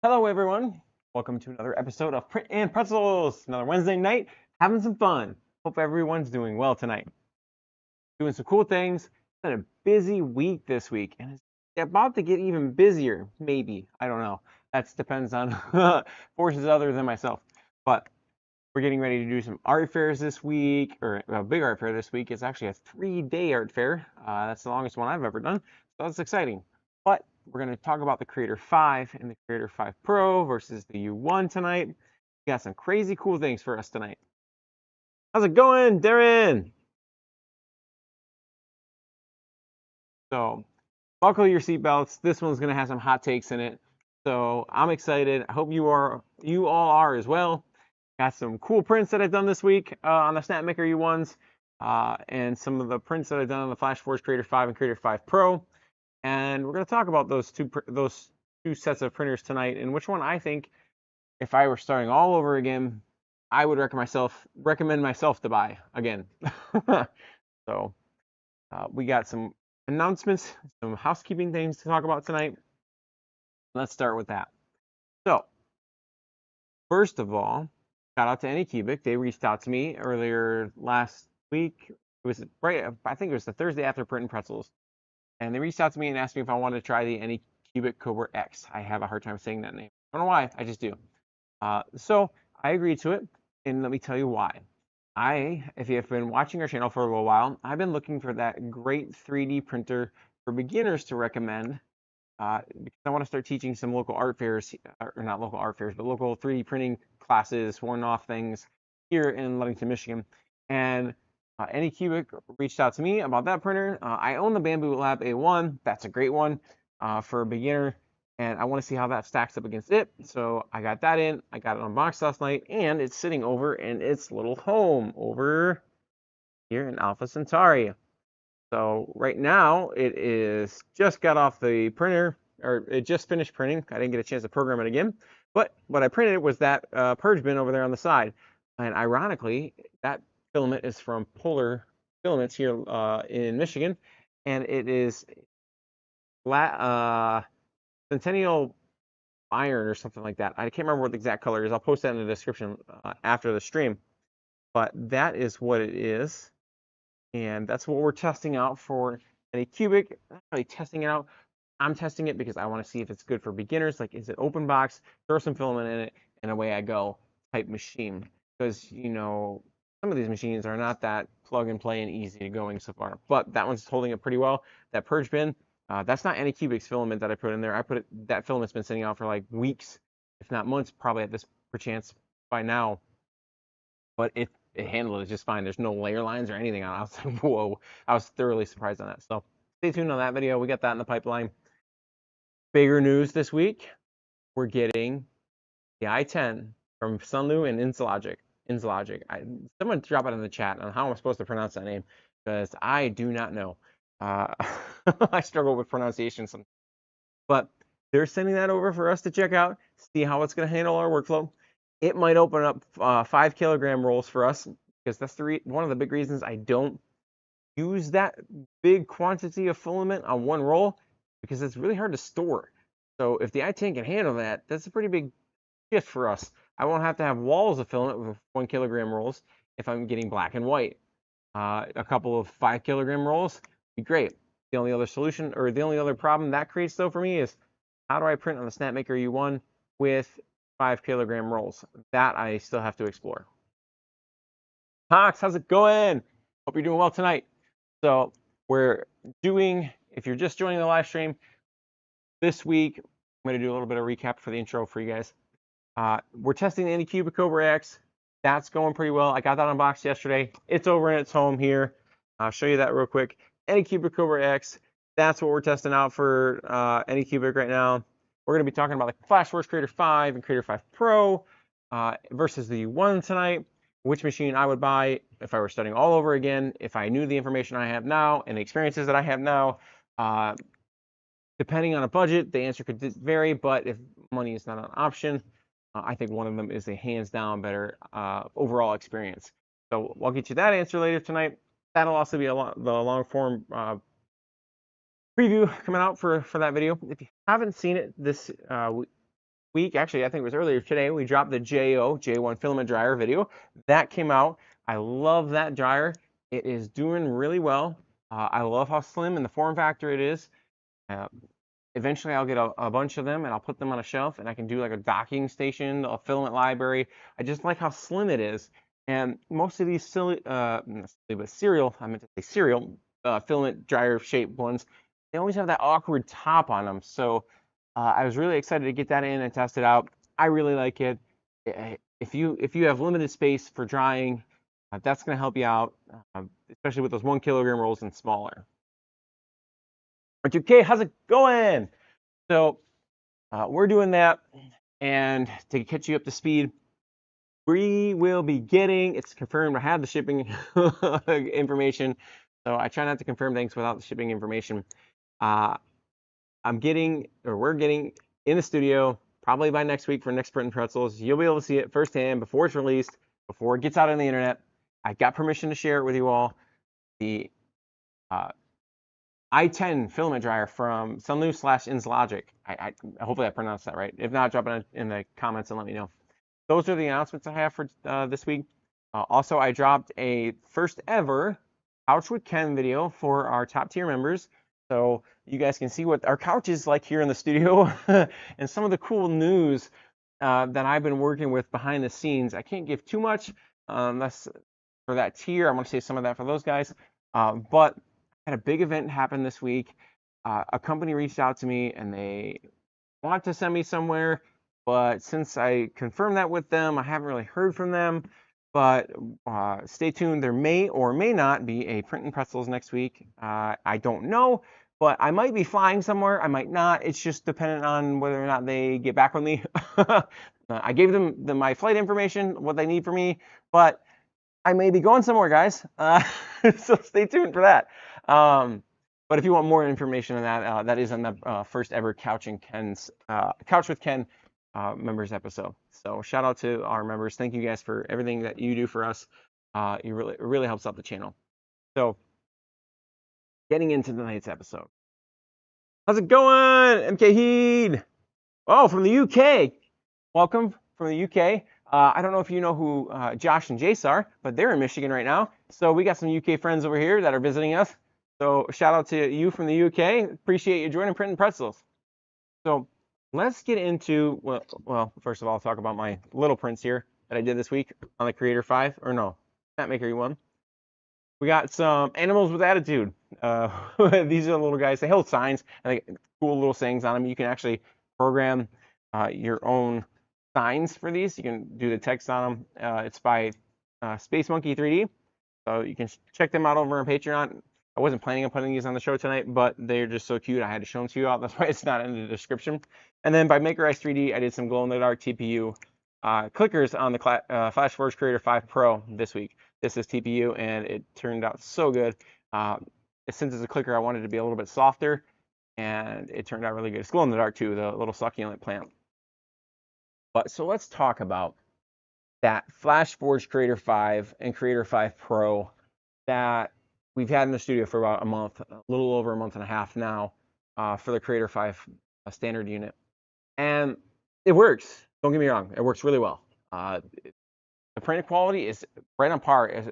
Hello, everyone. Welcome to another episode of Print and Pretzels. Another Wednesday night, having some fun. Hope everyone's doing well tonight. Doing some cool things. It's been a busy week this week, and it's about to get even busier. Maybe, I don't know. That depends on forces other than myself. But we're getting ready to do some art fairs this week, or a big art fair this week. It's actually a 3-day art fair. That's the longest one I've ever done, so that's exciting. But we're going to talk about the Creator 5 and the Creator 5 Pro versus the U1 tonight. We got some crazy cool things for us tonight. How's it going, Darren? So, buckle your seatbelts. This one's going to have some hot takes in it. So, I'm excited. I hope you all are as well. Got some cool prints that I've done this week on the Snapmaker U1s, and some of the prints that I've done on the Flashforge Creator 5 and Creator 5 Pro. And we're going to talk about those two sets of printers tonight, and which one I think, if I were starting all over again, I would recommend myself to buy again. So we got some announcements, some housekeeping things to talk about tonight. Let's start with that. So first of all, shout out to Anycubic. They reached out to me earlier last week. It was I think it was the Thursday after Print and Pretzels. And they reached out to me and asked me if I wanted to try the Anycubic Cobra X. I have a hard time saying that name. I don't know why, I just do. So I agreed to it, and let me tell you why. If you've been watching our channel for a little while, I've been looking for that great 3D printer for beginners to recommend, because I want to start teaching some local art fairs, or not local art fairs, but local 3D printing classes, one-off things here in Ludington, Michigan. And Anycubic reached out to me about that printer. I own the Bamboo Lab A1. That's a great one for a beginner, and I want to see how that stacks up against it. So I got that in. I got it unboxed last night, and it's sitting over in its little home over here in Alpha Centauri. So right now it is just got off the printer, or it just finished printing. I didn't get a chance to program it again, but what I printed was that Purge bin over there on the side. And ironically, that filament is from Polar Filaments here in Michigan, and it is Centennial Iron or something like that. I can't remember what the exact color is. I'll post that in the description after the stream. But that is what it is. And that's what we're testing out for Anycubic. Not really testing it out. I'm testing it because I want to see if it's good for beginners. Like, is it open box? Throw some filament in it, and away I go type machine. Because, you know, some of these machines are not that plug and play and easy to going so far. But that one's holding it pretty well. That Purge bin, that's not Anycubic's filament that I put in there. That filament's been sitting out for like weeks, if not months, probably at this perchance by now. But it handled it just fine. There's no layer lines or anything on it. I was like, whoa. I was thoroughly surprised on that. So stay tuned on that video. We got that in the pipeline. Bigger news this week. We're getting the i10 from Sunlu and Inzlogic. Someone drop it in the chat on how I'm supposed to pronounce that name, because I do not know. I struggle with pronunciation sometimes. But they're sending that over for us to check out, see how it's going to handle our workflow. It might open up 5-kilogram rolls for us, because that's one of the big reasons I don't use that big quantity of filament on one roll, because it's really hard to store. So if the i10 can handle that, that's a pretty big shift for us. I won't have to have walls of filament with 1-kilogram rolls if I'm getting black and white. A couple of 5-kilogram rolls would be great. The only other solution, or the only other problem that creates though for me, is how do I print on the Snapmaker U1 with 5-kilogram rolls? That I still have to explore. Cox, how's it going? Hope you're doing well tonight. So we're doing, if you're just joining the live stream, this week, I'm going to do a little bit of recap for the intro for you guys. We're testing the Anycubic Cobra X. That's going pretty well. I got that unboxed yesterday. It's over in its home here. I'll show you that real quick. Anycubic Cobra X. That's what we're testing out for Anycubic right now. We're going to be talking about the Flashforge Creator 5 and Creator 5 Pro versus the U1 tonight. Which machine I would buy if I were starting all over again, if I knew the information I have now and the experiences that I have now. Depending on a budget, the answer could vary, but if money is not an option, I think one of them is a hands down better overall experience. So I'll get you that answer later tonight. That'll also be the long form preview coming out for that video. If you haven't seen it, week, actually, I think it was earlier today, we dropped the J1 filament dryer video. That came out. I love that dryer. It is doing really well. I love how slim and the form factor it is. Eventually, I'll get a bunch of them and I'll put them on a shelf and I can do like a docking station, a filament library. I just like how slim it is. And most of these cereal, I meant to say cereal, filament dryer shaped ones, they always have that awkward top on them. So I was really excited to get that in and test it out. I really like it. If you have limited space for drying, that's going to help you out, especially with those 1 kilogram rolls and smaller. Okay, how's it going? So we're doing that, and to catch you up to speed, we will be getting, it's confirmed, I have the shipping information, so I try not to confirm things without the shipping information. We're getting in the studio probably by next week for next Print and Pretzels. You'll be able to see it firsthand before it's released, before it gets out on the internet. I got permission to share it with you all. The i10 filament dryer from Sunlu/InsLogic. Hopefully I pronounced that right. If not, drop it in the comments and let me know. Those are the announcements I have for this week. Also, I dropped a first ever Couch with Ken video for our top tier members. So you guys can see what our couch is like here in the studio and some of the cool news that I've been working with behind the scenes. I can't give too much unless for that tier. I'm going to save some of that for those guys. But I had a big event happen this week. A company reached out to me and they want to send me somewhere, but since I confirmed that with them, I haven't really heard from them. But stay tuned. There may or may not be a Print and Pretzels next week. I don't know, but I might be flying somewhere. I might not. It's just dependent on whether or not they get back with me. I gave them my flight information, what they need for me, but I may be going somewhere, guys. So stay tuned for that. But if you want more information on that, that is on the first ever Couch with Ken members episode. So shout out to our members. Thank you guys for everything that you do for us. It really helps out the channel. So getting into tonight's episode. How's it going, MK Heed? Oh, from the UK. Welcome from the UK. I don't know if you know who Josh and Jace are, but they're in Michigan right now. So we got some UK friends over here that are visiting us. So shout out to you from the UK. Appreciate you joining Print and Pretzels. So let's get into, well, first of all, I'll talk about my little prints here that I did this week on the Creator 5, or no, Snapmaker U1. We got some animals with attitude. These are the little guys. They hold signs and they cool little sayings on them. You can actually program your own signs for these. You can do the text on them. It's by Space Monkey 3D. So you can check them out over on Patreon. I wasn't planning on putting these on the show tonight, but they're just so cute. I had to show them to you all. That's why it's not in the description. And then by Maker Ice 3D, I did some glow-in-the-dark TPU clickers on the Flashforge Creator 5 Pro this week. This is TPU, and it turned out so good. Since it's a clicker, I wanted it to be a little bit softer, and it turned out really good. It's glow-in-the-dark too, the little succulent plant. But so let's talk about that Flashforge Creator 5 and Creator 5 Pro that we've had in the studio for about a month, a little over a month and a half now, for the Creator 5 standard unit. And it works. Don't get me wrong. It works really well. The print quality is right on par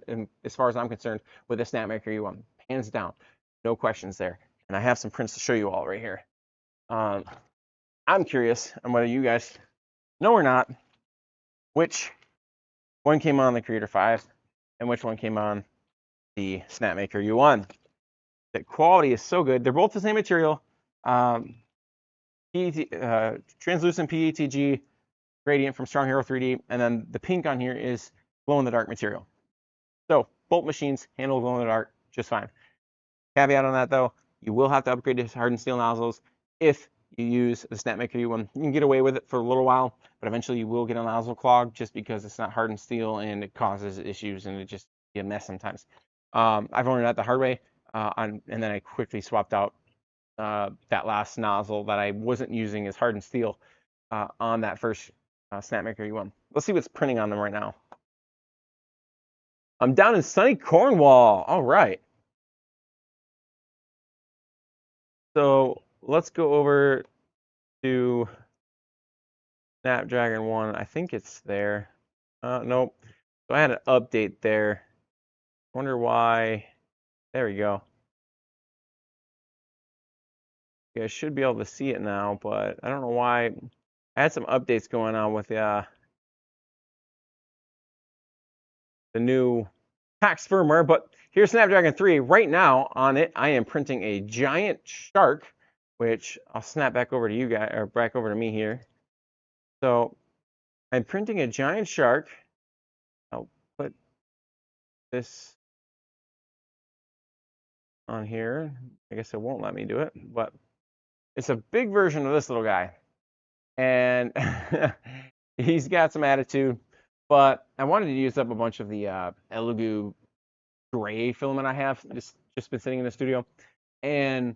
as far as I'm concerned with the Snapmaker U1. Hands down. No questions there. And I have some prints to show you all right here. I'm curious on whether you guys know or not which one came on the Creator 5 and which one came on the Snapmaker U1. The quality is so good. They're both the same material. Translucent PETG gradient from Strong Hero 3D, and then the pink on here is glow-in-the-dark material. So both machines handle glow-in-the-dark just fine. Caveat on that though, you will have to upgrade to hardened steel nozzles if you use the Snapmaker U1. You can get away with it for a little while, but eventually you will get a nozzle clog just because it's not hardened steel and it causes issues and it just be a mess sometimes. I've learned that the hard way, and then I quickly swapped out that last nozzle that I wasn't using as hardened steel on that first Snapmaker U1. Let's see what's printing on them right now. I'm down in sunny Cornwall. All right. So let's go over to Snapdragon 1, I think it's there. Nope. So I had an update there. Wonder why. There we go. You guys should be able to see it now, but I don't know why. I had some updates going on with the new PAX firmware, but here's Snapdragon 3. Right now on it, I am printing a giant shark, which I'll snap back over to you guys, or back over to me here. So I'm printing a giant shark. I'll put this on here. I guess it won't let me do it, but it's a big version of this little guy. And he's got some attitude, but I wanted to use up a bunch of the Elegoo gray filament I have just been sitting in the studio. And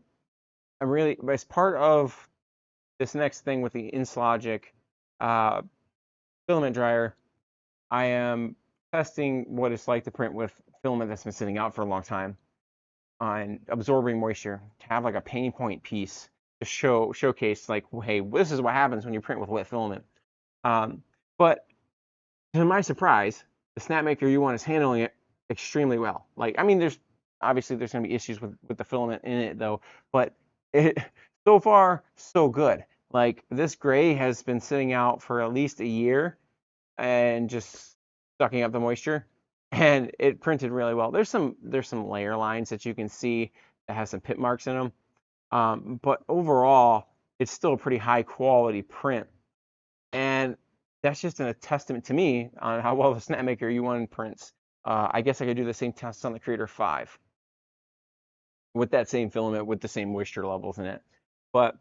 I'm really, as part of this next thing with the InSlogic filament dryer, I am testing what it's like to print with filament that's been sitting out for a long time on absorbing moisture, to have like a pain point piece to showcase like, hey, this is what happens when you print with wet filament. But to my surprise, the Snapmaker U1 is handling it extremely well. Like, I mean, there's obviously going to be issues with the filament in it though, but it so far so good. Like, this gray has been sitting out for at least a year and just sucking up the moisture, and it printed really well. There's some layer lines that you can see that has some pit marks in them, but overall it's still a pretty high quality print, and that's just a testament to me on how well the Snapmaker U1 prints. I guess I could do the same tests on the Creator 5 with that same filament with the same moisture levels in it. But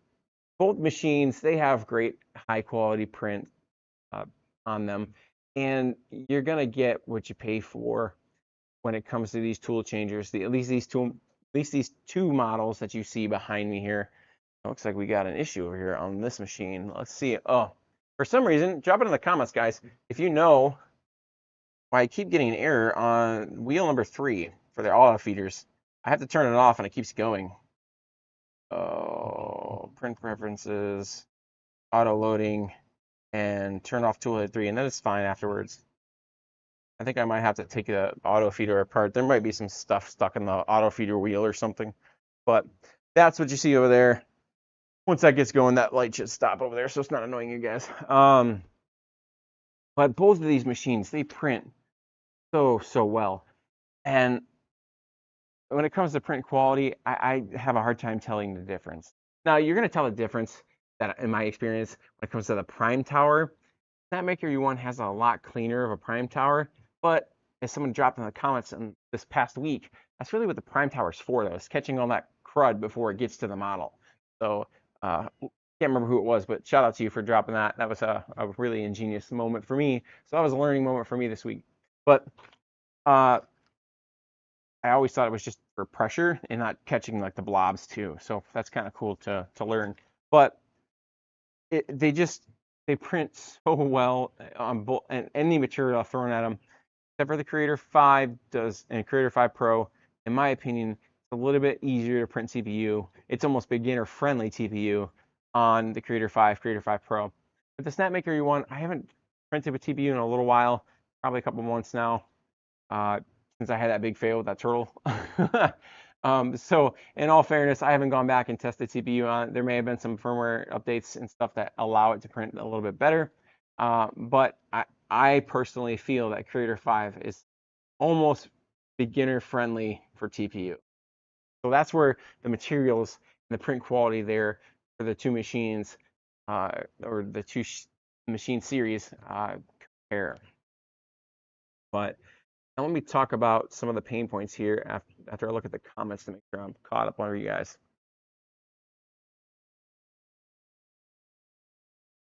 both machines, they have great high quality print on them, and you're gonna get what you pay for when it comes to these tool changers. At least these two models that you see behind me here. It looks like we got an issue over here on this machine. Let's see. Oh, for some reason, drop it in the comments, guys, if you know why I keep getting an error on wheel number 3 for the auto feeders. I have to turn it off and it keeps going. Oh, print preferences, auto loading, and turn off toolhead 3, and then it's fine afterwards. I think I might have to take the auto feeder apart. There might be some stuff stuck in the auto feeder wheel or something, but that's what you see over there. Once that gets going, that light should stop over there, so it's not annoying you guys. But both of these machines, they print so well. And when it comes to print quality, I have a hard time telling the difference. Now, you're going to tell the difference, that in my experience, when it comes to the prime tower. Snapmaker U1 has a lot cleaner of a prime tower, but as someone dropped in the comments in this past week, that's really what the prime tower is for, though. It's catching all that crud before it gets to the model. So can't remember who it was, but shout out to you for dropping that. That was a really ingenious moment for me. So that was a learning moment for me this week. But I always thought it was just for pressure and not catching like the blobs too. So that's kind of cool to learn. But they print so well on both and any material thrown at them, except for the Creator 5 does, and Creator 5 Pro. In my opinion, it's a little bit easier to print TPU. It's almost beginner friendly TPU on the Creator 5, Creator 5 Pro. With the Snapmaker U1, I haven't printed with TPU in a little while, probably a couple months now, since I had that big fail with that turtle. So in all fairness, I haven't gone back and tested CPU on it. There may have been some firmware updates and stuff that allow it to print a little bit better. But I personally feel that Creator 5 is almost beginner friendly for TPU. So that's where the materials and the print quality there for the two machines, or the two machine series, compare. But now let me talk about some of the pain points here after I look at the comments to make sure I'm caught up on you guys.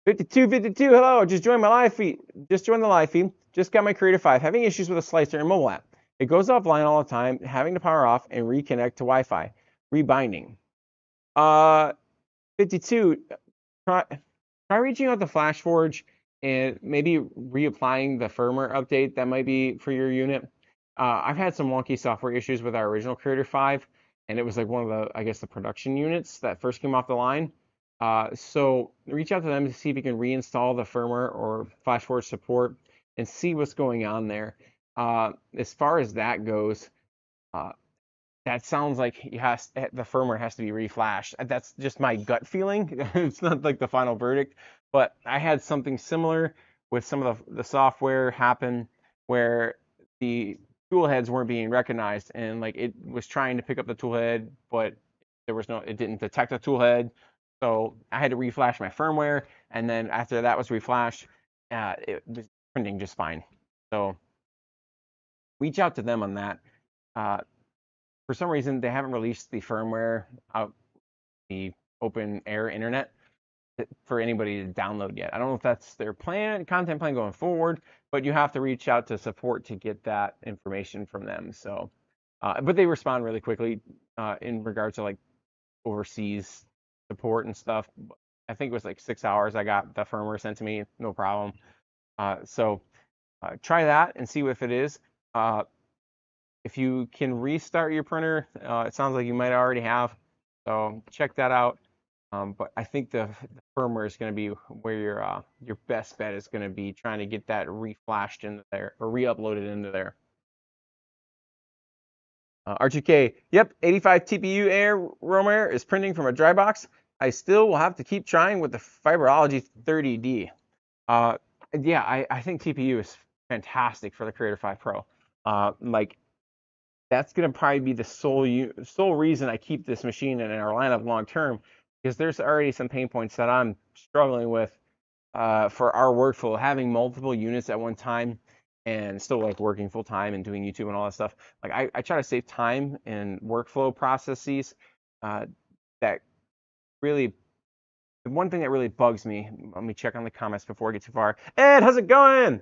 52, hello, just joined my live feed. Just joined the live feed. Just got my Creator 5. Having issues with a slicer and mobile app. It goes offline all the time, having to power off and reconnect to Wi-Fi. Rebinding. 52, try reaching out to Flashforge and maybe reapplying the firmware update that might be for your unit. I've had some wonky software issues with our original Creator 5, and it was like one of the, I guess, the production units that first came off the line. So reach out to them to see if you can reinstall the firmware or Flashforge support and see what's going on there. As far as that goes, uh, that sounds like the firmware has to be reflashed. That's just my gut feeling. It's not like the final verdict, but I had something similar with some of the software happen where the tool heads weren't being recognized, and like it was trying to pick up the tool head, but it didn't detect the tool head. So I had to reflash my firmware, and then after that was reflashed, it was printing just fine. So reach out to them on that. Uh, for some reason, they haven't released the firmware out the open air internet for anybody to download yet. I don't know if that's their content plan going forward, but you have to reach out to support to get that information from them. So, but they respond really quickly in regards to like overseas support and stuff. I think it was like 6 hours. I got the firmware sent to me, no problem. So try that and see if it is. If you can restart your printer, it sounds like you might already have. So check that out. But I think the firmware is going to be where your best bet is going to be trying to get that reflashed into there or re-uploaded into there. R2K, yep, 85 TPU air roam air is printing from a dry box. I still will have to keep trying with the Fiberology 30D. Yeah, I think TPU is fantastic for the Creator 5 Pro. Like that's going to probably be the sole reason I keep this machine in our lineup long term, because there's already some pain points that I'm struggling with for our workflow, having multiple units at one time and still like working full time and doing YouTube and all that stuff. Like I try to save time in workflow processes. That really, the one thing that really bugs me. Let me check on the comments before I get too far. Ed, how's it going?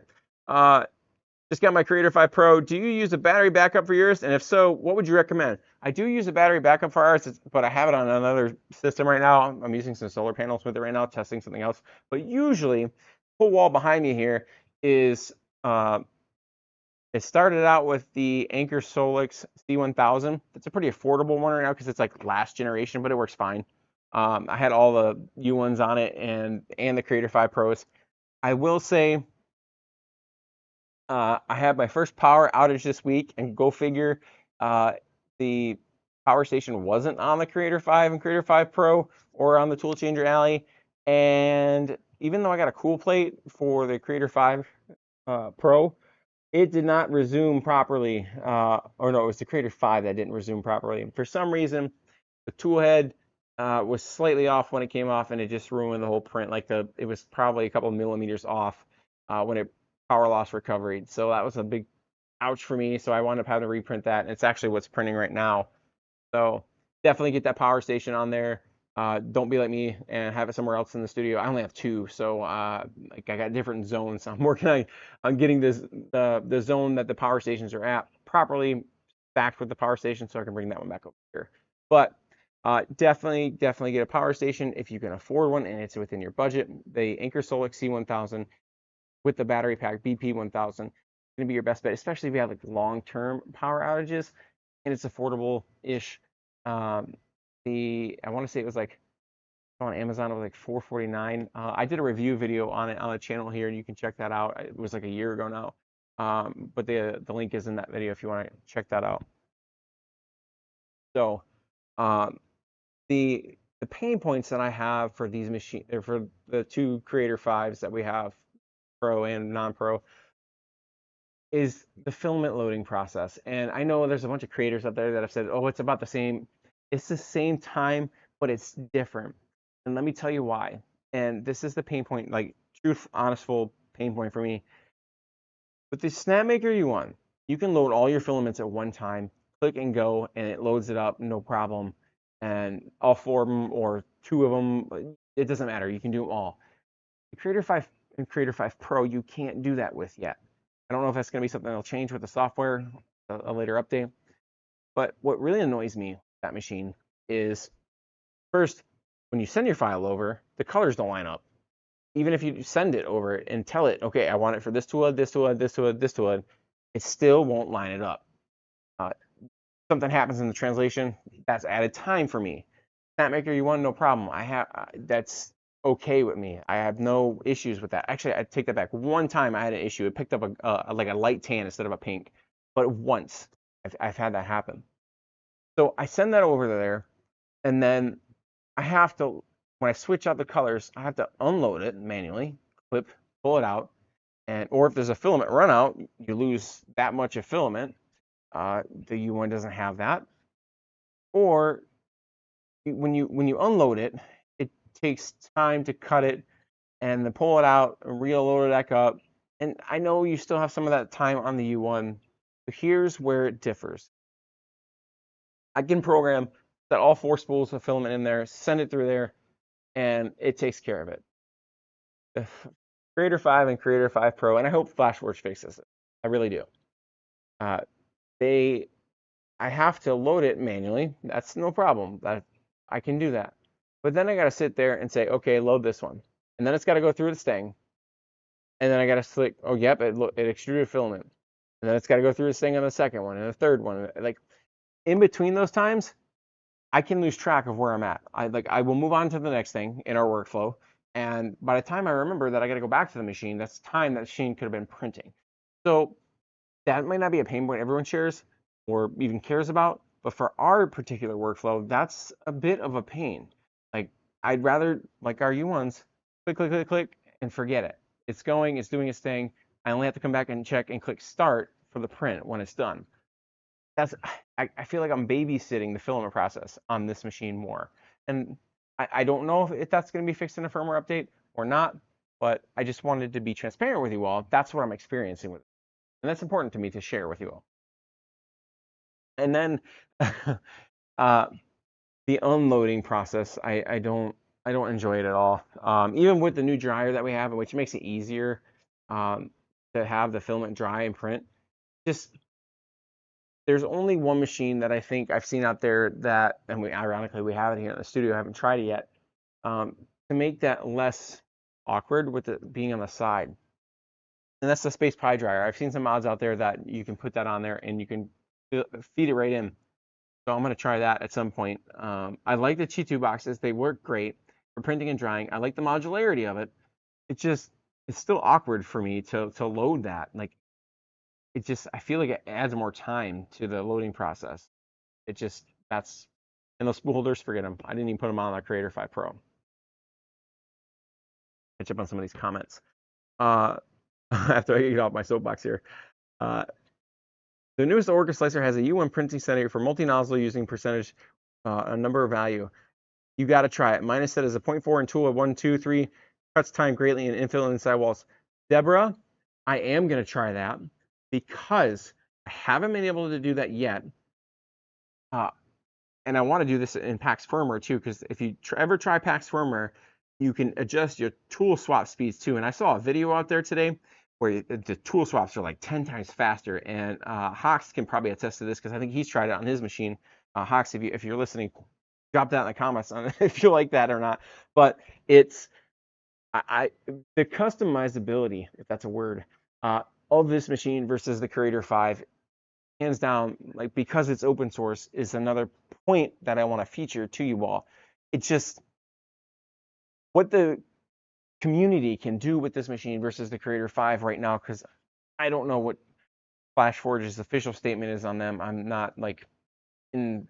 Just got my Creator 5 Pro. Do you use a battery backup for yours? And if so, what would you recommend? I do use a battery backup for ours, but I have it on another system right now. I'm using some solar panels with it right now, testing something else. But usually, the whole wall behind me here is, it started out with the Anker Solix C1000. It's a pretty affordable one right now because it's like last generation, but it works fine. I had all the U1s on it and the Creator 5 Pros. I will say, I had my first power outage this week, and go figure, the power station wasn't on the Creator 5 and Creator 5 Pro or on the Tool Changer Alley. And even though I got a cool plate for the Creator 5 Pro, it did not resume properly. Or no, it was the Creator 5 that didn't resume properly. And for some reason, the tool head was slightly off when it came off, and it just ruined the whole print. Like it was probably a couple millimeters off when it power loss recovery. So that was a big ouch for me. So I wound up having to reprint that. And it's actually what's printing right now. So definitely get that power station on there. Don't be like me and have it somewhere else in the studio. I only have two, so like I got different zones. I'm working on getting the zone that the power stations are at properly backed with the power station, so I can bring that one back over here. But definitely get a power station if you can afford one and it's within your budget. The Anker Solix C1000 with the battery pack BP1000 is going to be your best bet, especially if you have like long-term power outages and it's affordable-ish. I want to say it was like on Amazon, it was like $449. I did a review video on it on the channel here, and you can check that out. It was like a year ago now. But the link is in that video if you want to check that out. So the pain points that I have for these machines, or for the two Creator 5s that we have, Pro and non-Pro, is the filament loading process. And I know there's a bunch of creators out there that have said, oh, it's about the same. It's the same time, but it's different. And let me tell you why. And this is the pain point, like truth, honest, full pain point for me. With the Snapmaker U1, you can load all your filaments at one time, click and go, and it loads it up, no problem. And all four of them or two of them, it doesn't matter. You can do them all. The Creator 5 and Creator 5 Pro, you can't do that with yet. I don't know if that's going to be something that'll change with the software, a later update. But what really annoys me with that machine is, first, when you send your file over, the colors don't line up. Even if you send it over and tell it, okay, I want it for this tool, this tool, this tool, this tool, it still won't line it up. Something happens in the translation, that's added time for me. Snapmaker U1, no problem. That's okay with me. I have no issues with that. Actually, I take that back. One time I had an issue. It picked up like a light tan instead of a pink, but once I've had that happen. So I send that over there, and then I have to, when I switch out the colors, I have to unload it manually, pull it out, or if there's a filament run out, you lose that much of filament. The U1 doesn't have that. Or when you unload it, it takes time to cut it and then pull it out and reload it back up. And I know you still have some of that time on the U1, but here's where it differs. I can program that all 4 spools of filament in there, send it through there, and it takes care of it. The Creator 5 and Creator 5 Pro, and I hope Flashforge fixes it. I really do. I have to load it manually. That's no problem. I can do that. But then I got to sit there and say, okay, load this one. And then it's got to go through this thing. And then I got to click, oh, yep, it extruded filament. And then it's got to go through this thing on the second one and the third one. Like in between those times, I can lose track of where I'm at. I will move on to the next thing in our workflow. And by the time I remember that I got to go back to the machine, that's time that machine could have been printing. So that might not be a pain point everyone shares or even cares about, but for our particular workflow, that's a bit of a pain. Like I'd rather, like our U1s, click, click, click, click, and forget it. It's going, it's doing its thing. I only have to come back and check and click start for the print when it's done. I feel like I'm babysitting the filament process on this machine more. And I don't know if that's going to be fixed in a firmware update or not, but I just wanted to be transparent with you all. That's what I'm experiencing with it. And that's important to me to share with you all. And then the unloading process, I don't enjoy it at all. Even with the new dryer that we have, which makes it easier to have the filament dry and print, just there's only one machine that I think I've seen out there that, and ironically we have it here in the studio, I haven't tried it yet, to make that less awkward with it being on the side. And that's the Space Pie dryer. I've seen some mods out there that you can put that on there and you can feed it right in. So I'm going to try that at some point. I like the Chitu boxes. They work great for printing and drying. I like the modularity of it. It's still awkward for me to load that. Like I feel like it adds more time to the loading process. And those spool holders, forget them. I didn't even put them on the Creator 5 Pro. Catch up on some of these comments. After I get off my soapbox here. The newest Orca slicer has a U1 printing center for multi-nozzle using percentage, a number of value. You got to try it. Mine is set as a 0.4 and tool of 1, 2, 3. Cuts time greatly and infill inside walls. Deborah, I am going to try that because I haven't been able to do that yet. And I want to do this in PAX firmware too, because if you ever try PAX firmware, you can adjust your tool swap speeds too. And I saw a video out there today where the tool swaps are like 10 times faster. And Hawks can probably attest to this because I think he's tried it on his machine. Hawks, if you're listening, drop that in the comments on if you like that or not. But it's the customizability, if that's a word, of this machine versus the Creator 5, hands down, like because it's open source, is another point that I want to feature to you all. It's just what the community can do with this machine versus the Creator 5 right now, because I don't know what Flashforge's official statement is on them. I'm not like in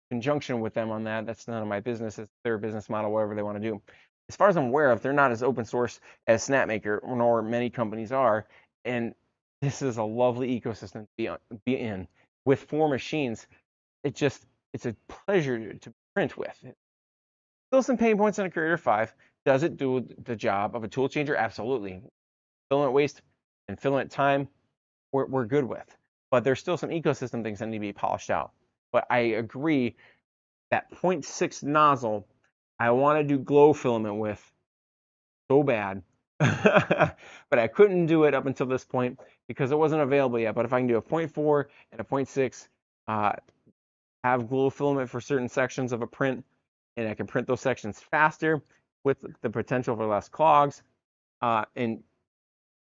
conjunction with them on that. That's none of my business. It's their business model, whatever they want to do. As far as I'm aware of, they're not as open source as Snapmaker, nor many companies are. And this is a lovely ecosystem to be in. With 4 machines, it's a pleasure to print with. Still some pain points on a Creator 5. Does it do the job of a tool changer? Absolutely. Filament waste and filament time, we're good with. But there's still some ecosystem things that need to be polished out. But I agree that 0.6 nozzle, I want to do glow filament with so bad. But I couldn't do it up until this point because it wasn't available yet. But if I can do a 0.4 and a 0.6, have glow filament for certain sections of a print, and I can print those sections faster with the potential for less clogs. And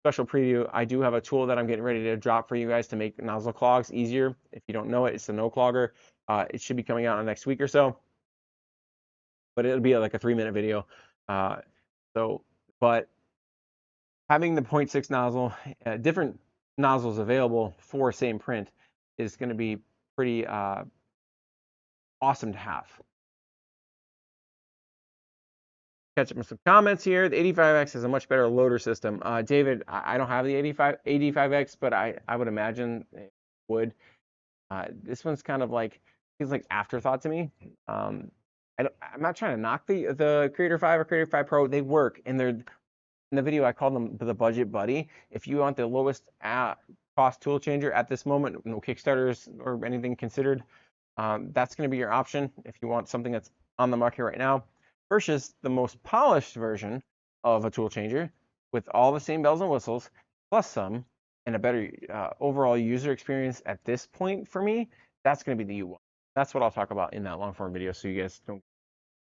special preview, I do have a tool that I'm getting ready to drop for you guys to make nozzle clogs easier. If you don't know it, it's the no clogger. It should be coming out in the next week or so. but it'll be like a 3-minute video. But having the 0.6 nozzle, different nozzles available for same print is going to be pretty awesome to have. Catch up with some comments here. The 85X is a much better loader system. David, I don't have the 85X, but I would imagine it would. This one's kind of like, feels like afterthought to me. I'm not trying to knock the Creator 5 or Creator 5 Pro. They work, and they're, in the video I called them the budget buddy. If you want the lowest cost tool changer at this moment, no Kickstarters or anything considered, that's going to be your option if you want something that's on the market right now, versus the most polished version of a tool changer with all the same bells and whistles plus some, and a better overall user experience at this point for me. That's going to be the U1. That's what I'll talk about in that long form video, so you guys don't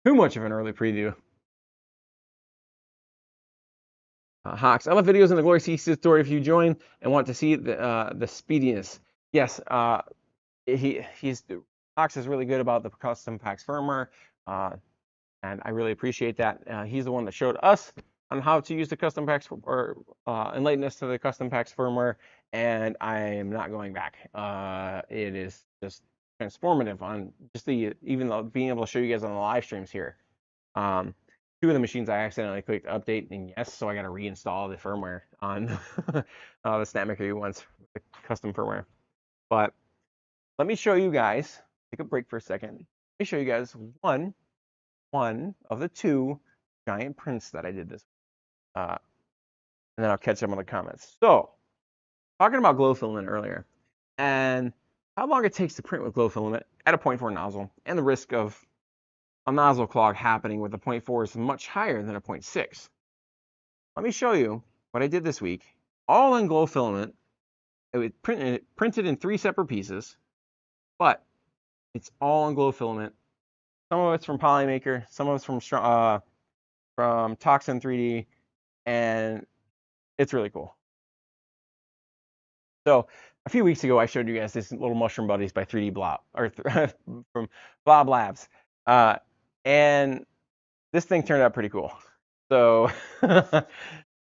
too much of an early preview. Hawks, I love videos in the Glory Seek story. If you join and want to see the speediness, yes, Hawks is really good about the custom packs firmware, and I really appreciate that. He's the one that showed us on how to use the custom packs or enlighten us to the custom packs firmware, and I am not going back. It is just transformative on just even being able to show you guys on the live streams here. 2 of the machines I accidentally clicked update, and yes, so I got to reinstall the firmware on the Snapmaker U1's custom firmware. But let me show you guys, take a break for a second. Let me show you guys one of the 2 giant prints that I did this week. And then I'll catch up on the comments. So, talking about glow filament earlier, and how long it takes to print with glow filament at a 0.4 nozzle, and the risk of a nozzle clog happening with a 0.4 is much higher than a 0.6. Let me show you what I did this week, all in glow filament. It was printed in 3 separate pieces, but it's all in glow filament. Some of it's from Polymaker, some of it's from Toxin 3D, and it's really cool. So a few weeks ago, I showed you guys this little mushroom buddies by 3D Blob, or from Blob Labs, and this thing turned out pretty cool. So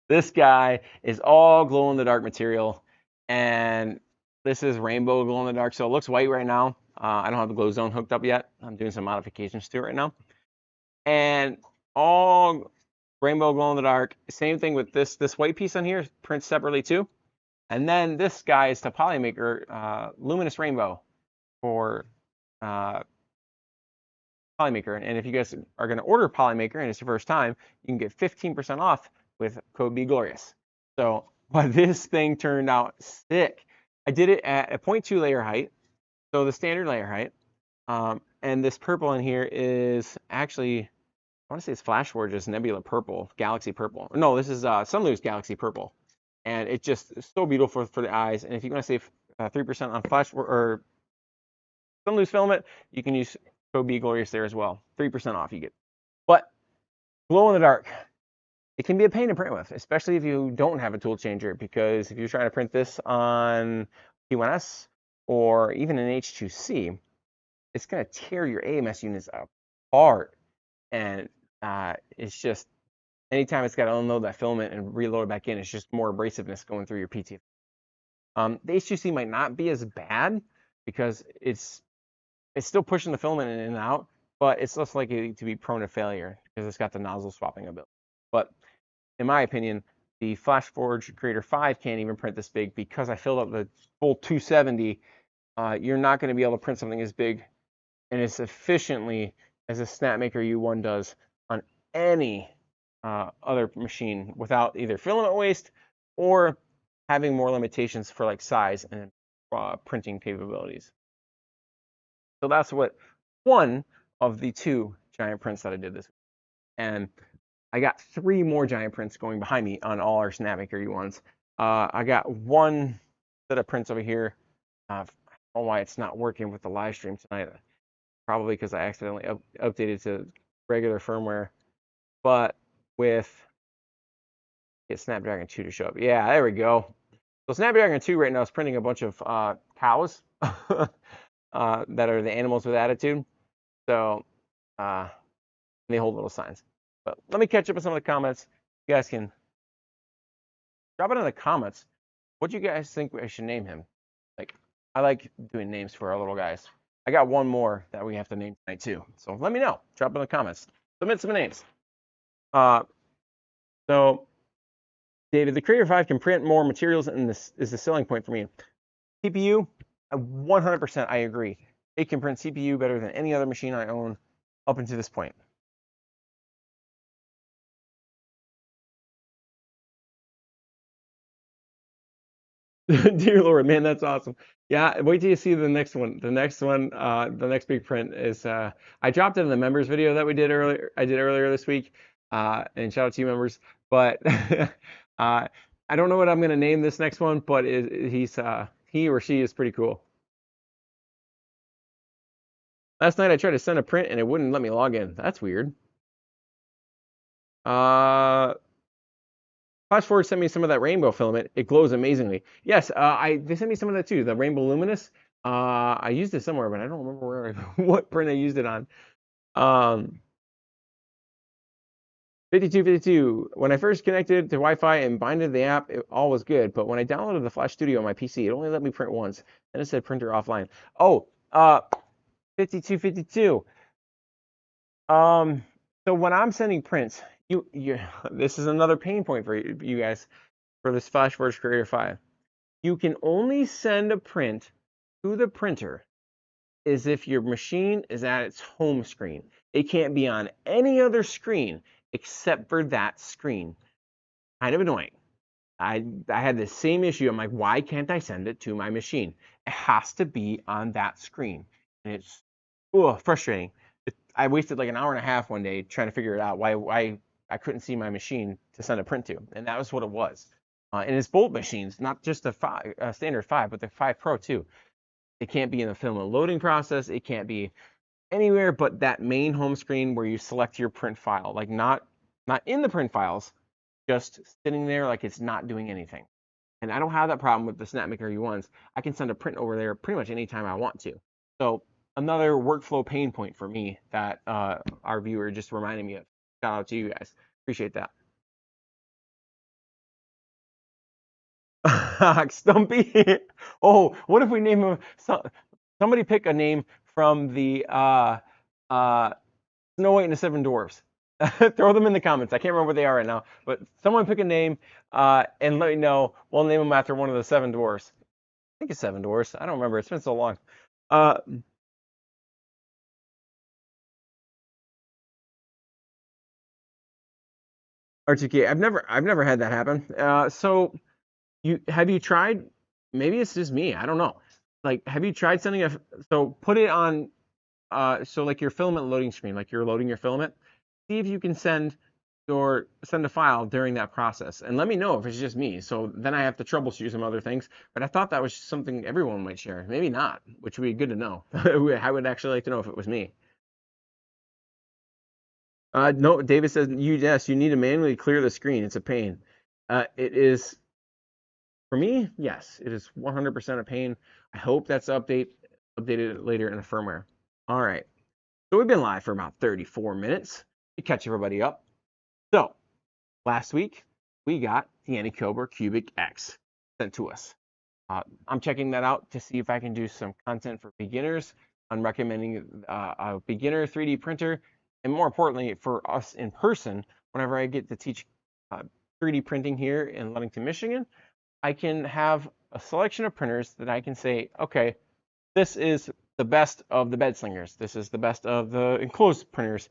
this guy is all glow in the dark material, and this is rainbow glow in the dark. So it looks white right now. I don't have the glow zone hooked up yet. I'm doing some modifications to it right now, and all rainbow glow in the dark. Same thing with this white piece on here, prints separately too. And then this guy is the Polymaker Luminous Rainbow for Polymaker. And if you guys are going to order Polymaker and it's your first time, you can get 15% off with code BEGLORIOUS. So, but this thing turned out sick. I did it at a 0.2 layer height, so the standard layer height. And this purple in here is actually, I want to say it's Flashforge's Nebula Purple, Galaxy Purple. No, this is Sunlu's Galaxy Purple. And it just is so beautiful for the eyes. And if you want to save 3% on Flash or Sunlu's filament, you can use code BEGLORIOUS there as well. 3% off you get. But glow in the dark, it can be a pain to print with, especially if you don't have a tool changer, because if you're trying to print this on P1S or even an H2C, it's going to tear your AMS units apart. And it's just, anytime it's got to unload that filament and reload it back in, it's just more abrasiveness going through your PT. The H2C might not be as bad because it's still pushing the filament in and out, but it's less likely to be prone to failure because it's got the nozzle swapping ability. But in my opinion, the Flashforge Creator 5 can't even print this big because I filled up the full 270. You're not going to be able to print something as big and as efficiently as a Snapmaker U1 does on any other machine without either filament waste or having more limitations for like size and printing capabilities. So that's what one of the 2 giant prints that I did this week. And I got 3 more giant prints going behind me on all our Snapmaker U1s. I got one set of prints over here. I don't know why it's not working with the live stream tonight. Probably because I accidentally updated to regular firmware. But with get Snapdragon 2 to show up. Yeah, there we go. So Snapdragon 2 right now is printing a bunch of cows that are the animals with attitude. So They hold little signs. But let me catch up with some of the comments. You guys can drop it in the comments. What do you guys think I should name him? Like, I like doing names for our little guys. I got one more that we have to name tonight too. So let me know. Drop it in the comments. Submit some names. So David, the Creator 5 can print more materials, and this is the selling point for me. CPU, 100% I agree. It can print CPU better than any other machine I own up until this point. Dear Lord, man, that's awesome. Yeah, wait till you see the next one. The next one, the next big print is I dropped it in the members video that we did earlier. I did earlier this week. And shout out to you members. But I don't know what I'm gonna name this next one, but he or she is pretty cool. Last night I tried to send a print and it wouldn't let me log in. That's weird. Flashforge sent me some of that rainbow filament. It glows amazingly. Yes, they sent me some of that too. The rainbow luminous. I used it somewhere, but I don't remember where what print I used it on. 5252. When I first connected to Wi-Fi and binded the app, all was good. But when I downloaded the Flash Studio on my PC, it only let me print once. Then it said printer offline. Oh, 5252. So when I'm sending prints, this is another pain point for you guys for this Flashforge Creator 5. You can only send a print to the printer as if your machine is at its home screen. It can't be on any other screen except for that screen. Kind of annoying. I had the same issue. I'm like, why can't I send it to my machine? It has to be on that screen. And it's frustrating. I wasted like an hour and a half one day trying to figure it out why I couldn't see my machine to send a print to. And that was what it was. And it's both machines, not just a standard 5, but the 5 Pro too. It can't be in the filament loading process. It can't be anywhere but that main home screen where you select your print file. Like not in the print files, just sitting there like it's not doing anything. And I don't have that problem with the Snapmaker U1s. I can send a print over there pretty much anytime I want to. So another workflow pain point for me that our viewer just reminded me of. Shout out to you guys. Appreciate that. Stumpy. Oh, what if we name him? Somebody pick a name from the Snow White and the Seven Dwarfs. Throw them in the comments. I can't remember what they are right now, but someone pick a name and let me know. We'll name them after one of the Seven Dwarfs. I think it's Seven Dwarfs. I don't remember. It's been so long. RTK. I've never had that happen. So have you tried? Maybe it's just me. I don't know. Like, have you tried sending so put it on so like your filament loading screen, like you're loading your filament. See if you can send a file during that process, and let me know if it's just me. So then I have to troubleshoot some other things. But I thought that was something everyone might share. Maybe not, which would be good to know. I would actually like to know if it was me. No, David says yes, you need to manually clear the screen. It's a pain. It is for me. Yes, it is 100% a pain. I hope that's updated later in the firmware. All right. So we've been live for about 34 minutes to catch everybody up. So last week we got the Anycobra Cubic X sent to us. I'm checking that out to see if I can do some content for beginners. I'm recommending a beginner 3D printer, and more importantly, for us in person, whenever I get to teach 3D printing here in Ludington, Michigan, I can have a selection of printers that I can say, okay, this is the best of the bed slingers. This is the best of the enclosed printers.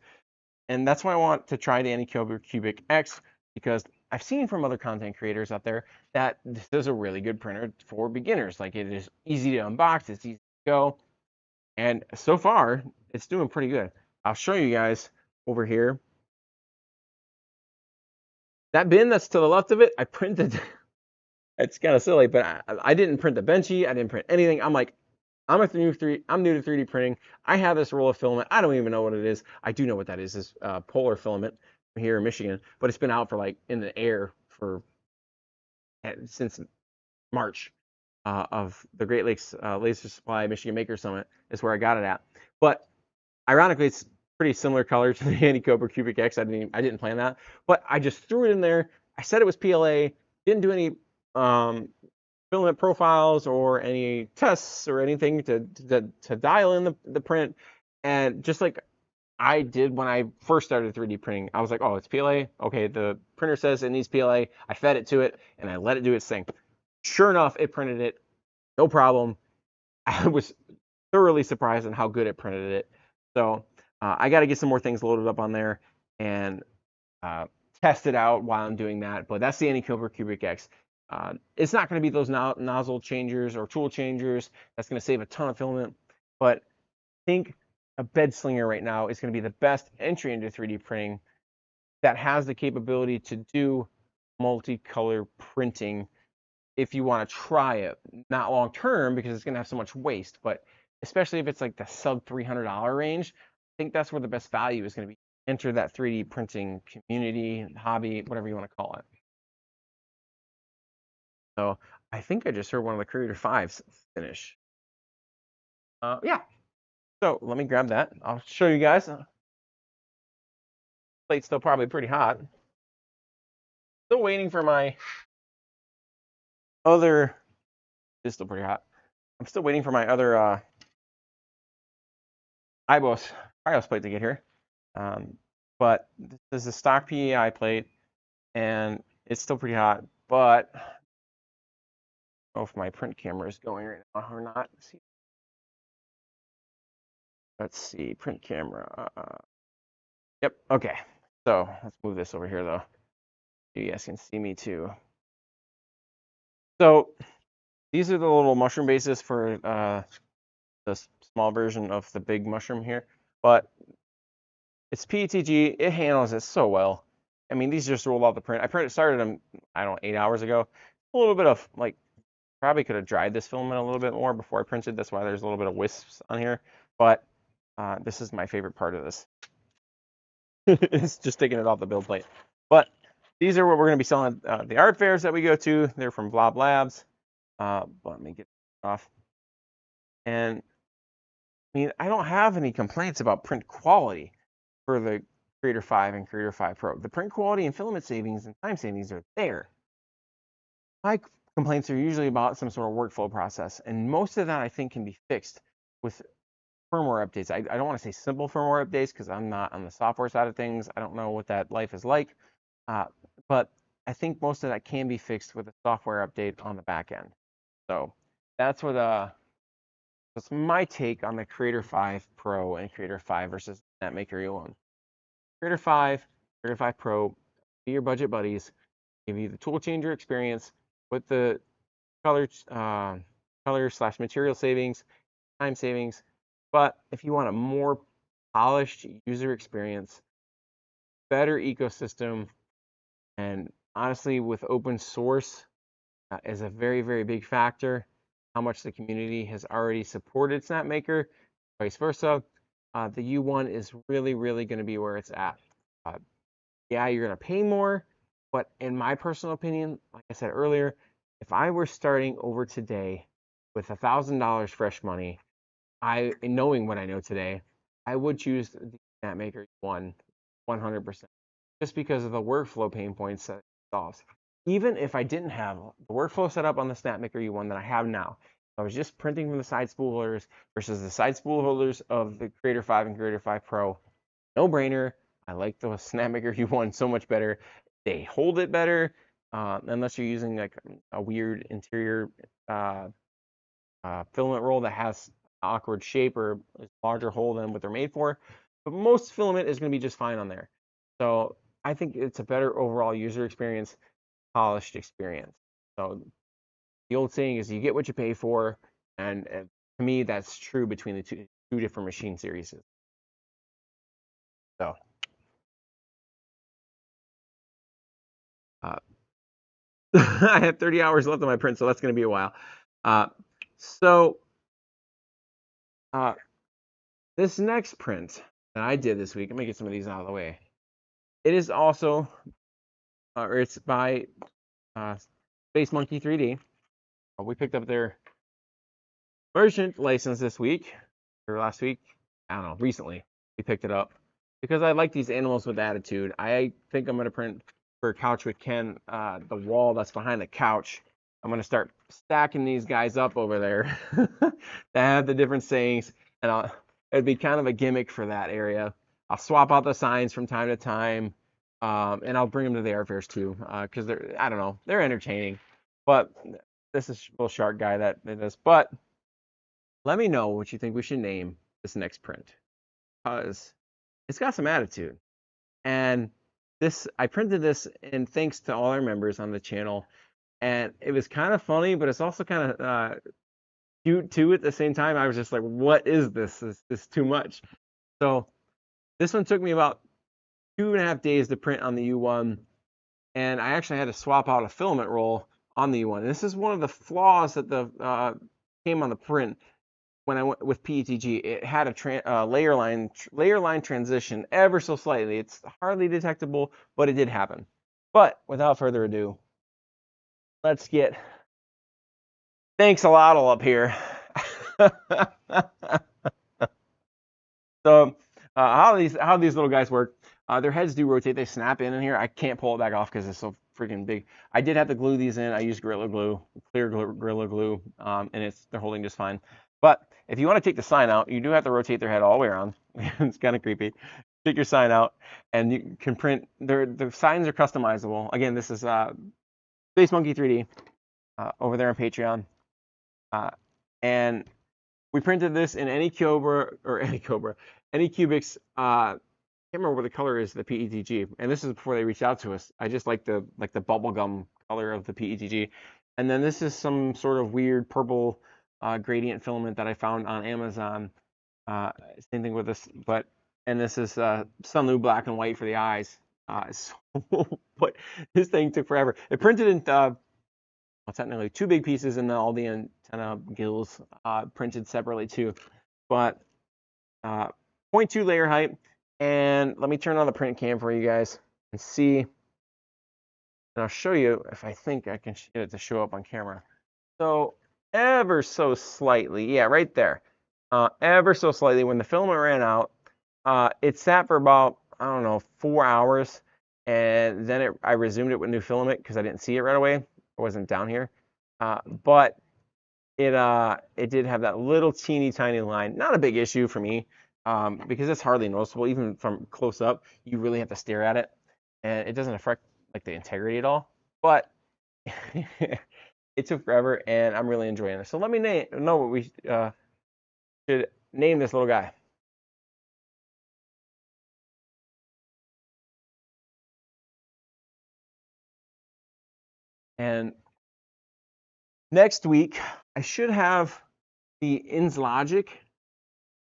And that's why I want to try the Anycobra Cubic X, because I've seen from other content creators out there that this is a really good printer for beginners. Like, it is easy to unbox, it's easy to go. And so far, it's doing pretty good. I'll show you guys over here. That bin that's to the left of it, I printed. It's kind of silly, but I didn't print the benchy. I didn't print anything. I'm like, I'm new to 3D printing. I have this roll of filament. I don't even know what it is. I do know what that is. It's polar filament here in Michigan, but it's been out for like in the air for since March of the Great Lakes Laser Supply Michigan Maker Summit is where I got it at. But ironically, it's pretty similar color to the Anti-Cobra Cubic X. I didn't plan that, but I just threw it in there. I said it was PLA. Didn't do any filament profiles or any tests or anything to dial in the print. And just like I did when I first started 3D printing, I was like, oh, it's PLA. Okay, the printer says it needs PLA. I fed it to it and I let it do its thing. Sure enough, it printed it, no problem. I was thoroughly surprised on how good it printed it. So I got to get some more things loaded up on there and test it out while I'm doing that. But that's the Anti-Cobra Cubic X. It's not going to be those nozzle changers or tool changers. That's going to save a ton of filament. But I think a bed slinger right now is going to be the best entry into 3D printing that has the capability to do multicolor printing if you want to try it. Not long term because it's going to have so much waste, but especially if it's like the sub $300 range, I think that's where the best value is going to be. Enter that 3D printing community, hobby, whatever you want to call it. So I think I just heard one of the Creator 5s finish. Yeah. So let me grab that. I'll show you guys. Plate's still probably pretty hot. Still waiting for my other. It's still pretty hot. I'm still waiting for my other Eibos Krios plate to get here. But this is a stock PEI plate, and it's still pretty hot. But I don't know if my print camera is going right now or not. Let's see, print camera. Yep, okay. So let's move this over here though. You guys can see me too. So these are the little mushroom bases for the small version of the big mushroom here, but it's PETG. It handles it so well. I mean, these just rolled off the print. Started them, I don't know, 8 hours ago. A little bit of like, probably could have dried this filament a little bit more before I printed. That's why there's a little bit of wisps on here. But this is my favorite part of this. It's just taking it off the build plate. But these are what we're going to be selling at the art fairs that we go to. They're from Blob Labs. Let me get it off. And I mean, I don't have any complaints about print quality for the Creator 5 and Creator 5 Pro. The print quality and filament savings and time savings are there. My complaints are usually about some sort of workflow process, and most of that I think can be fixed with firmware updates. I don't want to say simple firmware updates because I'm not on the software side of things. I don't know what that life is like, but I think most of that can be fixed with a software update on the back end. So that's my take on the Creator 5 Pro and Creator 5 versus Snapmaker U1. Creator 5, Creator 5 Pro, be your budget buddies, give you the tool changer experience with the color / material savings, time savings. But if you want a more polished user experience, better ecosystem, and honestly, with open source is a very, very big factor. How much the community has already supported Snapmaker, vice versa. The U1 is really, really going to be where it's at. Yeah, you're going to pay more, but in my personal opinion, like I said earlier, if I were starting over today with $1,000 fresh money, knowing what I know today, I would choose the Snapmaker U1 100%, just because of the workflow pain points that it solves. Even if I didn't have the workflow set up on the Snapmaker U1 that I have now, I was just printing from the side spool holders versus the side spool holders of the Creator 5 and Creator 5 Pro. No brainer. I like the Snapmaker U1 so much better. They hold it better, unless you're using like a weird interior filament roll that has awkward shape or a larger hole than what they're made for. But most filament is going to be just fine on there. So I think it's a better overall user experience, polished experience. So the old saying is you get what you pay for, and to me that's true between the two different machine series. So I have 30 hours left on my print, so that's going to be a while. This next print that I did this week, let me get some of these out of the way. It is also, or it's by Space Monkey 3D. We picked up their merchant license this week, or last week. I don't know, recently we picked it up. because I like these animals with attitude, I think I'm going to print for Couch with Ken the wall that's behind the couch. I'm going to start stacking these guys up over there that have the different sayings, and it'd be kind of a gimmick for that area. I'll swap out the signs from time to time, and I'll bring them to the airfairs too, because I don't know, they're entertaining. But this is a little shark guy that did this. But let me know what you think we should name this next print, because it's got some attitude. And I printed this in thanks to all our members on the channel, and it was kind of funny, but it's also kind of cute too at the same time. I was just like, what is this? Is this too much? So this one took me about 2.5 days to print on the U1, and I actually had to swap out a filament roll on the U1. And this is one of the flaws that came on the print when I went with PETG. It had a layer line transition ever so slightly. It's hardly detectable, but it did happen. But without further ado, let's get thanks a lot up here. So how these little guys work? Their heads do rotate. They snap in here. I can't pull it back off because it's so freaking big. I did have to glue these in. I used Gorilla Glue, clear Gorilla Glue, and they're holding just fine. But if you want to take the sign out, you do have to rotate their head all the way around. It's kind of creepy. Take your sign out, and you can print. The signs are customizable. Again, this is Space Monkey 3D over there on Patreon, and we printed this in any Cobra or any Cubics. I can't remember what the color is, the PETG, and this is before they reached out to us. I just like the bubblegum color of the PETG, and then this is some sort of weird purple gradient filament that I found on Amazon. Same thing with this, and this is Sunlu black and white for the eyes. But this thing took forever. It printed in technically 2 big pieces, and then all the antenna gills printed separately too. But 0.2 layer height. And let me turn on the print cam for you guys and see. And I'll show you if I think I can get it to show up on camera. So ever so slightly, yeah, right there. Ever so slightly, when the filament ran out, it sat for about, I don't know, 4 hours. And then I resumed it with new filament because I didn't see it right away. It wasn't down here. But it did have that little teeny tiny line. Not a big issue for me. Because it's hardly noticeable, even from close up. You really have to stare at it, and it doesn't affect like the integrity at all. But it took forever, and I'm really enjoying it. So let me know what we should name this little guy. And next week, I should have the ins logic.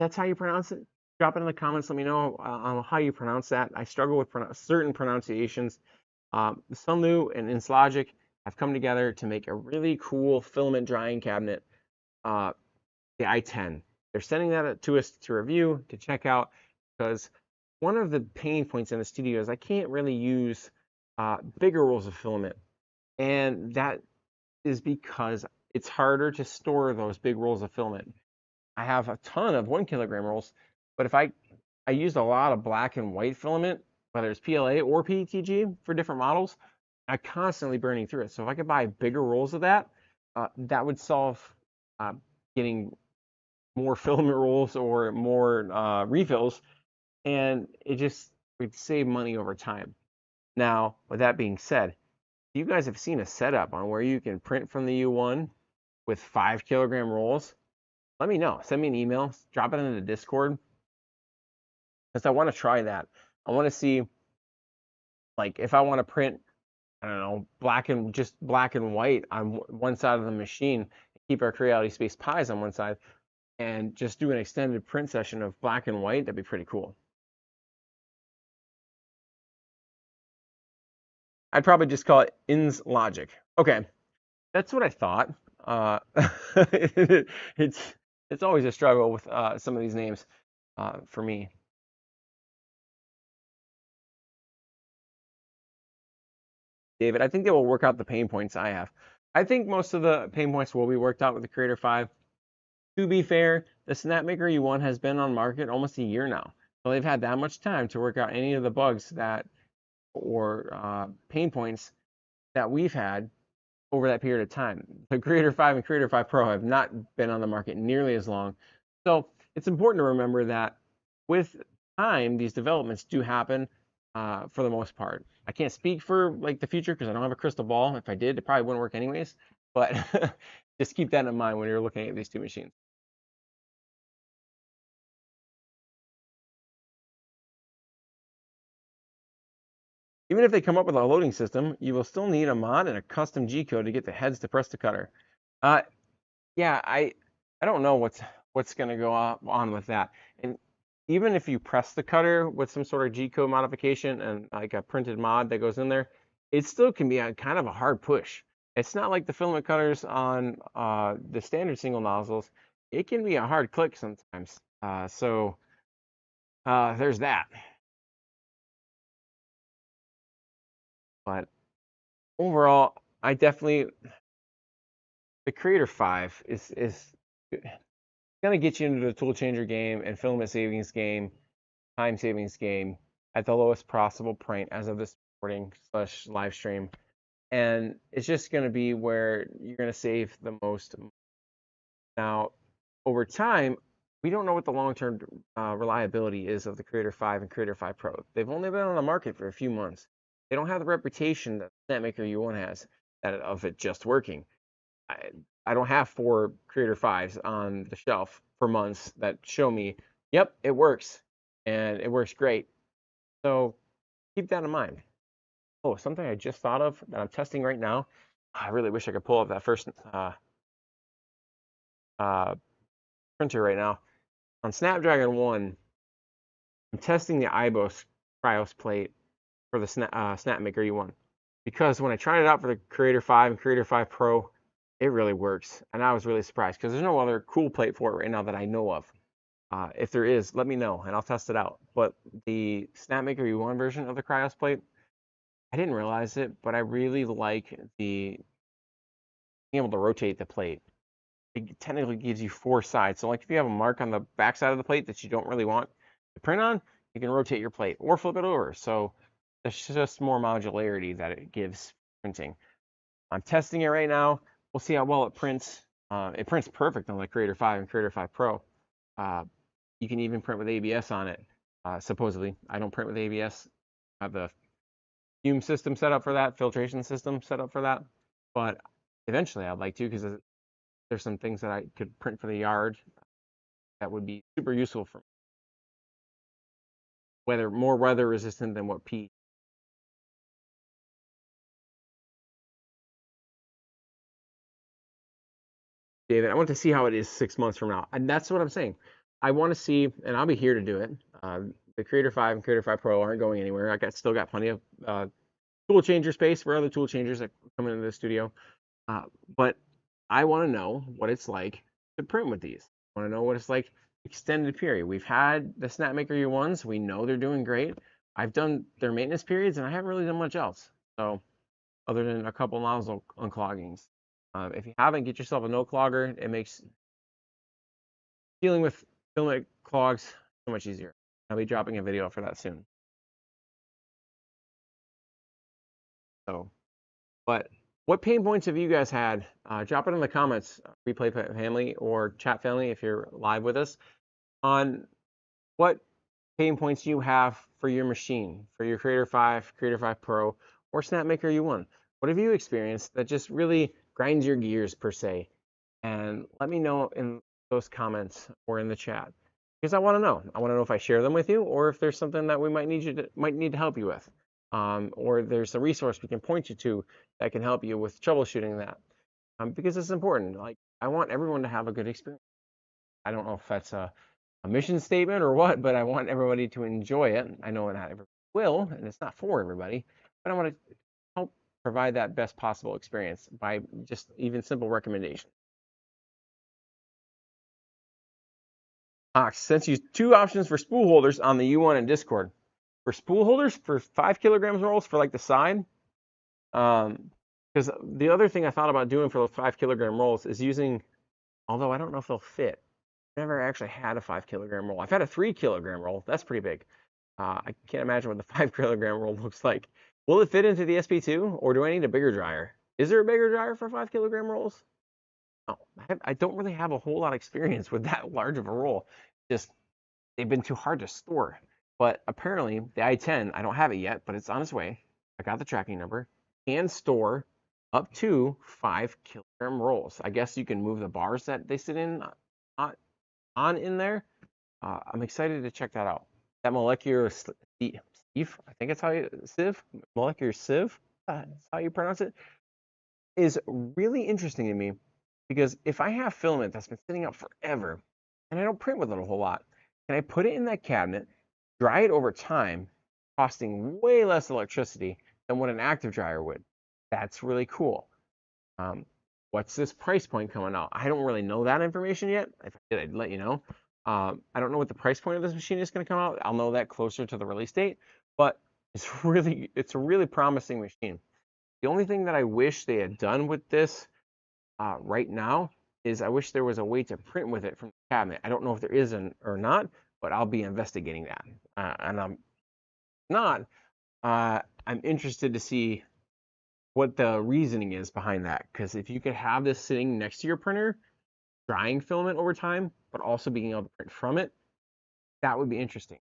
That's how you pronounce it. Drop it in the comments. Let me know how you pronounce that. I struggle with certain pronunciations. Sunlu and InsLogic have come together to make a really cool filament drying cabinet, the i10. They're sending that to us to review, to check out, because one of the pain points in the studio is I can't really use bigger rolls of filament. And that is because it's harder to store those big rolls of filament. I have a ton of 1 kilogram rolls, but if I used a lot of black and white filament, whether it's PLA or PETG for different models, I'm constantly burning through it. So if I could buy bigger rolls of that, that would solve getting more filament rolls or more refills, and it just would save money over time. Now, with that being said, you guys have seen a setup on where you can print from the U1 with 5 kilogram rolls, let me know. Send me an email, drop it into the Discord, because I want to try that. I want to see, like, if I want to print, I don't know, just black and white on one side of the machine, keep our Creality Space Pies on one side, and just do an extended print session of black and white. That'd be pretty cool. I'd probably just call it Ins Logic. Okay, that's what I thought. It's always a struggle with some of these names for me. David, I think they will work out the pain points I have. I think most of the pain points will be worked out with the Creator 5. To be fair, the Snapmaker U1 has been on market almost a year now. So they've had that much time to work out any of the bugs that or pain points that we've had over that period of time. The Creator 5 and Creator 5 Pro have not been on the market nearly as long. So it's important to remember that with time, these developments do happen for the most part. I can't speak for like the future because I don't have a crystal ball. If I did, it probably wouldn't work anyways. But just keep that in mind when you're looking at these two machines. Even if they come up with a loading system, you will still need a mod and a custom G code to get the heads to press the cutter. Uh, yeah, I don't know what's going to go on with that. And even if you press the cutter with some sort of G code modification and like a printed mod that goes in there, it still can be a kind of a hard push. It's not like the filament cutters on the standard single nozzles. It can be a hard click sometimes. So there's that. But overall, I definitely the Creator 5 is going to get you into the tool changer game and filament savings game, time savings game at the lowest possible point as of this recording / live stream. And it's just going to be where you're going to save the most. Now, over time, we don't know what the long-term reliability is of the Creator 5 and Creator 5 Pro. They've only been on the market for a few months. They don't have the reputation that Snapmaker U1 has of it just working. I don't have 4 Creator 5s on the shelf for months that show me, yep, it works, and it works great. So keep that in mind. Oh, something I just thought of that I'm testing right now. I really wish I could pull up that first printer right now. On Snapdragon 1, I'm testing the Eibos Krios plate for the Snapmaker U1. Because when I tried it out for the Creator 5 and Creator 5 Pro, it really works. And I was really surprised because there's no other cool plate for it right now that I know of. If there is, let me know and I'll test it out. But the Snapmaker U1 version of the Krios plate, I didn't realize it, but I really like being able to rotate the plate. It technically gives you 4 sides. So like if you have a mark on the back side of the plate that you don't really want to print on, you can rotate your plate or flip it over. So there's just more modularity that it gives printing. I'm testing it right now. We'll see how well it prints. It prints perfect on the Creator 5 and Creator 5 Pro. You can even print with ABS on it, supposedly. I don't print with ABS. I have the fume system set up for that, filtration system set up for that. But eventually I'd like to because there's some things that I could print for the yard that would be super useful for me. More weather resistant than what P. David, I want to see how it is 6 months from now. And that's what I'm saying. I want to see, and I'll be here to do it. The Creator 5 and Creator 5 Pro aren't going anywhere. Still got plenty of tool changer space for other tool changers that come into the studio. But I want to know what it's like to print with these. I want to know what it's like extended period. We've had the Snapmaker U1s. We know they're doing great. I've done their maintenance periods, and I haven't really done much else. So other than a couple nozzle uncloggings. If you haven't, get yourself a no clogger. It makes dealing with filament clogs so much easier. I'll be dropping a video for that soon. So, but what pain points have you guys had? Drop it in the comments, replay family or chat family if you're live with us, on what pain points you have for your machine, for your Creator 5, Creator 5 Pro, or Snapmaker U1. What have you experienced that just really grinds your gears per se? And let me know in those comments or in the chat because I want to know. I want to know if I share them with you or if there's something that we might need to help you with, or there's a resource we can point you to that can help you with troubleshooting that. Because it's important. Like I want everyone to have a good experience. I don't know if that's a mission statement or what, but I want everybody to enjoy it. I know not everybody will, and it's not for everybody, but I want to help provide that best possible experience by just even simple recommendations. Ox sent you 2 options for spool holders on the U1 in Discord. For spool holders for 5 kilograms rolls for like the side, because the other thing I thought about doing for those 5 kilogram rolls is using, although I don't know if they'll fit, never actually had a 5 kilogram roll. I've had a 3 kilogram roll. That's pretty big. I can't imagine what the 5 kilogram roll looks like. Will it fit into the SP2, or do I need a bigger dryer? Is there a bigger dryer for 5 kilogram rolls? No, I don't really have a whole lot of experience with that large of a roll. Just they've been too hard to store. But apparently the i10, I don't have it yet, but it's on its way. I got the tracking number. Can store up to 5 kilogram rolls. I guess you can move the bars that they sit in on in there. I'm excited to check that out. That molecular sieve, I think it's how you sieve, molecular sieve, that's how you pronounce it, is really interesting to me because if I have filament that's been sitting out forever and I don't print with it a whole lot, can I put it in that cabinet, dry it over time, costing way less electricity than what an active dryer would? That's really cool. What's this price point coming out? I don't really know that information yet. If I did, I'd let you know. I don't know what the price point of this machine is going to come out. I'll know that closer to the release date, but it's a really promising machine. The only thing that I wish they had done with this right now is I wish there was a way to print with it from the cabinet. I don't know if there is or not, but I'll be investigating that. And I'm not. I'm interested to see what the reasoning is behind that. Because if you could have this sitting next to your printer, drying filament over time, but also being able to print from it, that would be interesting.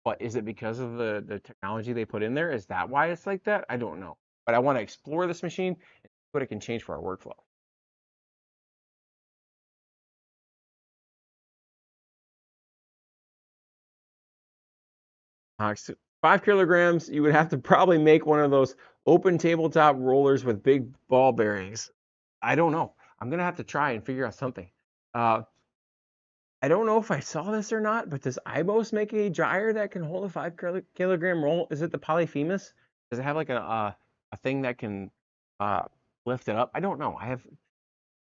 But is it because of the technology they put in there? Is that why it's like that? I don't know. But I want to explore this machine and see what it can change for our workflow. So 5 kilograms, you would have to probably make one of those open tabletop rollers with big ball bearings. I don't know. I'm gonna have to try and figure out something. I don't know if I saw this or not, but does Eibos make a dryer that can hold a 5 kilogram roll? Is it the polyphemus? Does it have like a thing that can lift it up? I don't know.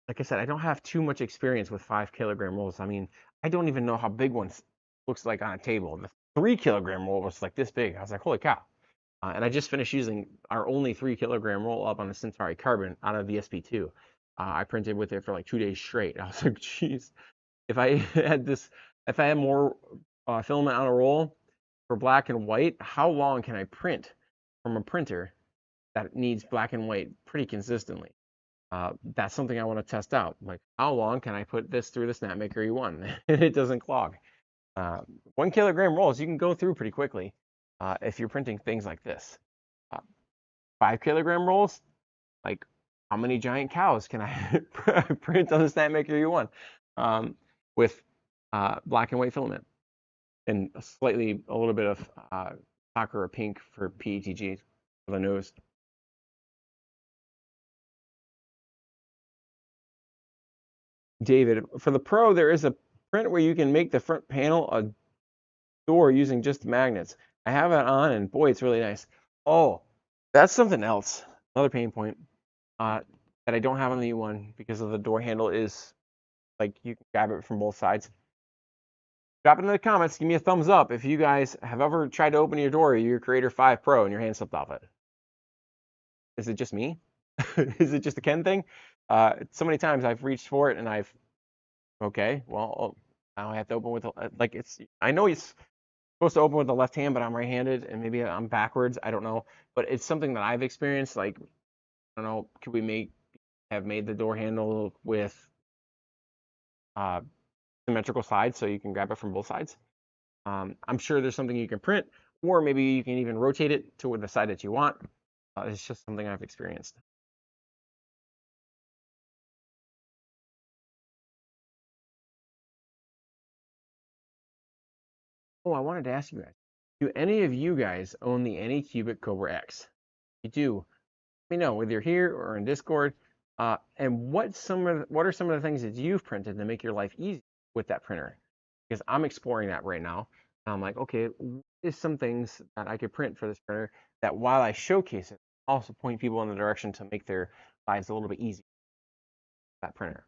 Like I said, I don't have too much experience with 5 kilogram rolls. I mean, I don't even know how big one looks like on a table. The 3 kilogram roll was like this big. I was like, holy cow. And I just finished using our only 3 kilogram roll up on the Centauri Carbon out of the SP2. I printed with it for like 2 days straight. I was like, geez, if I had more filament on a roll for black and white, how long can I print from a printer that needs black and white pretty consistently? That's something I want to test out. Like, how long can I put this through the Snapmaker U1 and it doesn't clog? 1 kilogram rolls you can go through pretty quickly if you're printing things like this. 5 kilogram rolls, like how many giant cows can I print on the Snapmaker U1 with black and white filament and a little bit of ochre or pink for PETG for the nose. David, for the Pro, there is a print where you can make the front panel a door using just magnets. I have it on, and boy, it's really nice. Oh, that's something else. Another pain point that I don't have on the U1 because of the door handle is like you can grab it from both sides. Drop it in the comments. Give me a thumbs up if you guys have ever tried to open your door, your Creator 5 Pro, and your hand slipped off it. Is it just me? Is it just a Ken thing? So many times I've reached for it and okay, well, now I have to open with I know it's supposed to open with the left hand, but I'm right-handed and maybe I'm backwards. I don't know, but it's something that I've experienced. Like, I don't know, could we have made the door handle with symmetrical sides so you can grab it from both sides? I'm sure there's something you can print, or maybe you can even rotate it to the side that you want. It's just something I've experienced. Oh, I wanted to ask you guys, do any of you guys own the Anycubic Cobra X? If you do, let me know whether you're here or in Discord. And what are some of the things that you've printed to make your life easy with that printer? Because I'm exploring that right now. And I'm like, okay, what is some things that I could print for this printer that while I showcase it, also point people in the direction to make their lives a little bit easier with that printer.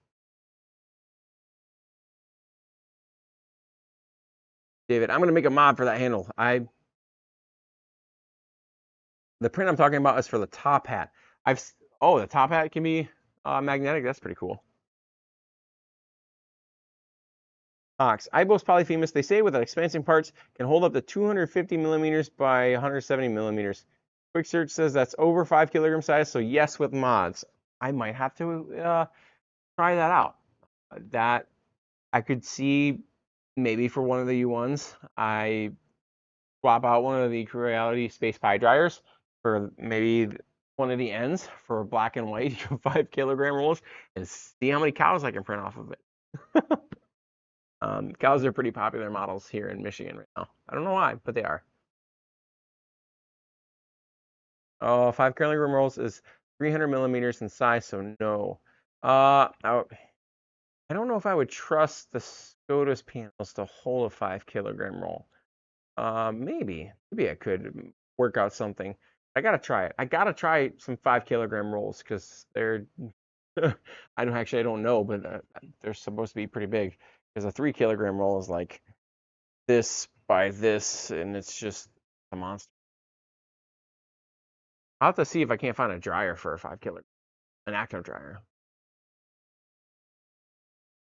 David, I'm going to make a mod for that handle. The print I'm talking about is for the top hat. The top hat can be magnetic. That's pretty cool. Eibos polyphemus, they say with expansion parts, can hold up to 250 millimeters by 170 millimeters. Quick search says that's over 5 kilogram size, so yes with mods. I might have to try that out. That I could see maybe for one of the U1s, I swap out one of the Creality Space Pie dryers for maybe one of the ends for black and white 5 kilogram rolls and see how many cows I can print off of it. Cows are pretty popular models here in Michigan right now. I don't know why, but they are. Oh, 5 kilogram rolls is 300 millimeters in size, so no. I don't know if I would trust the SCOTUS panels to hold a 5 kilogram roll. Maybe I could work out something. I gotta try it. I gotta try some 5 kilogram rolls because they're I don't know, but they're supposed to be pretty big. Because a 3 kilogram roll is like this by this, and it's just a monster. I'll have to see if I can't find a dryer for a 5 kilogram, an active dryer.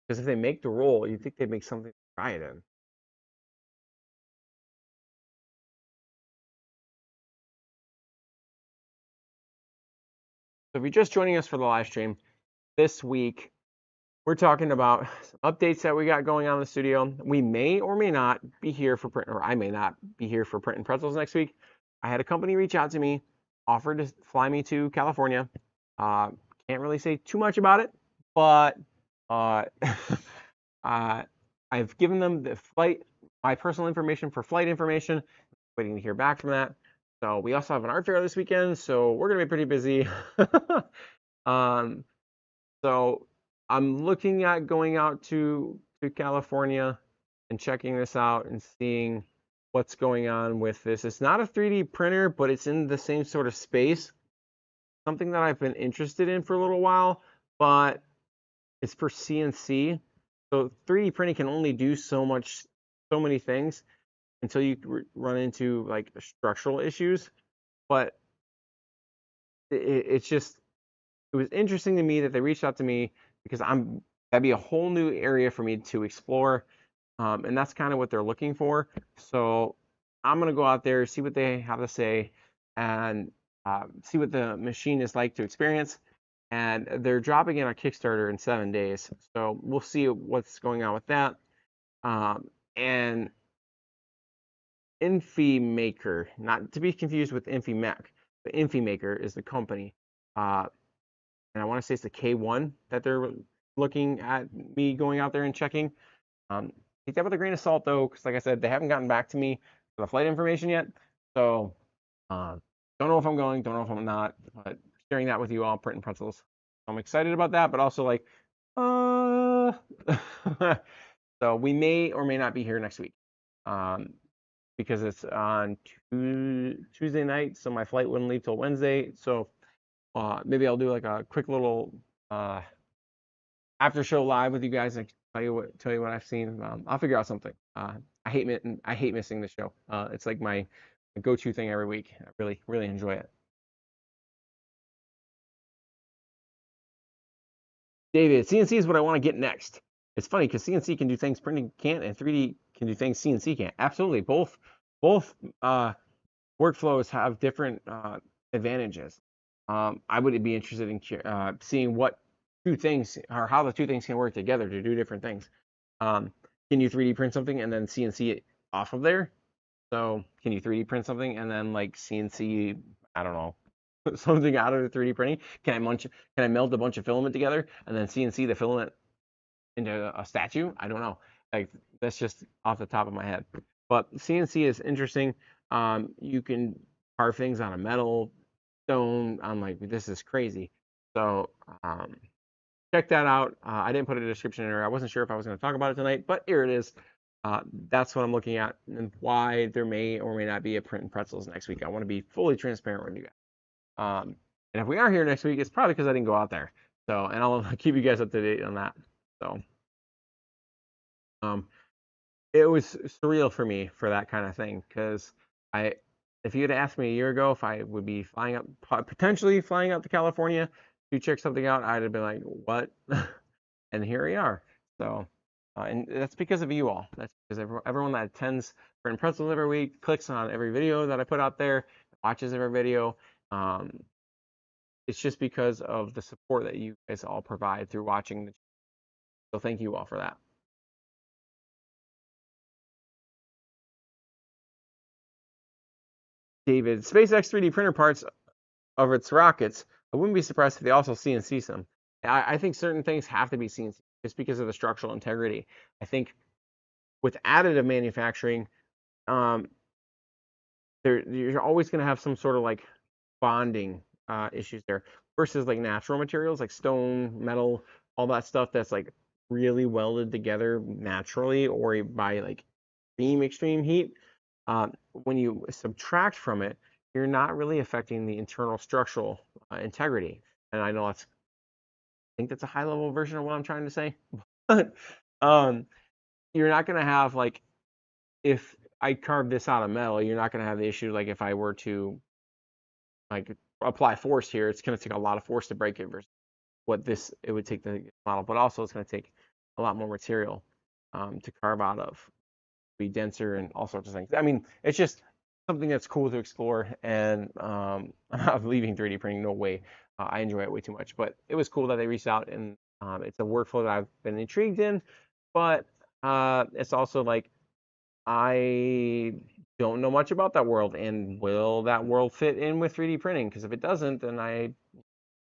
Because if they make the roll, you'd think they'd make something to dry it in. So if you're just joining us for the live stream, this week we're talking about some updates that we got going on in the studio. We may or may not be here for print, or I may not be here for Print and Pretzels next week. I had a company reach out to me, offered to fly me to California. Can't really say too much about it, but I've given them the flight, my personal information for flight information. Waiting to hear back from that. So we also have an art fair this weekend, so we're gonna be pretty busy. So I'm looking at going out to California and checking this out and seeing what's going on with this. It's not a 3D printer, but it's in the same sort of space. Something that I've been interested in for a little while, but it's for CNC. So 3D printing can only do so many things until you run into like structural issues. But it's just, it was interesting to me that they reached out to me because that'd be a whole new area for me to explore. And that's kind of what they're looking for. So I'm going to go out there, see what they have to say, and see what the machine is like to experience. And they're dropping in a Kickstarter in 7 days. So we'll see what's going on with that. And InfiMaker, not to be confused with InfiMac, but InfiMaker is the company. And I want to say it's the K1 that they're looking at me going out there and checking. Take that with a grain of salt though, because like I said, they haven't gotten back to me for the flight information yet. So don't know if I'm going, don't know if I'm not, but sharing that with you all, Print and Pretzels. I'm excited about that, but also like, so we may or may not be here next week. Because it's on Tuesday night, so my flight wouldn't leave till Wednesday. So maybe I'll do like a quick little after show live with you guys and tell you what I've seen. I'll figure out something. I hate missing the show. It's like my go-to thing every week. I really enjoy it. David, CNC is what I want to get next. It's funny because CNC can do things printing can't, and 3D can do things CNC can't. Absolutely, both workflows have different advantages. I would be interested in seeing what two things or how the two things can work together to do different things. Can you 3D print something and then CNC it off of there? So can you 3D print something and then like CNC, I don't know, something out of the 3D printing? Can I melt a bunch of filament together and then CNC the filament into a statue? I don't know. Like that's just off the top of my head. But CNC is interesting. You can carve things on a metal, stone. I'm like, this is crazy. So check that out. I didn't put a description in there. I wasn't sure if I was going to talk about it tonight, but here it is. That's what I'm looking at and why there may or may not be a Print and Pretzels next week. I want to be fully transparent with you guys. And if we are here next week, it's probably because I didn't go out there. So, and I'll keep you guys up to date on that. So, it was surreal for me for that kind of thing because if you had asked me a year ago if I would be potentially flying out to California to check something out, I'd have been like, what? And here we are. So And that's because of you all. That's because everyone that attends Pretzels every week, clicks on every video that I put out there, watches every video. It's just because of the support that you guys all provide through watching. So thank you all for that. David, SpaceX 3D printer parts of its rockets, I wouldn't be surprised if they also CNC some. I think certain things have to be CNC just because of the structural integrity. I think with additive manufacturing, um, you're always going to have some sort of like bonding issues there versus like natural materials like stone, metal, all that stuff that's like really welded together naturally or by like extreme heat. When you subtract from it, you're not really affecting the internal structural integrity. And I know I think that's a high level version of what I'm trying to say. But you're not going to have like if I carve this out of metal, you're not going to have the issue like if I were to like apply force here, it's going to take a lot of force to break it versus what this it would take the model, but also it's going to take a lot more material to carve out of, be denser and all sorts of things. I mean, it's just something that's cool to explore. And I'm leaving 3D printing, no way. I enjoy it way too much, but it was cool that they reached out, and it's a workflow that I've been intrigued in. But it's also like I don't know much about that world, and will that world fit in with 3D printing? Because if it doesn't, then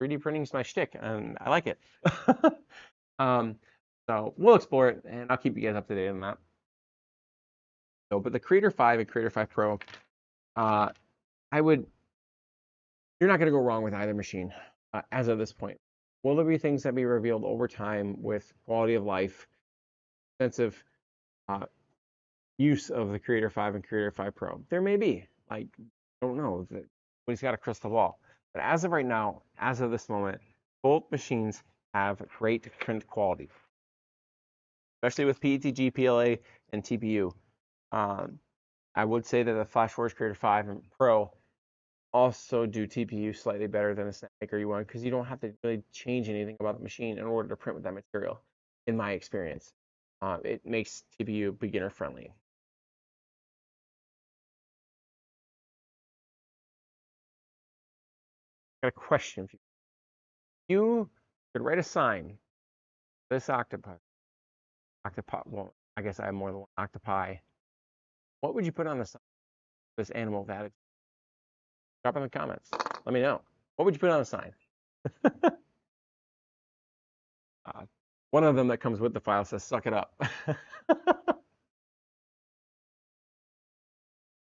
3D printing is my shtick, and I like it. um, so we'll explore it, and I'll keep you guys up to date on that. So, but the Creator 5 and Creator 5 Pro, uh, you're not going to go wrong with either machine as of this point. Will there be things that be revealed over time with quality of life, sense of uh, use of the Creator 5 and Creator 5 Pro? There may be. Like, I don't know. Nobody's got a crystal ball. But as of right now, as of this moment, both machines have great print quality, especially with PETG, PLA, and TPU. I would say that the Flashforge Creator 5 and Pro also do TPU slightly better than a Snapmaker U1 because you don't have to really change anything about the machine in order to print with that material, in my experience. It makes TPU beginner friendly. Got a question for you. You could write a sign. This octopus, well, I guess I have more than one octopi. What would you put on the sign? This animal that drop in the comments. Let me know. What would you put on the sign? One of them that comes with the file says "suck it up."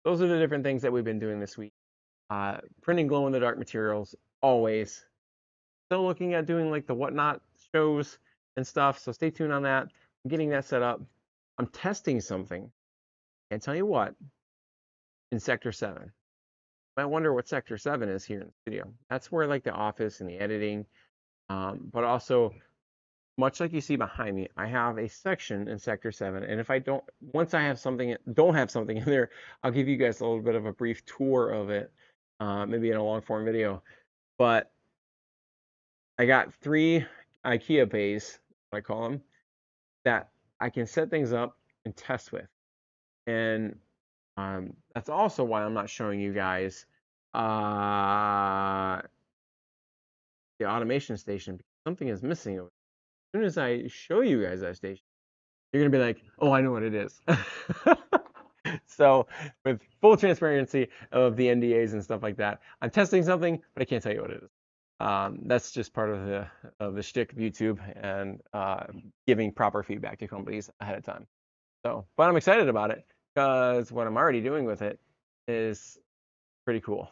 Those are the different things that we've been doing this week. Printing glow-in-the-dark materials, always. Still looking at doing like the whatnot shows and stuff, so stay tuned on that. I'm getting that set up. I'm testing something. Can't tell you what. In Sector 7. You might wonder what Sector 7 is here in the studio. That's where like the office and the editing, but also much like you see behind me, I have a section in Sector 7. And if I don't, once I have something, don't have something in there, I'll give you guys a little bit of a brief tour of it, maybe in a long form video. But I got 3 IKEA bays, I call them, that I can set things up and test with. And that's also why I'm not showing you guys the automation station, because something is missing. As soon as I show you guys that station, you're gonna be like, oh, I know what it is. So with full transparency of the NDAs and stuff like that, I'm testing something, but I can't tell you what it is. That's just part of the shtick of YouTube and giving proper feedback to companies ahead of time. So, but I'm excited about it because what I'm already doing with it is pretty cool.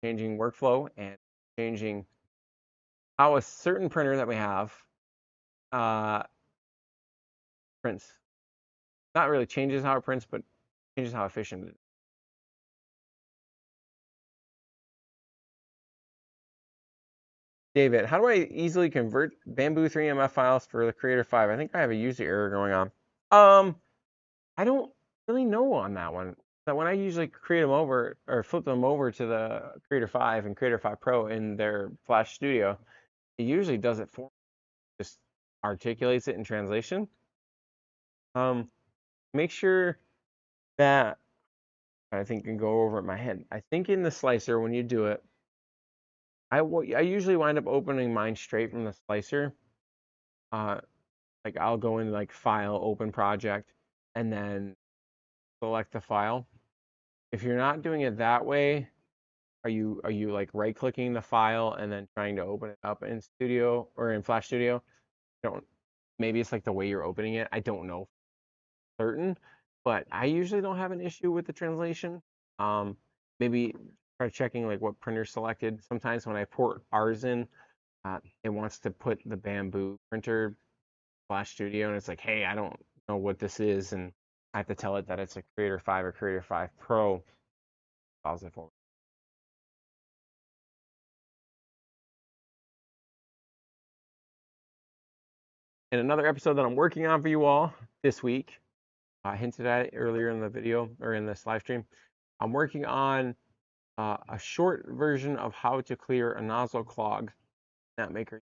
Changing workflow and changing how a certain printer that we have prints. Not really changes how it prints, but changes how efficient it is. David, how do I easily convert Bamboo 3MF files for the Creator 5? I think I have a user error going on. I don't really know on that one. That when I usually create them over or flip them over to the Creator 5 and Creator 5 Pro in their Flash Studio, it usually does it for me. Just articulates it in translation. Make sure that I think can go over in my head. I think in the slicer when you do it, I usually wind up opening mine straight from the slicer. Like I'll go in like File, Open Project, and then select the file. If you're not doing it that way, are you like right clicking the file and then trying to open it up in Studio or in Flash Studio? Don't maybe it's like the way you're opening it. I don't know certain, but I usually don't have an issue with the translation. Maybe try checking like what printer selected. Sometimes when I port ours in, it wants to put the Bamboo printer Flash Studio, and it's like, hey, I don't know what this is, and I have to tell it that it's a Creator 5 or Creator 5 Pro. Pause it for me. And another episode that I'm working on for you all this week, I hinted at it earlier in the video or in this live stream. I'm working on a short version of how to clear a nozzle clog Snapmaker,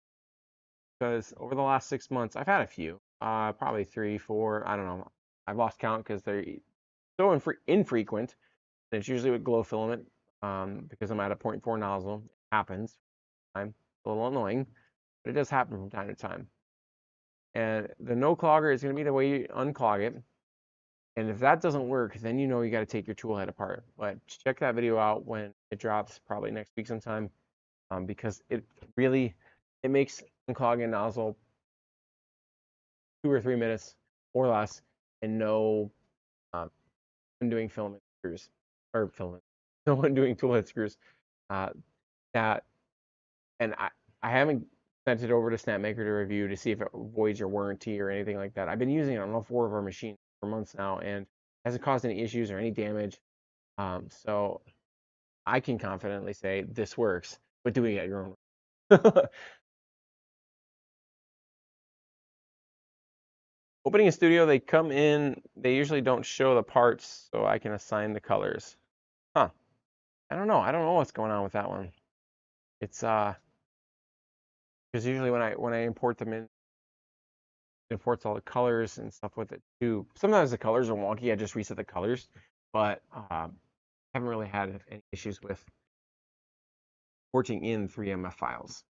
because over the last 6 months I've had a few, probably 3, 4, I don't know. I've lost count because they're so infrequent. And it's usually with glow filament because I'm at a 0.4 nozzle. It happens. I'm a little annoying, but it does happen from time to time. And the no clogger is going to be the way you unclog it. And if that doesn't work, then you know you got to take your tool head apart. But check that video out when it drops, probably next week sometime, because it makes unclogging a nozzle 2 or 3 minutes or less, and no undoing filament screws or filament, no undoing tool head screws. That and I haven't sent it over to Snapmaker to review to see if it voids your warranty or anything like that. I've been using it on all 4 of our machines for months now, and hasn't caused any issues or any damage. So I can confidently say this works, but doing it at your own. Opening a studio, they come in, they usually don't show the parts, so I can assign the colors. Huh. I don't know. I don't know what's going on with that one. It's because usually when I import them in, it imports all the colors and stuff with it too. Sometimes the colors are wonky. I just reset the colors, but haven't really had any issues with porting in 3MF files.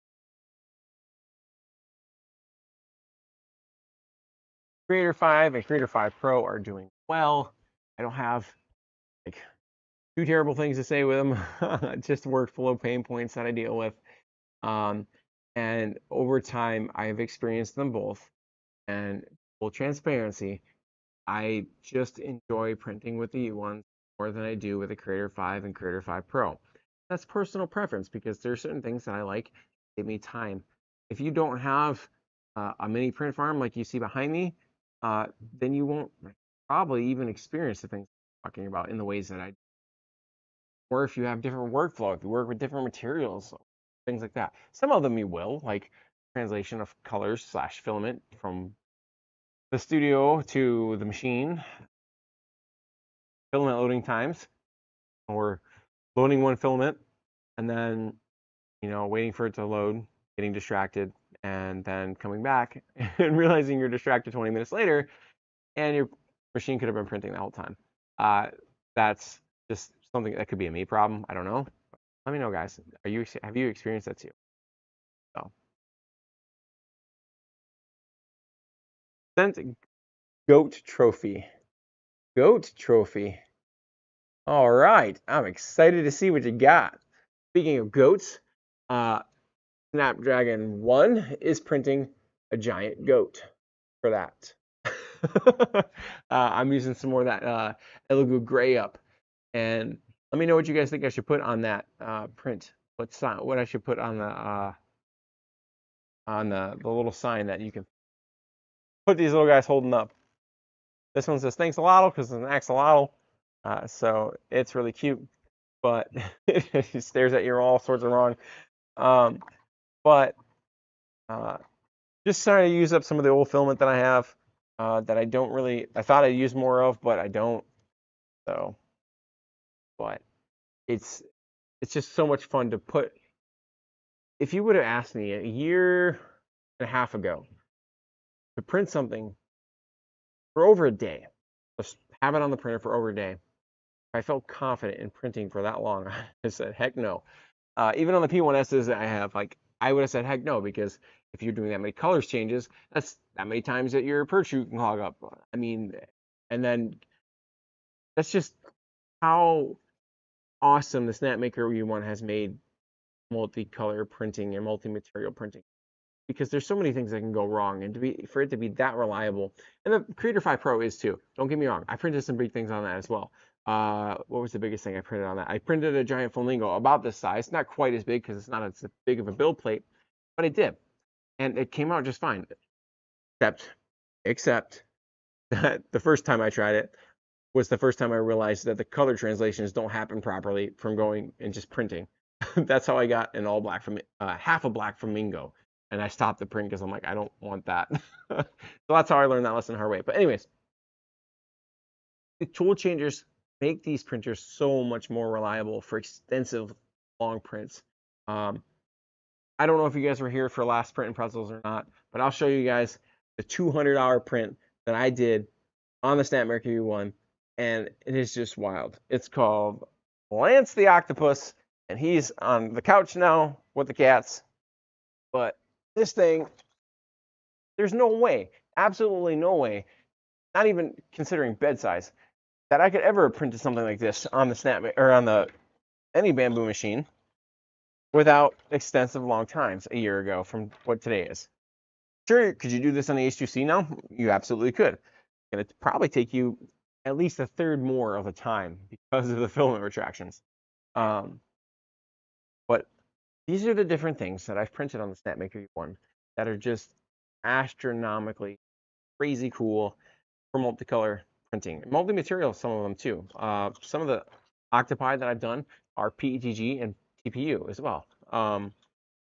Creator 5 and Creator 5 Pro are doing well. I don't have like too terrible things to say with them. Just workflow pain points that I deal with. And over time, I have experienced them both. And full transparency, I just enjoy printing with the U1s more than I do with the Creator 5 and Creator 5 Pro. That's personal preference because there are certain things that I like give me time. If you don't have a mini print farm like you see behind me, then you won't probably even experience the things I'm talking about in the ways that I do. Or if you have different workflow, if you work with different materials, things like that. Some of them you will, like translation of colors / filament from the studio to the machine, filament loading times, or loading one filament and then waiting for it to load, getting distracted, and then coming back and realizing you're distracted 20 minutes later, and your machine could have been printing the whole time. That's just something that could be a me problem. I don't know. Let me know, guys. Have you experienced that too? So, sent goat trophy. Goat trophy. All right, I'm excited to see what you got. Speaking of goats, Snapdragon 1 is printing a giant goat for that. I'm using some more of that Elegoo gray up, and let me know what you guys think I should put on that print. What I should put on the little sign that you can put these little guys holding up. This one says thanks a lot because it's an axolotl, so it's really cute, but it stares at you all sorts of wrong. But just trying to use up some of the old filament that I have that I thought I'd use more of, but I don't. So, but it's just so much fun to put. If you would have asked me a year and a half ago to print something for over a day. Just have it on the printer for over a day. If I felt confident in printing for that long, I said, heck no. Even on the P1Ss that I have, like, I would have said heck no, because if you're doing that many colors changes, that's that many times that your purge chute can clog up. I mean, and then that's just how awesome the Snapmaker U1 has made multicolor printing and multi-material printing, because there's so many things that can go wrong, and for it to be that reliable. And the Creator 5 Pro is too. Don't get me wrong. I printed some big things on that as well. What was the biggest thing I printed on that? I printed a giant flamingo about this size, not quite as big because it's not as big of a build plate, but it did, and it came out just fine. Except that the first time I tried it was the first time I realized that the color translations don't happen properly from going and just printing. That's how I got an all black from half a black flamingo, and I stopped the print because I'm like, I don't want that. So that's how I learned that lesson the hard way. But anyways, the tool changers make these printers so much more reliable for extensive long prints. I don't know if you guys were here for last print in Pretzels or not, but I'll show you guys the $200 print that I did on the Snapmaker U1, and it is just wild. It's called Lance the Octopus, and he's on the couch now with the cats. But this thing, there's no way, absolutely no way, not even considering bed size, that I could ever print something like this on the Snapmaker or on the any bamboo machine without extensive long times a year ago from what today is. Sure, could you do this on the H2C now? You absolutely could. And it'd probably take you at least a third more of the time because of the filament retractions. But these are the different things that I've printed on the Snapmaker U1 that are just astronomically crazy cool for multicolor printing. Multi-material, some of them too. Some of the octopi that I've done are PETG and TPU as well.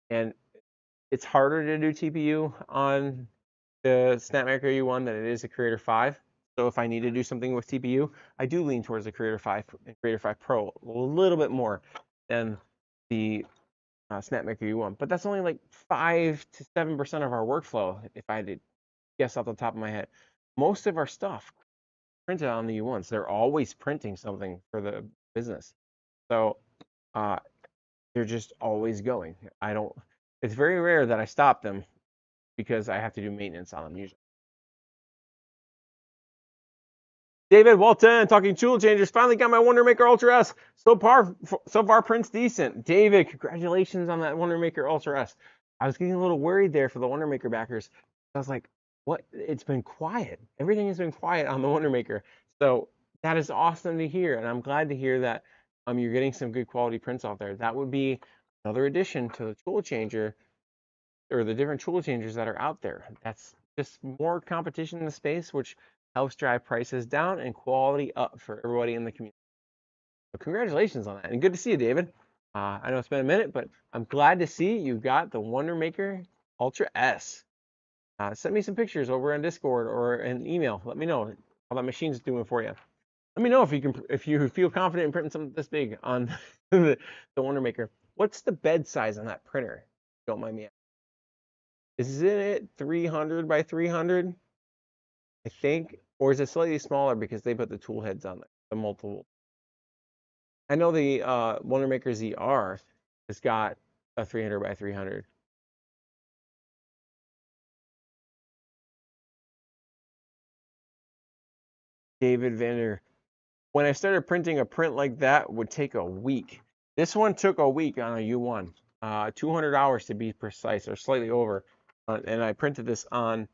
And it's harder to do TPU on the Snapmaker U1 than it is the Creator 5. So if I need to do something with TPU, I do lean towards the Creator 5 and Creator 5 Pro a little bit more than the Snapmaker U1. But that's only like 5 to 7% of our workflow, if I had to guess off the top of my head. Most of our stuff printed on the U1s. They're always printing something for the business. So they're just always going. It's very rare that I stop them because I have to do maintenance on them usually. David Walton, talking tool changers. Finally got my Wondermaker Ultra S. So far, print's decent. David, congratulations on that Wondermaker Ultra S. I was getting a little worried there for the Wondermaker backers. I was like, what? It's been quiet. Everything has been quiet on the Wondermaker. So that is awesome to hear, and I'm glad to hear that you're getting some good quality prints out there. That would be another addition to the tool changer, or the different tool changers that are out there. That's just more competition in the space, which helps drive prices down and quality up for everybody in the community. So congratulations on that, and good to see you, David. I know it's been a minute, but I'm glad to see you got the Wondermaker Ultra S. Send me some pictures over on Discord or an email. Let me know how that machine's doing for you. Let me know if you feel confident in printing something this big on the Wondermaker. What's the bed size on that printer? Don't mind me asking. Isn't it 300 by 300? I think, or is it slightly smaller because they put the tool heads on it, the multiple? I know the Wondermaker ZR has got a 300 by 300. David Vander, when I started printing, a print like that would take a week. This one took a week on a U1, 200 hours to be precise, or slightly over. And I printed this on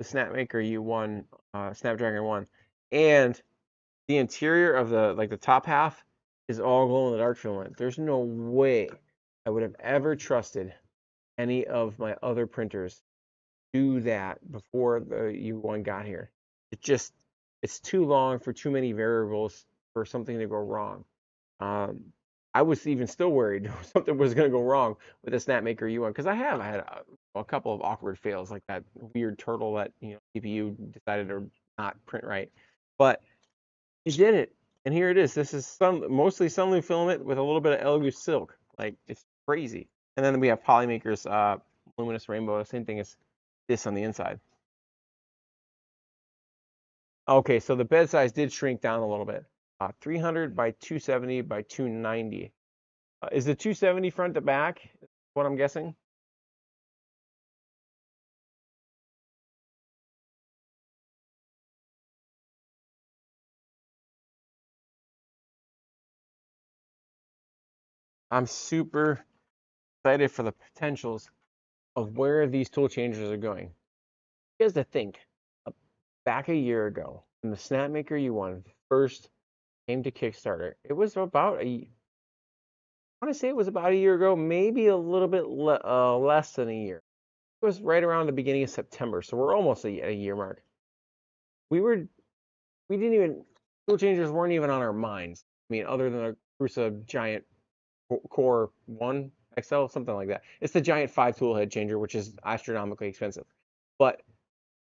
the Snapmaker U1, Snapdragon 1, and the interior of the top half is all glow in the dark filament. There's no way I would have ever trusted any of my other printers do that before the U1 got here. It's too long for too many variables for something to go wrong. I was even still worried something was going to go wrong with the Snapmaker U1, because I had a couple of awkward fails, like that weird turtle that CPU decided to not print right, but it did it. And here it is. This is mostly Sunlu filament with a little bit of Eibos silk. Like, it's crazy. And then we have Polymaker's luminous rainbow. Same thing as this on the inside. Okay, so the bed size did shrink down a little bit. 300 by 270 by 290. Is the 270 front to back? What I'm guessing? I'm super excited for the potentials of where these tool changes are going. Here's the think. Back a year ago, when the Snapmaker U1 first came to Kickstarter, it was about I want to say it was about a year ago, maybe a little bit less than a year. It was right around the beginning of September, so we're almost at a year mark. We didn't even, tool changers weren't even on our minds. I mean, other than a Prusa Giant Core 1 XL, something like that. It's the giant 5 tool head changer, which is astronomically expensive. But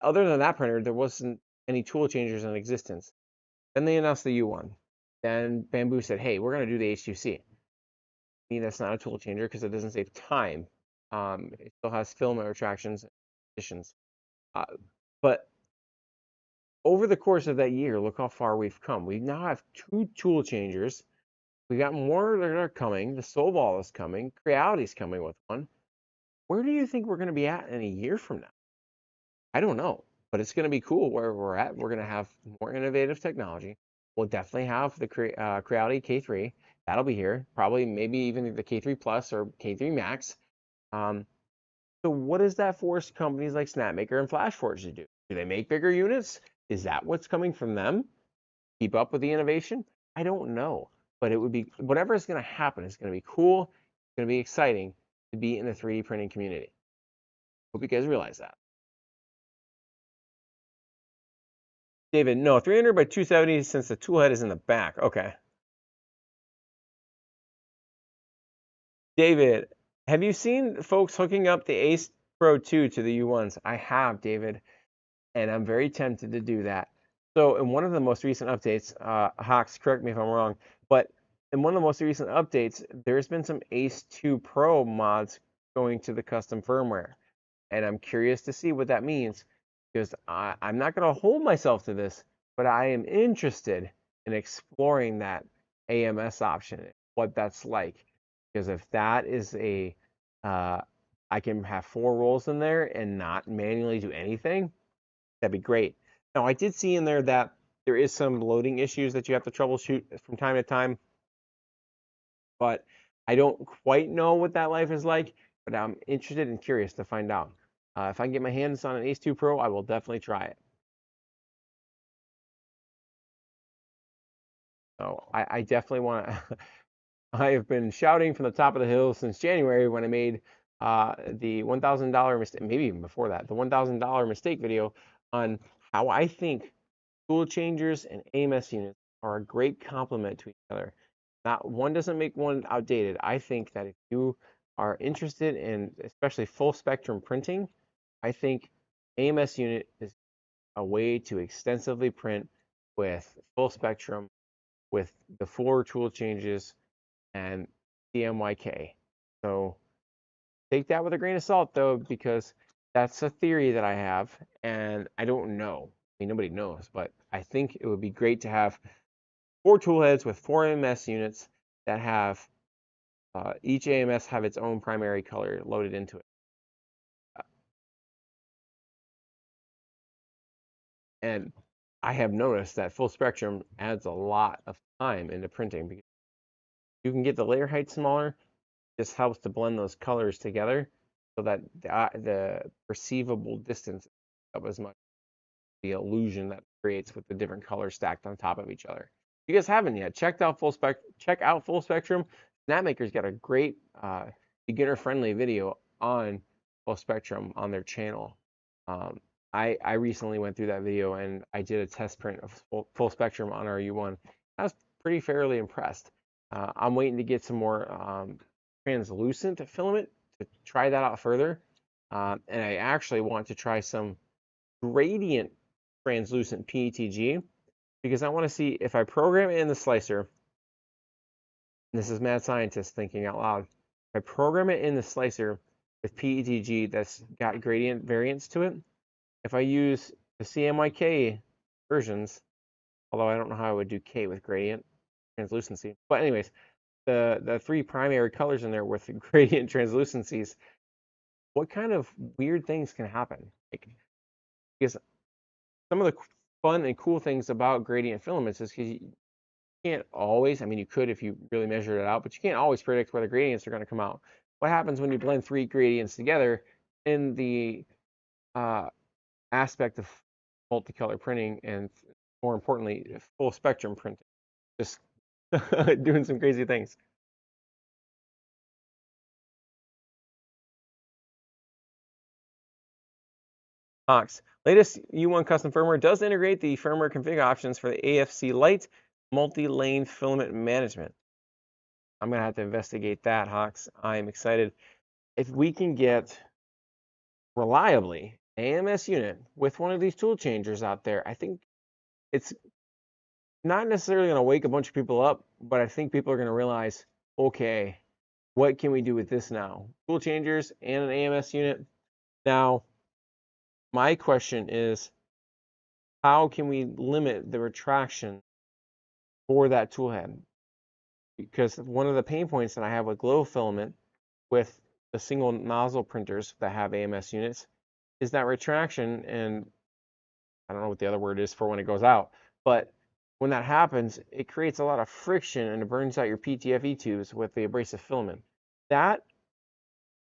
other than that printer, there wasn't any tool changers in existence. Then they announced the U1. Then Bamboo said, hey, we're going to do the H2C. I mean, that's not a tool changer because it doesn't save time. It still has filament retractions and additions. But over the course of that year, look how far we've come. We now have 2 tool changers. We got more that are coming. The Soul Ball is coming. Creality is coming with one. Where do you think we're going to be at in a year from now? I don't know, but it's going to be cool where we're at. We're going to have more innovative technology. We'll definitely have the Creality K3. That'll be here. Probably maybe even the K3 Plus or K3 Max. So what does that force companies like Snapmaker and Flashforge to do? Do they make bigger units? Is that what's coming from them? Keep up with the innovation? I don't know, but it would be whatever is going to happen is going to be cool. It's going to be exciting to be in the 3D printing community. Hope you guys realize that. David, no, 300 by 270 since the tool head is in the back. Okay. David, have you seen folks hooking up the Ace Pro 2 to the U1s? I have, David, and I'm very tempted to do that. So in one of the most recent updates, Hawks, correct me if I'm wrong, but in one of the most recent updates, there's been some Ace 2 Pro mods going to the custom firmware. And I'm curious to see what that means because I'm not going to hold myself to this, but I am interested in exploring that AMS option, what that's like. Because if that is I can have 4 rolls in there and not manually do anything, that'd be great. Now, I did see in there that there is some loading issues that you have to troubleshoot from time to time, but I don't quite know what that life is like, but I'm interested and curious to find out. If I can get my hands on an Ace 2 Pro, I will definitely try it. So I definitely want to. I have been shouting from the top of the hill since January when I made the $1,000 mistake, maybe even before that, the $1,000 mistake video on how I think tool changers and AMS units are a great complement to each other. Not one doesn't make one outdated. I think that if you are interested in especially full spectrum printing, I think AMS unit is a way to extensively print with full spectrum, with the 4 tool changes and CMYK. So take that with a grain of salt though, because that's a theory that I have and I don't know. I mean, nobody knows, but I think it would be great to have 4 tool heads with 4 AMS units that have each AMS have its own primary color loaded into it. And I have noticed that full spectrum adds a lot of time into printing because you can get the layer height smaller. Just helps to blend those colors together so that the perceivable distance up as much. The illusion that creates with the different colors stacked on top of each other. If you guys haven't yet, check out Full Spectrum. Snapmaker's got a great beginner-friendly video on Full Spectrum on their channel. I recently went through that video and I did a test print of full Spectrum on our U1. I was pretty fairly impressed. I'm waiting to get some more translucent filament to try that out further. And I actually want to try some gradient translucent PETG because I want to see if I program it in the slicer. This is mad scientist thinking out loud. If I program it in the slicer with PETG that's got gradient variance to it, if I use the CMYK versions, although I don't know how I would do K with gradient translucency. But anyways, the three primary colors in there with gradient translucencies, what kind of weird things can happen? Like, because some of the fun and cool things about gradient filaments is because you can't always, I mean, you could if you really measured it out, but you can't always predict where the gradients are going to come out. What happens when you blend three gradients together in the aspect of multicolor printing and, more importantly, full spectrum printing? Just doing some crazy things. Ox. Latest U1 custom firmware does integrate the firmware config options for the AFC Lite multi-lane filament management. I'm going to have to investigate that, Hawks. I'm excited. If we can get reliably AMS unit with one of these tool changers out there, I think it's not necessarily going to wake a bunch of people up, but I think people are going to realize, okay, what can we do with this now? Tool changers and an AMS unit. Now, my question is, how can we limit the retraction for that tool head? Because one of the pain points that I have with glow filament with the single nozzle printers that have AMS units is that retraction, and I don't know what the other word is for when it goes out, but when that happens, it creates a lot of friction and it burns out your PTFE tubes with the abrasive filament. That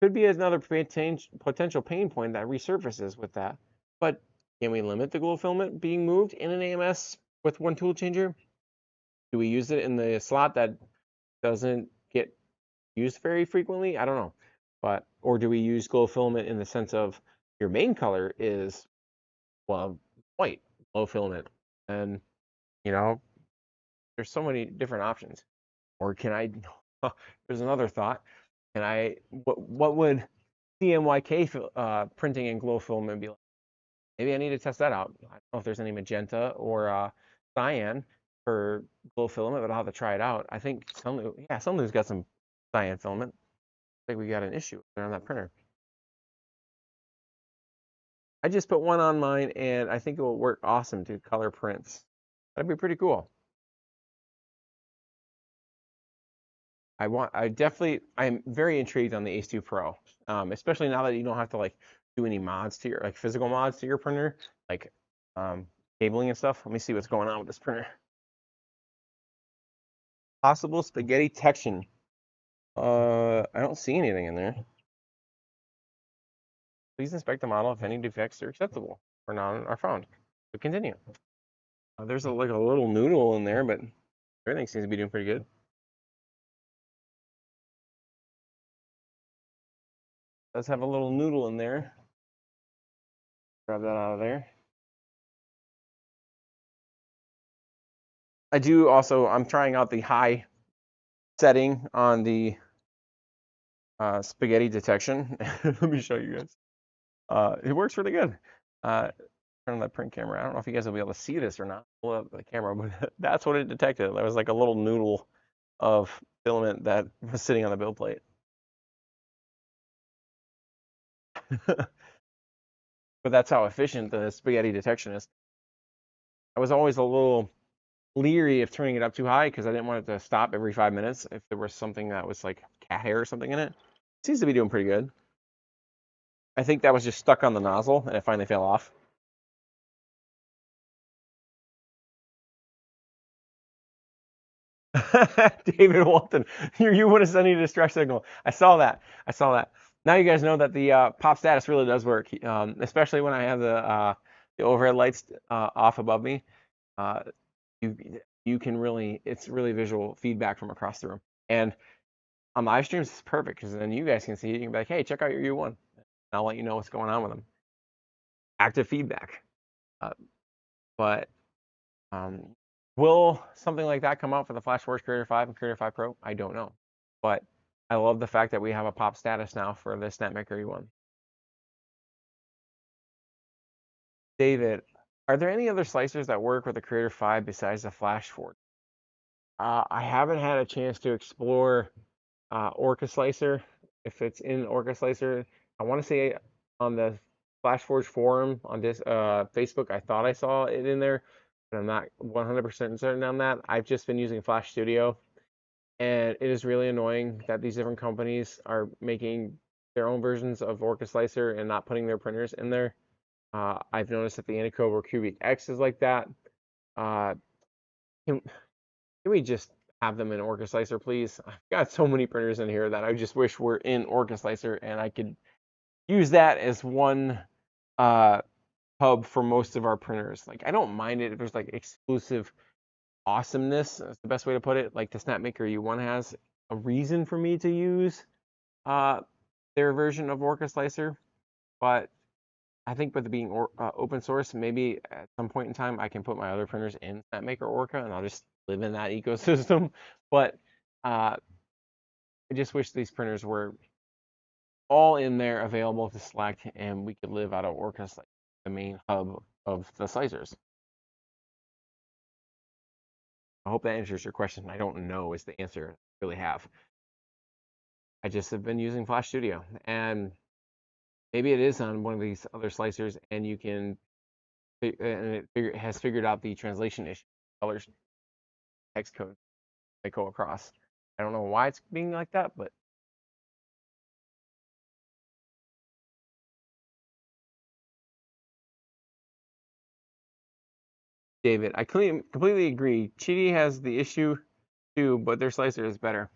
could be another potential pain point that resurfaces with that. But can we limit the glow filament being moved in an AMS with one tool changer? Do we use it in the slot that doesn't get used very frequently? I don't know. But, or do we use glow filament in the sense of your main color is, well, white glow filament, and you know, there's so many different options. Or can I, there's another thought. Can I, what would CMYK printing in glow filament be like? Maybe I need to test that out. I don't know if there's any magenta or cyan for glow filament, but I'll have to try it out. I think something's got some cyan filament. I think we got an issue there on that printer. I just put one on mine, and I think it will work awesome to color prints. That'd be pretty cool. I'm very intrigued on the Ace 2 Pro, especially now that you don't have to like do any mods to your, like physical mods to your printer, like cabling and stuff. Let me see what's going on with this printer. Possible spaghetti detection. I don't see anything in there. Please inspect the model if any defects are acceptable or not are found. So continue. There's like a little noodle in there, but everything seems to be doing pretty good. Does have a little noodle in there. Grab that out of there. I do also, I'm trying out the high setting on the spaghetti detection. Let me show you guys. It works really good. Turn on that print camera. I don't know if you guys will be able to see this or not. Pull up the camera, but that's what it detected. There was like a little noodle of filament that was sitting on the build plate. But that's how efficient the spaghetti detection is. I was always a little leery of turning it up too high because I didn't want it to stop every 5 minutes if there was something that was like cat hair or something in it. It seems to be doing pretty good. I think that was just stuck on the nozzle and it finally fell off. David Walton, you want to send me a distress signal. I saw that. Now you guys know that the PopStatus really does work, especially when I have the overhead lights off above me. You can really, it's really visual feedback from across the room. And on live streams, it's perfect because then you guys can see it. You can be like, hey, check out your U1. And I'll let you know what's going on with them. Active feedback. But will something like that come out for the Flashforge Creator 5 and Creator 5 Pro? I don't know. But I love the fact that we have a PopStatus now for the Snapmaker U1. David, are there any other slicers that work with the Creator 5 besides the Flashforge? I haven't had a chance to explore Orca Slicer. If it's in Orca Slicer, I want to say on the Flashforge forum on this Facebook, I thought I saw it in there, but I'm not 100% certain on that. I've just been using Flash Studio, and it is really annoying that these different companies are making their own versions of Orca Slicer and not putting their printers in there. I've noticed that the Anycobra Cubic X is like that. Uh, can, can we just have them in Orca Slicer, please? I've got so many printers in here that I just wish were in Orca Slicer, and I could use that as one uh, hub for most of our printers. Like, I don't mind it if there's like exclusive awesomeness. That's the best way to put it. Like the Snapmaker U1 has a reason for me to use uh, their version of Orca Slicer, but I think with it being open source, maybe at some point in time I can put my other printers in Snapmaker Orca and I'll just live in that ecosystem. But I just wish these printers were all in there available to select and we could live out of Orca Slicer, the main hub of the slicers. I hope that answers your question. I don't know is the answer I really have. I just have been using Flash Studio, and maybe it is on one of these other slicers, and you can, and it has figured out the translation issue, colors, text code they go across. I don't know why it's being like that, but David, I completely agree. Chitu has the issue too, but their slicer is better.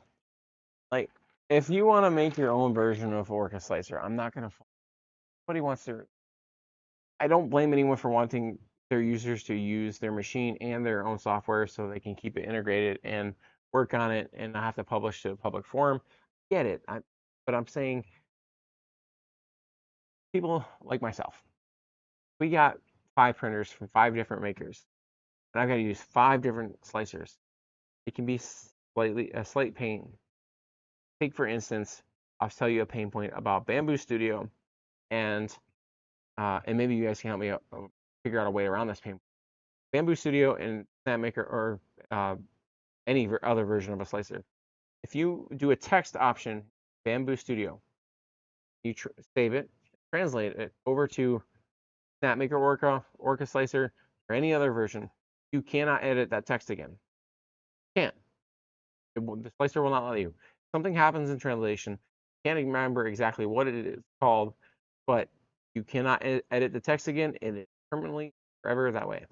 Like, if you want to make your own version of Orca Slicer, I'm not gonna. Nobody wants to. I don't blame anyone for wanting their users to use their machine and their own software so they can keep it integrated and work on it and not have to publish to a public forum. Get it. But I'm saying people like myself, we got 5 printers from 5 different makers, and I've got to use 5 different slicers. It can be a slight pain. Take for instance, I'll tell you a pain point about Bamboo Studio, and maybe you guys can help me figure out a way around this pain. Bamboo Studio and Snapmaker or any other version of a slicer. If you do a text option, Bamboo Studio, you save it, translate it over to Snapmaker Orca Slicer, or any other version, you cannot edit that text again. You can't. The slicer will not let you. Something happens in translation. Can't remember exactly what it is called, but you cannot edit the text again. It is permanently forever that way.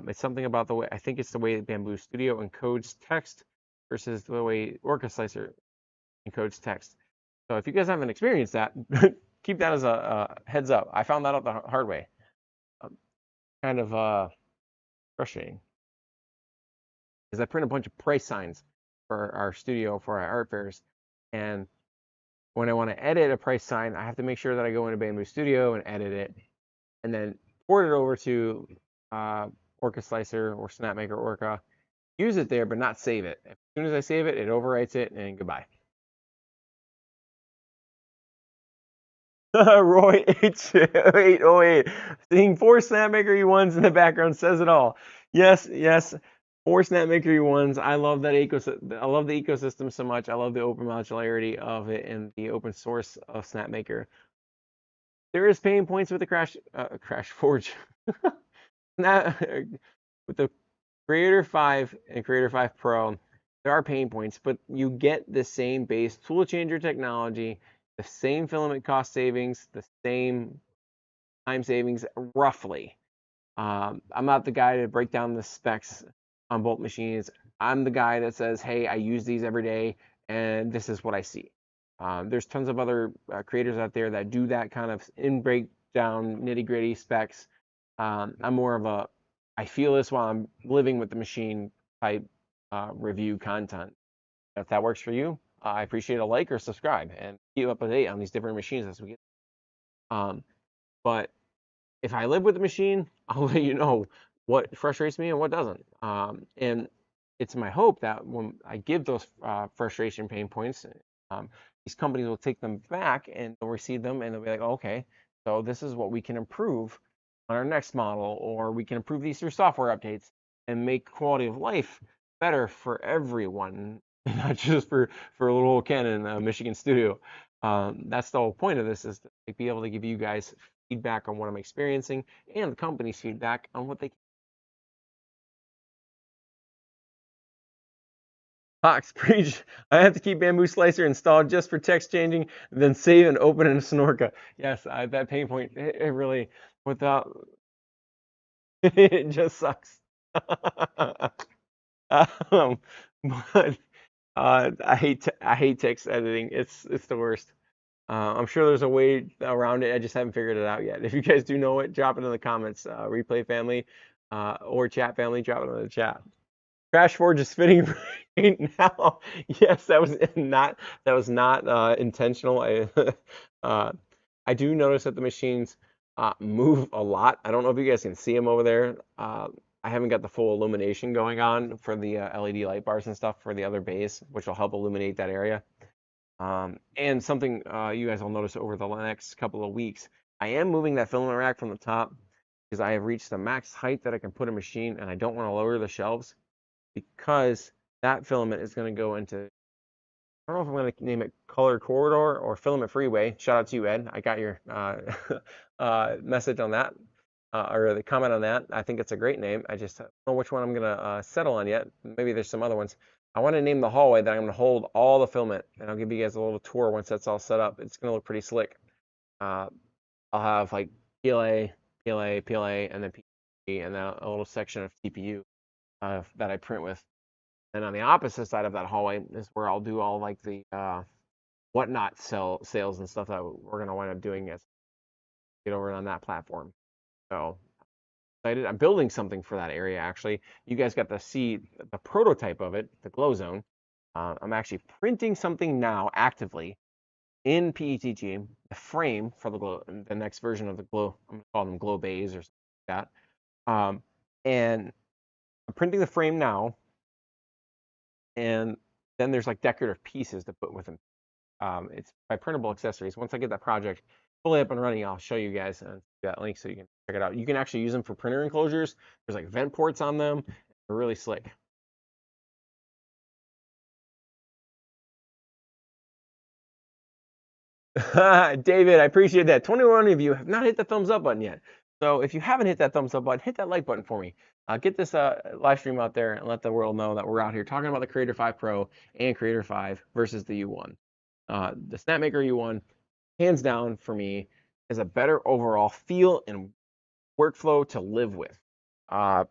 It's something about the way, I think it's the way Bamboo Studio encodes text versus the way Orca Slicer encodes text. So if you guys haven't experienced that, keep that as a heads up. I found that out the hard way. Kind of frustrating. Because I print a bunch of price signs for our studio, for our art fairs. And when I want to edit a price sign, I have to make sure that I go into Bamboo Studio and edit it, and then port it over to Orca Slicer or Snapmaker Orca, use it there, but not save it. As soon as I save it, it overwrites it, and goodbye. Roy H808, seeing 4 Snapmaker U1s in the background says it all. Yes, yes, 4 Snapmaker U1s. I love that ecosystem. I love the ecosystem so much. I love the open modularity of it and the open source of Snapmaker. There is pain points with the Crash Forge. With the Creator 5 and Creator 5 Pro, there are pain points, but you get the same base tool changer technology, the same filament cost savings, the same time savings, roughly. I'm not the guy to break down the specs on both machines. I'm the guy that says, hey, I use these every day, and this is what I see. There's tons of other creators out there that do that kind of in breakdown, nitty gritty specs. I'm more of a, I feel this while I'm living with the machine type review content. If that works for you, I appreciate a like or subscribe and keep up to date on these different machines as we get. But if I live with the machine, I'll let you know what frustrates me and what doesn't. And it's my hope that when I give those frustration pain points, these companies will take them back and they'll receive them and they'll be like, oh, okay, so this is what we can improve on our next model, or we can improve these through software updates and make quality of life better for everyone, not just for little old Ken in Michigan studio. That's the whole point of this, is to be able to give you guys feedback on what I'm experiencing and the company's feedback on what they Fox, preach. I have to keep Bamboo Slicer installed just for text changing, then save and open in Snorka. Yes, that pain point, it really, without, it just sucks. um, but I hate text editing. It's the worst. I'm sure there's a way around it. I just haven't figured it out yet. If you guys do know it, drop it in the comments. Replay family or chat family, drop it in the chat. Flashforge is fitting right now. Yes, that was not intentional. Uh, I do notice that the machines move a lot. I don't know if you guys can see them over there. I haven't got the full illumination going on for the LED light bars and stuff for the other bays, which will help illuminate that area. And something you guys will notice over the next couple of weeks, I am moving that filament rack from the top because I have reached the max height that I can put a machine, and I don't want to lower the shelves because that filament is going to go into, I don't know if I'm going to name it Color Corridor or Filament Freeway. Shout out to you, Ed. I got your message on that, or the comment on that. I think it's a great name. I just don't know which one I'm going to settle on yet. Maybe there's some other ones. I want to name the hallway that I'm going to hold all the filament, and I'll give you guys a little tour once that's all set up. It's going to look pretty slick. I'll have like PLA, and then PPE, and then a little section of TPU that I print with. And on the opposite side of that hallway is where I'll do all like the whatnot sales and stuff that we're going to wind up doing as get over on that platform. So excited. I'm building something for that area actually. You guys got to see the prototype of it, the glow zone. I'm actually printing something now actively in PETG, the frame for the glow, the next version of the glow. I'm going to call them glow bays or something like that. And I'm printing the frame now. And then there's like decorative pieces to put with them. It's by Printable Accessories. Once I get that project fully up and running, I'll show you guys that link so you can check it out. You can actually use them for printer enclosures. There's like vent ports on them. They're really slick. David, I appreciate that. 21 of you have not hit the thumbs up button yet. So if you haven't hit that thumbs up button, hit that like button for me. Get this live stream out there and let the world know that we're out here talking about the Creator 5 Pro and Creator 5 versus the U1. The Snapmaker U1, hands down for me, is a better overall feel and workflow to live with. Not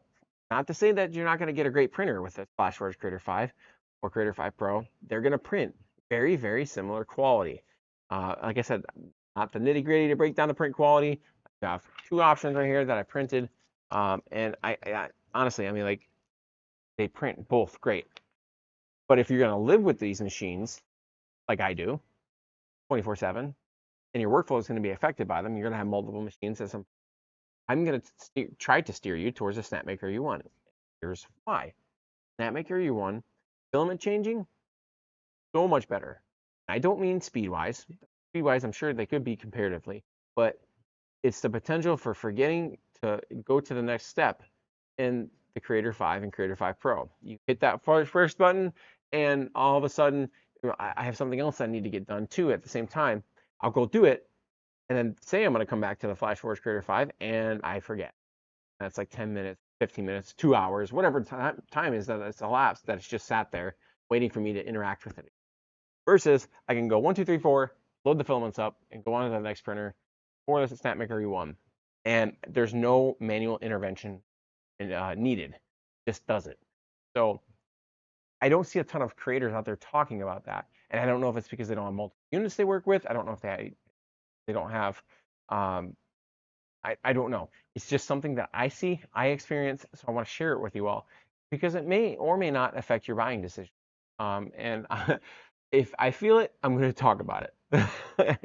to say that you're not going to get a great printer with the Flashforge Creator 5 or Creator 5 Pro. They're going to print very, very similar quality. Like I said, not the nitty gritty to break down the print quality. I have two options right here that I printed. And I honestly, I mean, like, they print both great. But if you're going to live with these machines, like I do, 24/7, and your workflow is going to be affected by them, you're going to have multiple machines. I'm going to try to steer you towards a Snapmaker U1. Here's why. Snapmaker U1, filament changing, so much better. I don't mean speed-wise. Speed-wise, I'm sure they could be comparatively, but it's the potential for forgetting to go to the next step in the Creator 5 and Creator 5 Pro. You hit that first button, and all of a sudden, I have something else I need to get done too at the same time. I'll go do it, and then say I'm going to come back to the Flashforge Creator 5, and I forget. That's like 10 minutes, 15 minutes, 2 hours, whatever time is that it's elapsed, that it's just sat there waiting for me to interact with it. Versus, I can go 1, 2, 3, 4, load the filaments up, and go on to the next printer for the Snapmaker U1. And there's no manual intervention needed. Just does it. So I don't see a ton of creators out there talking about that. And I don't know if it's because they don't have multiple units they work with. I don't know if they don't have, I don't know. It's just something that I see, I experience, so I want to share it with you all because it may or may not affect your buying decision. And if I feel it, I'm going to talk about it.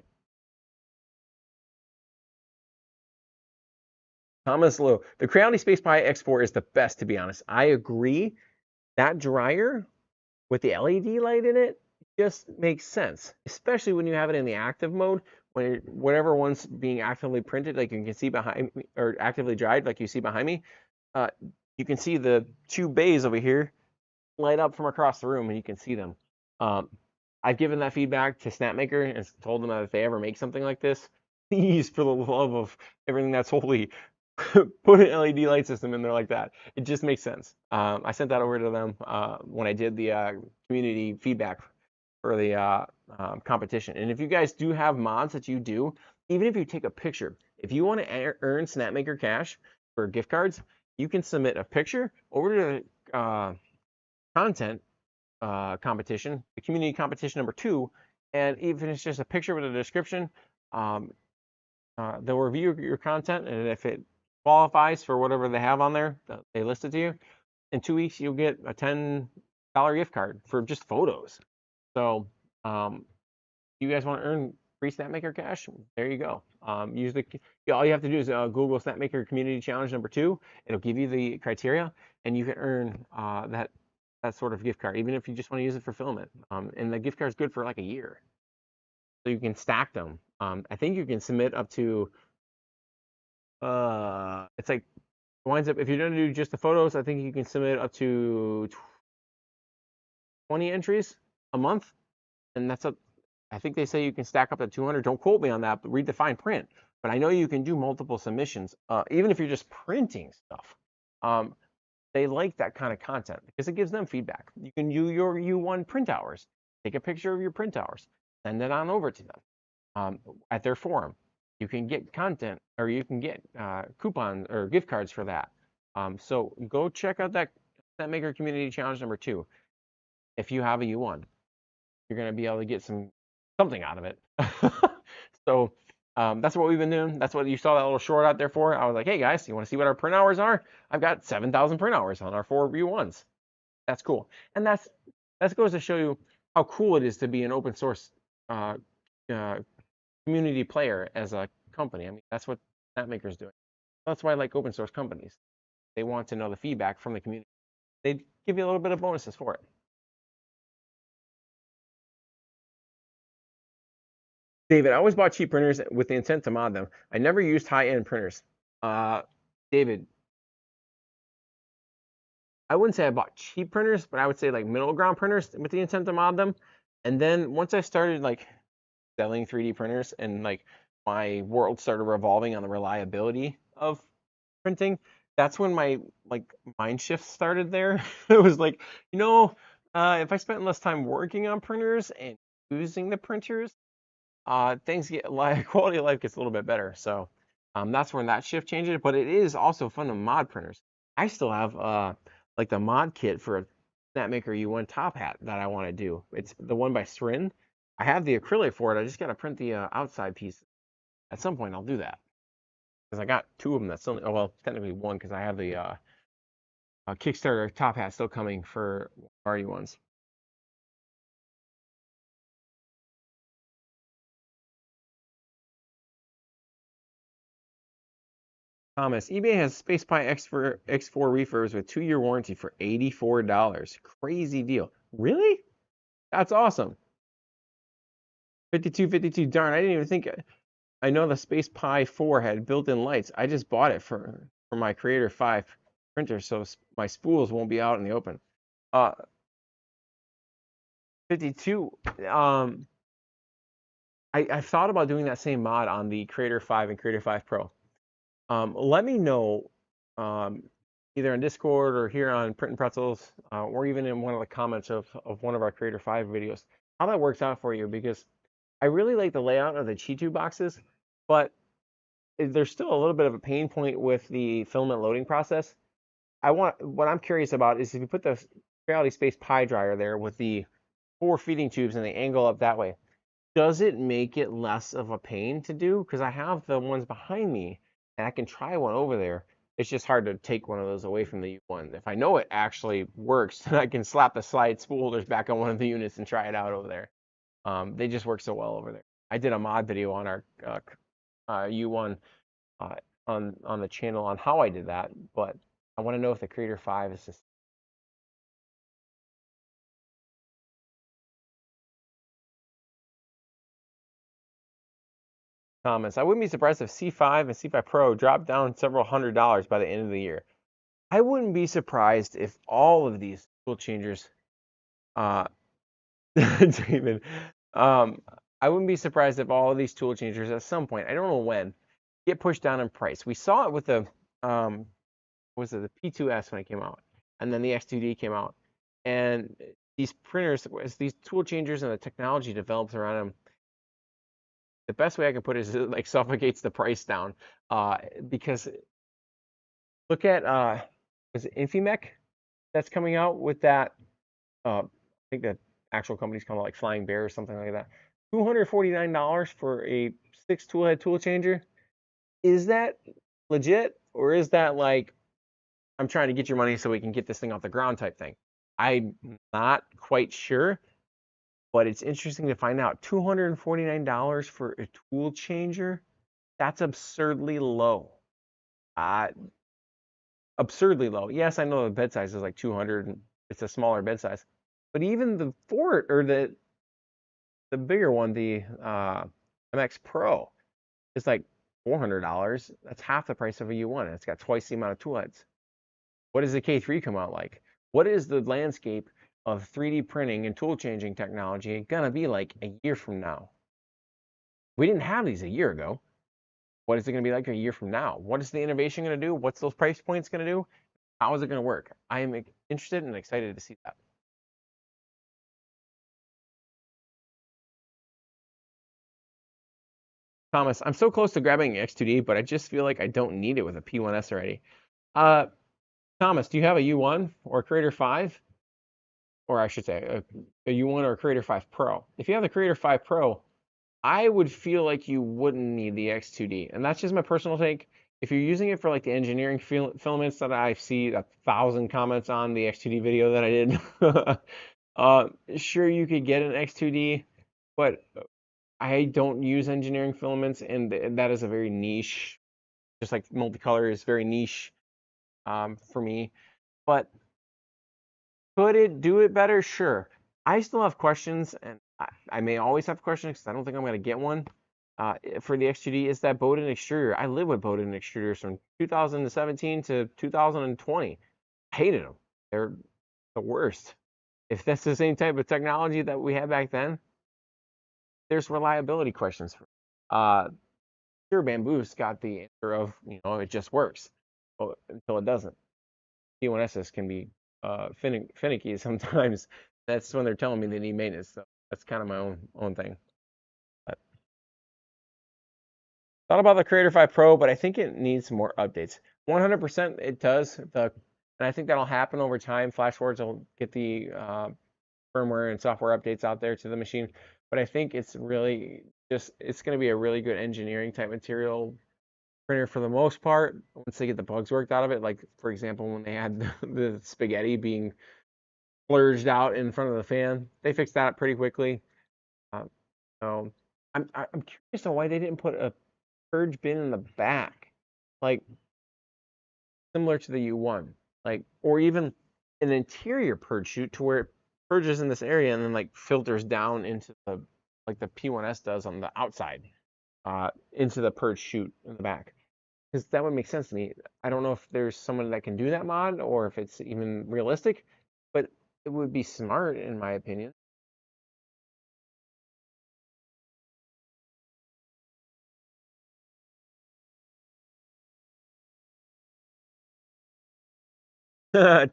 Thomas Lowe, the Creality Space Pi X4 is the best, to be honest. I agree. That dryer with the LED light in it just makes sense, especially when you have it in the active mode, when whatever one's being actively printed, like you can see behind me, or actively dried, like you see behind me. You can see the two bays over here light up from across the room, and you can see them. I've given that feedback to Snapmaker and told them that if they ever make something like this, please, for the love of everything that's holy, put an LED light system in there like that. It just makes sense. I sent that over to them when I did the community feedback for the competition. And if you guys do have mods that you do, even if you take a picture, if you want to earn Snapmaker cash for gift cards, you can submit a picture over to the content competition, the community competition number 2, and even if it's just a picture with a description, they'll review your content, and if it qualifies for whatever they have on there, they list it to you. In 2 weeks, you'll get a $10 gift card for just photos. So, you guys want to earn free Snapmaker cash? There you go. Use the all you have to do is Google Snapmaker Community Challenge number 2. It'll give you the criteria, and you can earn that sort of gift card, even if you just want to use it for Filament. And the gift card is good for like a year, so you can stack them. I think you can submit up to it's like winds up if you're gonna do just the photos. I think you can submit up to 20 entries a month, and that's up. I think they say you can stack up to 200. Don't quote me on that, but read the fine print. But I know you can do multiple submissions, even if you're just printing stuff. They like that kind of content because it gives them feedback. You can do your U1 print hours. Take a picture of your print hours, send it on over to them at their forum. You can get content, or you can get coupons or gift cards for that. So go check out that Snapmaker Community Challenge number 2. If you have a U1, you're going to be able to get something out of it. So that's what we've been doing. That's what you saw that little short out there for. I was like, hey guys, you want to see what our print hours are? I've got 7,000 print hours on our 4 U1s. That's cool. And that goes to show you how cool it is to be an open source community player as a company. I mean, that's what Snapmaker's doing. That's why I like open source companies. They want to know the feedback from the community. They give you a little bit of bonuses for it. David, I always bought cheap printers with the intent to mod them. I never used high-end printers. David, I wouldn't say I bought cheap printers, but I would say like middle ground printers with the intent to mod them. And then once I started like selling 3D printers and like my world started revolving on the reliability of printing, that's when my like mind shift started there. It was like, if I spent less time working on printers and using the printers, things get quality of life gets a little bit better. So that's when that shift changes. But it is also fun to mod printers. I still have like the mod kit for a Snapmaker U1 top hat that I want to do. It's the one by Srin. I have the acrylic for it. I just got to print the outside piece. At some point, I'll do that because I got 2 of them that still. Oh, well, technically 1 because I have the Kickstarter top hat still coming for our U1s. Thomas, eBay has SpacePi X4 refurbs with 2-year warranty for $84. Crazy deal. Really? That's awesome. 5252. Darn, I didn't even think. I know the SpacePi 4 had built-in lights. I just bought it for my Creator 5 printer, so my spools won't be out in the open. 52. I've thought about doing that same mod on the Creator 5 and Creator 5 Pro. Let me know either on Discord or here on Print and Pretzels, or even in one of the comments of one of our Creator 5 videos, how that works out for you, because I really like the layout of the Chitu boxes, but there's still a little bit of a pain point with the filament loading process. What I'm curious about is if you put the Creality Space Pi dryer there with the 4 feeding tubes and they angle up that way, does it make it less of a pain to do? Because I have the ones behind me and I can try one over there. It's just hard to take one of those away from the U1. If I know it actually works, then I can slap the slide spool holders back on one of the units and try it out over there. They just work so well over there. I did a mod video on our U1 on the channel on how I did that, but I want to know if the Creator 5 is just. Comments. I wouldn't be surprised if C5 and C5 Pro dropped down several $100s by the end of the year. I wouldn't be surprised if all of these tool changers, David, I wouldn't be surprised if all of these tool changers at some point, I don't know when, get pushed down in price. We saw it with the was it the P2S when it came out, and then the X2D came out, and these printers, as these tool changers and the technology develops around them, the best way I can put it is it like suffocates the price down. Because look at was it Infimec that's coming out with that? I think the actual company's called like Flying Bear or something like that. $249 for a 6 tool head tool changer. Is that legit, or is that like I'm trying to get your money so we can get this thing off the ground type thing? I'm not quite sure, but it's interesting to find out. $249 for a tool changer, that's absurdly low. Uh, Absurdly low. Yes, I know the bed size is like 200 and it's a smaller bed size. But even the Ford or the bigger one, the MX Pro, is like $400. That's half the price of a U1. And it's got twice the amount of tool heads. What does the K3 come out like? What is the landscape of 3D printing and tool changing technology gonna be like a year from now? We didn't have these a year ago. What is it gonna be like a year from now? What is the innovation gonna do? What's those price points gonna do? How is it gonna work? I am interested and excited to see that. Thomas, I'm so close to grabbing X2D, but I just feel like I don't need it with a P1S already. Uh, Thomas, do you have a U1 or a Creator 5? Or I should say a U1 or a Creator 5 Pro. If you have the Creator 5 Pro, I would feel like you wouldn't need the X2D. And that's just my personal take. If you're using it for like the engineering filaments that I see 1,000 comments on the X2D video that I did, sure you could get an X2D, but I don't use engineering filaments, and that is a very niche, just like multicolor is very niche for me. But could it do it better? Sure. I still have questions, and I may always have questions because I don't think I'm going to get one for the X2D. Is that Bowden extruder? I live with Bowden extruders from 2017 to 2020. Hated them. They're the worst. If that's the same type of technology that we had back then, there's reliability questions. Sure, Bamboo's got the answer of, it just works until it doesn't. P1Ss can be finicky sometimes. That's when they're telling me they need maintenance. So that's kind of my own thing. But thought about the Creator 5 Pro, but I think it needs more updates. 100% it does. And I think that'll happen over time. Flashforge will get the firmware and software updates out there to the machine. But I think it's really it's going to be a really good engineering type material printer for the most part once they get the bugs worked out of it. Like, for example, when they had the spaghetti being splurged out in front of the fan, they fixed that up pretty quickly. So I'm curious on why they didn't put a purge bin in the back, like similar to the U1, like, or even an interior purge chute to where it purges in this area and then like filters down into the like the P1S does on the outside, into the purge chute in the back. Because that would make sense to me. I don't know if there's someone that can do that mod or if it's even realistic, but it would be smart in my opinion.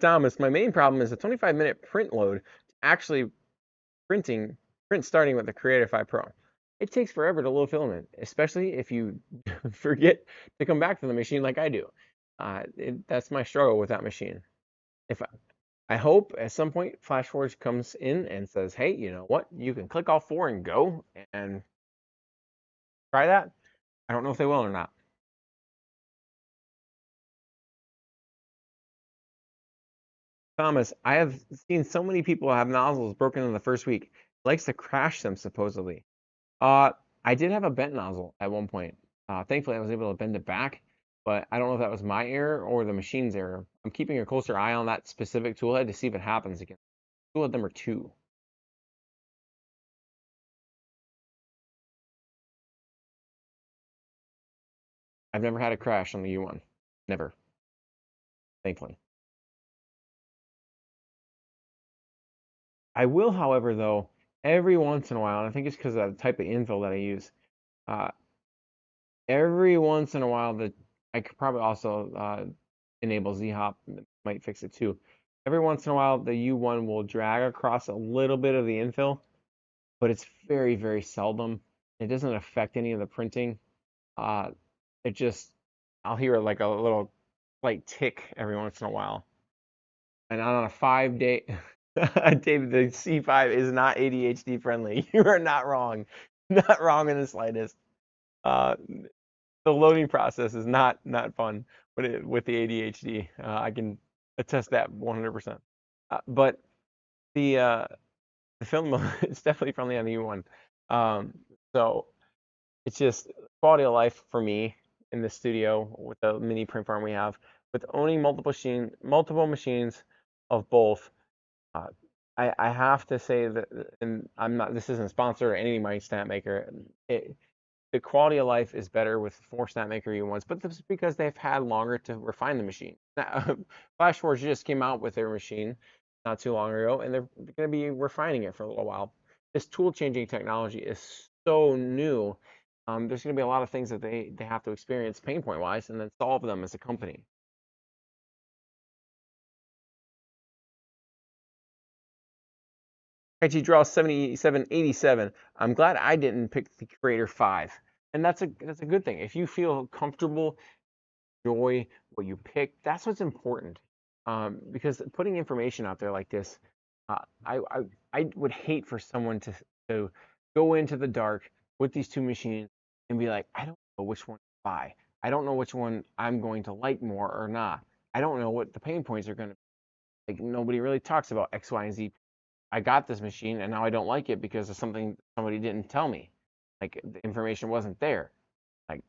Thomas, my main problem is a 25-minute print load. Actually, print starting with the Creator 5 Pro. It takes forever to load filament, especially if you forget to come back to the machine like I do. That's my struggle with that machine. If I hope at some point Flashforge comes in and says, "Hey, you know what? You can click all four and go and try that." I don't know if they will or not. Thomas, I have seen so many people have nozzles broken in the first week. It likes to crash them supposedly. Uh, I did have a bent nozzle at one point. Thankfully, I was able to bend it back, but I don't know if that was my error or the machine's error. I'm keeping a closer eye on that specific tool head to see if it happens again. Tool head number 2. I've never had a crash on the U1. Never, thankfully. I will, however, though, every once in a while, and I think it's because of the type of infill that I use, uh, every once in a while the I could probably also enable Z-hop, might fix it too. Every once in a while, the U1 will drag across a little bit of the infill, but it's very, very seldom. It doesn't affect any of the printing. Uh, it just, I'll hear like a little slight tick every once in a while. And on a 5-day, David, the C5 is not ADHD friendly. You are not wrong. Not wrong in the slightest. Uh, the loading process is not fun with the ADHD. I can attest that 100%. But the film is definitely friendly on the U1. So it's just quality of life for me in the studio with the mini print farm we have. With owning multiple machines of both, uh, I have to say that, and I'm not. This isn't sponsored or any of my Snapmaker. The quality of life is better with 4 Snapmaker U1s, but this is because they've had longer to refine the machine. Flashforge just came out with their machine not too long ago, and they're going to be refining it for a little while. This tool changing technology is so new. There's going to be a lot of things that they have to experience pain point wise and then solve them as a company. IT Draw 7787. I'm glad I didn't pick the Creator 5. And that's a good thing. If you feel comfortable, enjoy what you pick, that's what's important. Because putting information out there like this, uh, I, I I would hate for someone to go into the dark with these two machines and be like, I don't know which one to buy. I don't know which one I'm going to like more or not. I don't know what the pain points are going to be. Like nobody really talks about X, Y, and Z. I got this machine and now I don't like it because of something somebody didn't tell me. Like the information wasn't there. Like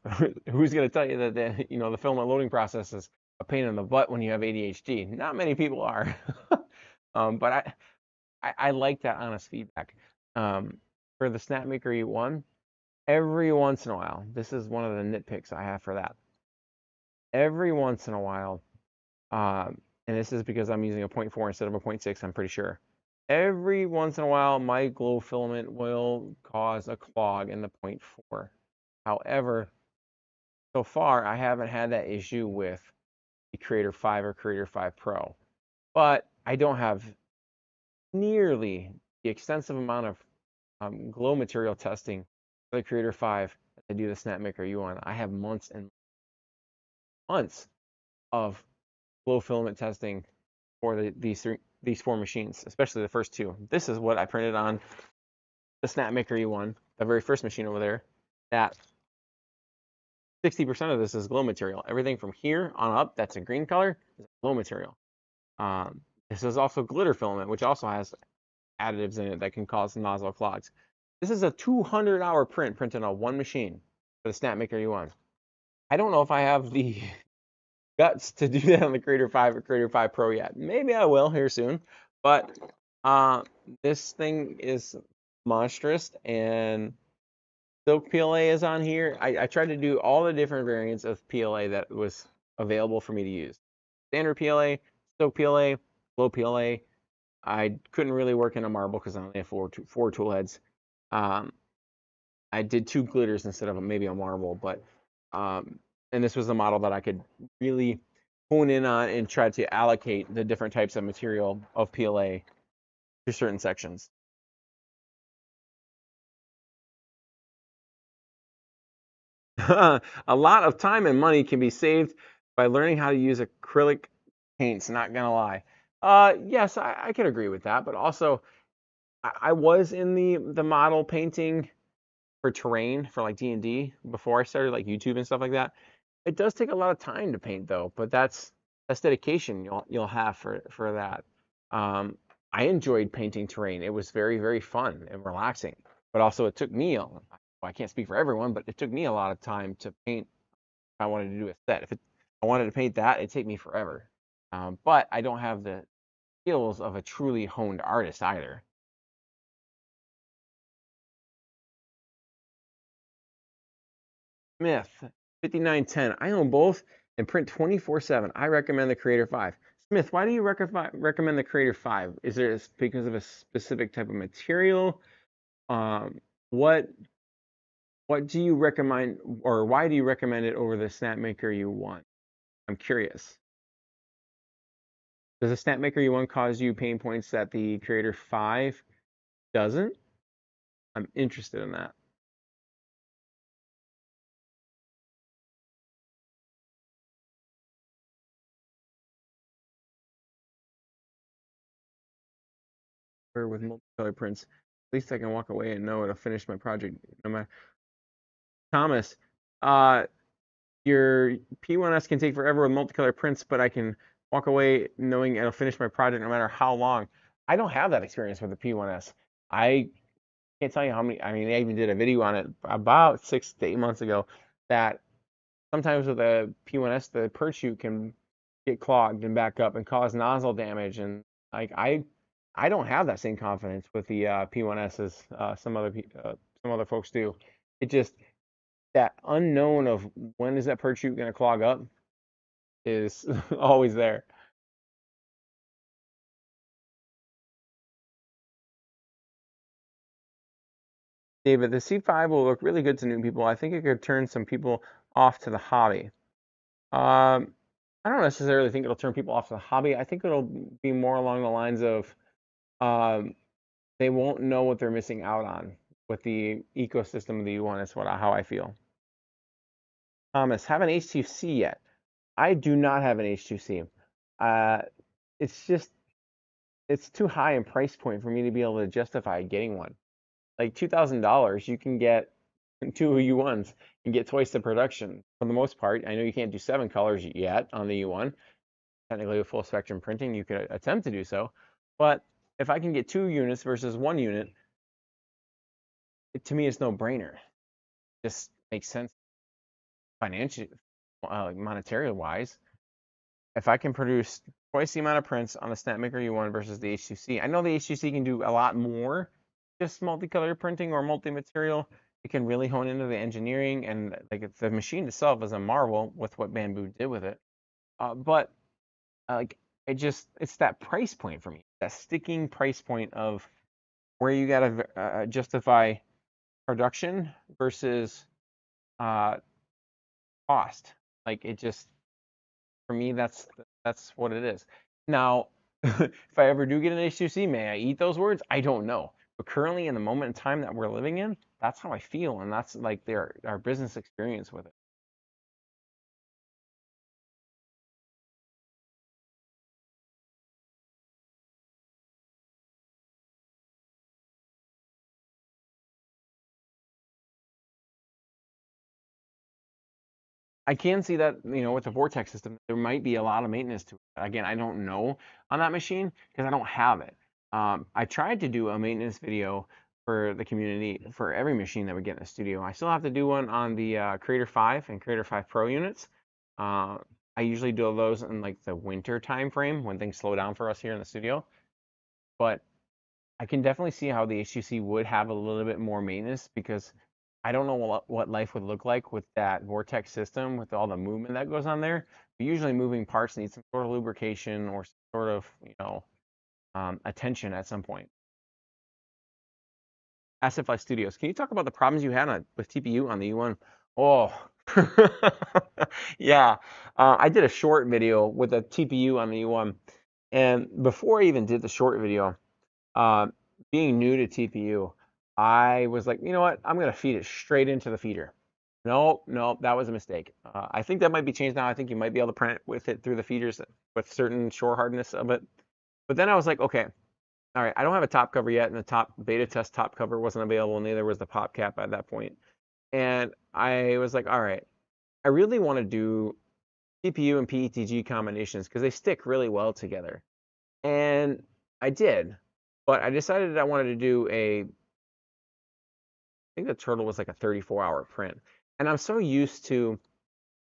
who's going to tell you that the filament loading process is a pain in the butt when you have ADHD? Not many people are. But I like that honest feedback. For the Snapmaker U1, every once in a while, this is one of the nitpicks I have for that. Every once in a while, and this is because I'm using a 0.4 instead of a 0.6, I'm pretty sure. Every once in a while, my glow filament will cause a clog in the 0.4. However, so far, I haven't had that issue with the Creator 5 or Creator 5 Pro. But I don't have nearly the extensive amount of glow material testing for the Creator 5 as I do the Snapmaker U1. I have months and months of glow filament testing for these 4 machines, especially the first 2. This is what I printed on the Snapmaker U1, the very first machine over there. That 60% of this is glow material. Everything from here on up that's a green color is glow material. This is also glitter filament, which also has additives in it that can cause nozzle clogs. This is a 200-hour print printed on one machine for the Snapmaker U1. I don't know if I have the guts to do that on the Creator 5 or Creator 5 Pro yet. Maybe I will here soon, but this thing is monstrous, and Silk PLA is on here. I tried to do all the different variants of PLA that was available for me to use. Standard PLA, Silk PLA, Glow PLA. I couldn't really work in a marble because I only have four tool heads. I did 2 glitters instead of maybe a marble, but and this was the model that I could really hone in on and try to allocate the different types of material of PLA to certain sections. A lot of time and money can be saved by learning how to use acrylic paints, not gonna lie. Yes, I can agree with that, but also I was in the model painting for terrain for like D&D before I started like YouTube and stuff like that. It does take a lot of time to paint though, but that's dedication you'll have for that. I enjoyed painting terrain. It was very, very fun and relaxing, but also it took me well, I can't speak for everyone, but it took me a lot of time to paint if I wanted to do a set. If I wanted to paint that, it'd take me forever. But I don't have the skills of a truly honed artist either. Smith, 5910. I own both and print 24/7. I recommend the Creator 5. Smith, why do you recommend the Creator 5? Is it because of a specific type of material? Um, what What do you recommend, or why do you recommend it over the Snapmaker U1? I'm curious. Does the Snapmaker U1 cause you pain points that the Creator 5 doesn't? I'm interested in that. Or with multicolor prints, at least I can walk away and know it'll finish my project no matter. Thomas, uh, your P1S can take forever with multicolor prints, but I can walk away knowing it'll finish my project no matter how long. I don't have that experience with the P1S. I can't tell you how many. I mean, I even did a video on it about 6 to 8 months ago. That sometimes with the P1S, the purge chute can get clogged and back up and cause nozzle damage. And like I don't have that same confidence with the P1S as some other folks do. It just that unknown of when is that purge chute going to clog up is always there. David, the C5 will look really good to new people. I think it could turn some people off to the hobby. Um, I don't necessarily think it'll turn people off to the hobby. I think it'll be more along the lines of um, they won't know what they're missing out on with the ecosystem of the U1. That's how I feel. Thomas, have an H2C yet? I do not have an H2C. Uh, it's just it's too high in price point for me to be able to justify getting one. Like $2,000, you can get two U1s and get twice the production. For the most part, I know you can't do 7 colors yet on the U1. Technically, with full spectrum printing, you could attempt to do so. But if I can get 2 units versus 1 unit, to me, it's no brainer. Just makes sense financially, like monetary wise. If I can produce twice the amount of prints on the Snapmaker U1 versus the H2C, I know the H2C can do a lot more, just multicolor printing or multi-material. It can really hone into the engineering, and like the machine itself is a marvel with what Bamboo did with it. But like it's that price point for me, that sticking price point of where you gotta justify production versus uh, cost. Like it just for me, that's what it is. Now, if I ever do get an H2C, may I eat those words? I don't know. But currently, in the moment in time that we're living in, that's how I feel, and that's like our business experience with it. I can see that, with the Vortex system, there might be a lot of maintenance to it. Again, I don't know on that machine because I don't have it. I tried to do a maintenance video for the community for every machine that we get in the studio. I still have to do one on the Creator 5 and Creator 5 Pro units. Uh, I usually do those in like the winter time frame when things slow down for us here in the studio. But I can definitely see how the HTC would have a little bit more maintenance because I don't know what life would look like with that Vortex system with all the movement that goes on there. But usually moving parts need some sort of lubrication or some sort of, attention at some point. Asset Fly Studios, can you talk about the problems you had with TPU on the U1? Oh, yeah. I did a short video with a TPU on the U1. And before I even did the short video, Uh, being new to TPU, I was like, you know what? I'm gonna feed it straight into the feeder. No, no, that was a mistake. I think that might be changed now. I think you might be able to print with it through the feeders with certain shore hardness of it. But then I was like, okay, all right, I don't have a top cover yet, and the top beta test top cover wasn't available, neither was the pop cap at that point. And I was like, all right, I really want to do TPU and PETG combinations because they stick really well together. And I did, but I decided I wanted to do I think the turtle was like a 34-hour print. And I'm so used to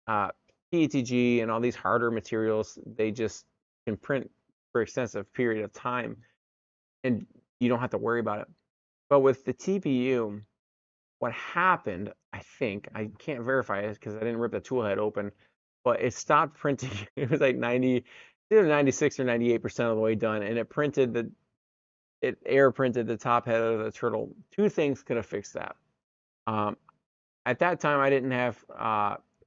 uh, PETG and all these harder materials, they just can print for extensive period of time and you don't have to worry about it. But with the TPU, what happened, I think, I can't verify it because I didn't rip the tool head open, but it stopped printing. It was like 90, either 96 or 98% of the way done, and it air printed the top head of the turtle. Two things could have fixed that. Um, At that time, I didn't have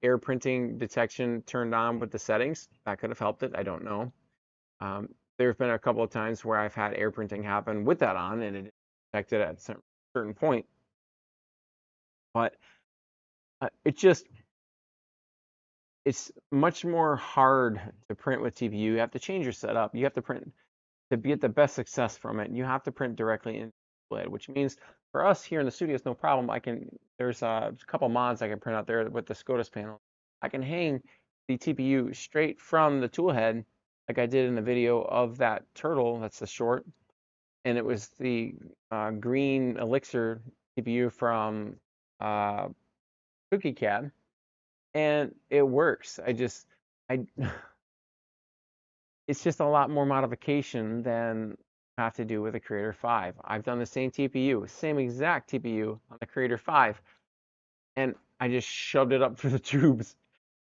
air printing detection turned on with the settings. That could have helped it. I don't know. There have been a couple of times where I've had air printing happen with that on, and it detected at a certain point. But it's much more hard to print with TPU. You have to change your setup. You have to print to get the best success from it. You have to print directly in Blade, which means for us here in the studio, it's no problem. There's a couple mods I can print out there with the SCOTUS panel. I can hang the TPU straight from the tool head, like I did in the video of that turtle. That's the short, and it was the green Elixir TPU from Cookie Cat, and it works. I it's just a lot more modification than I have to do with a Creator 5. I've done the same TPU, same exact TPU on the Creator 5, and I just shoved it up through the tubes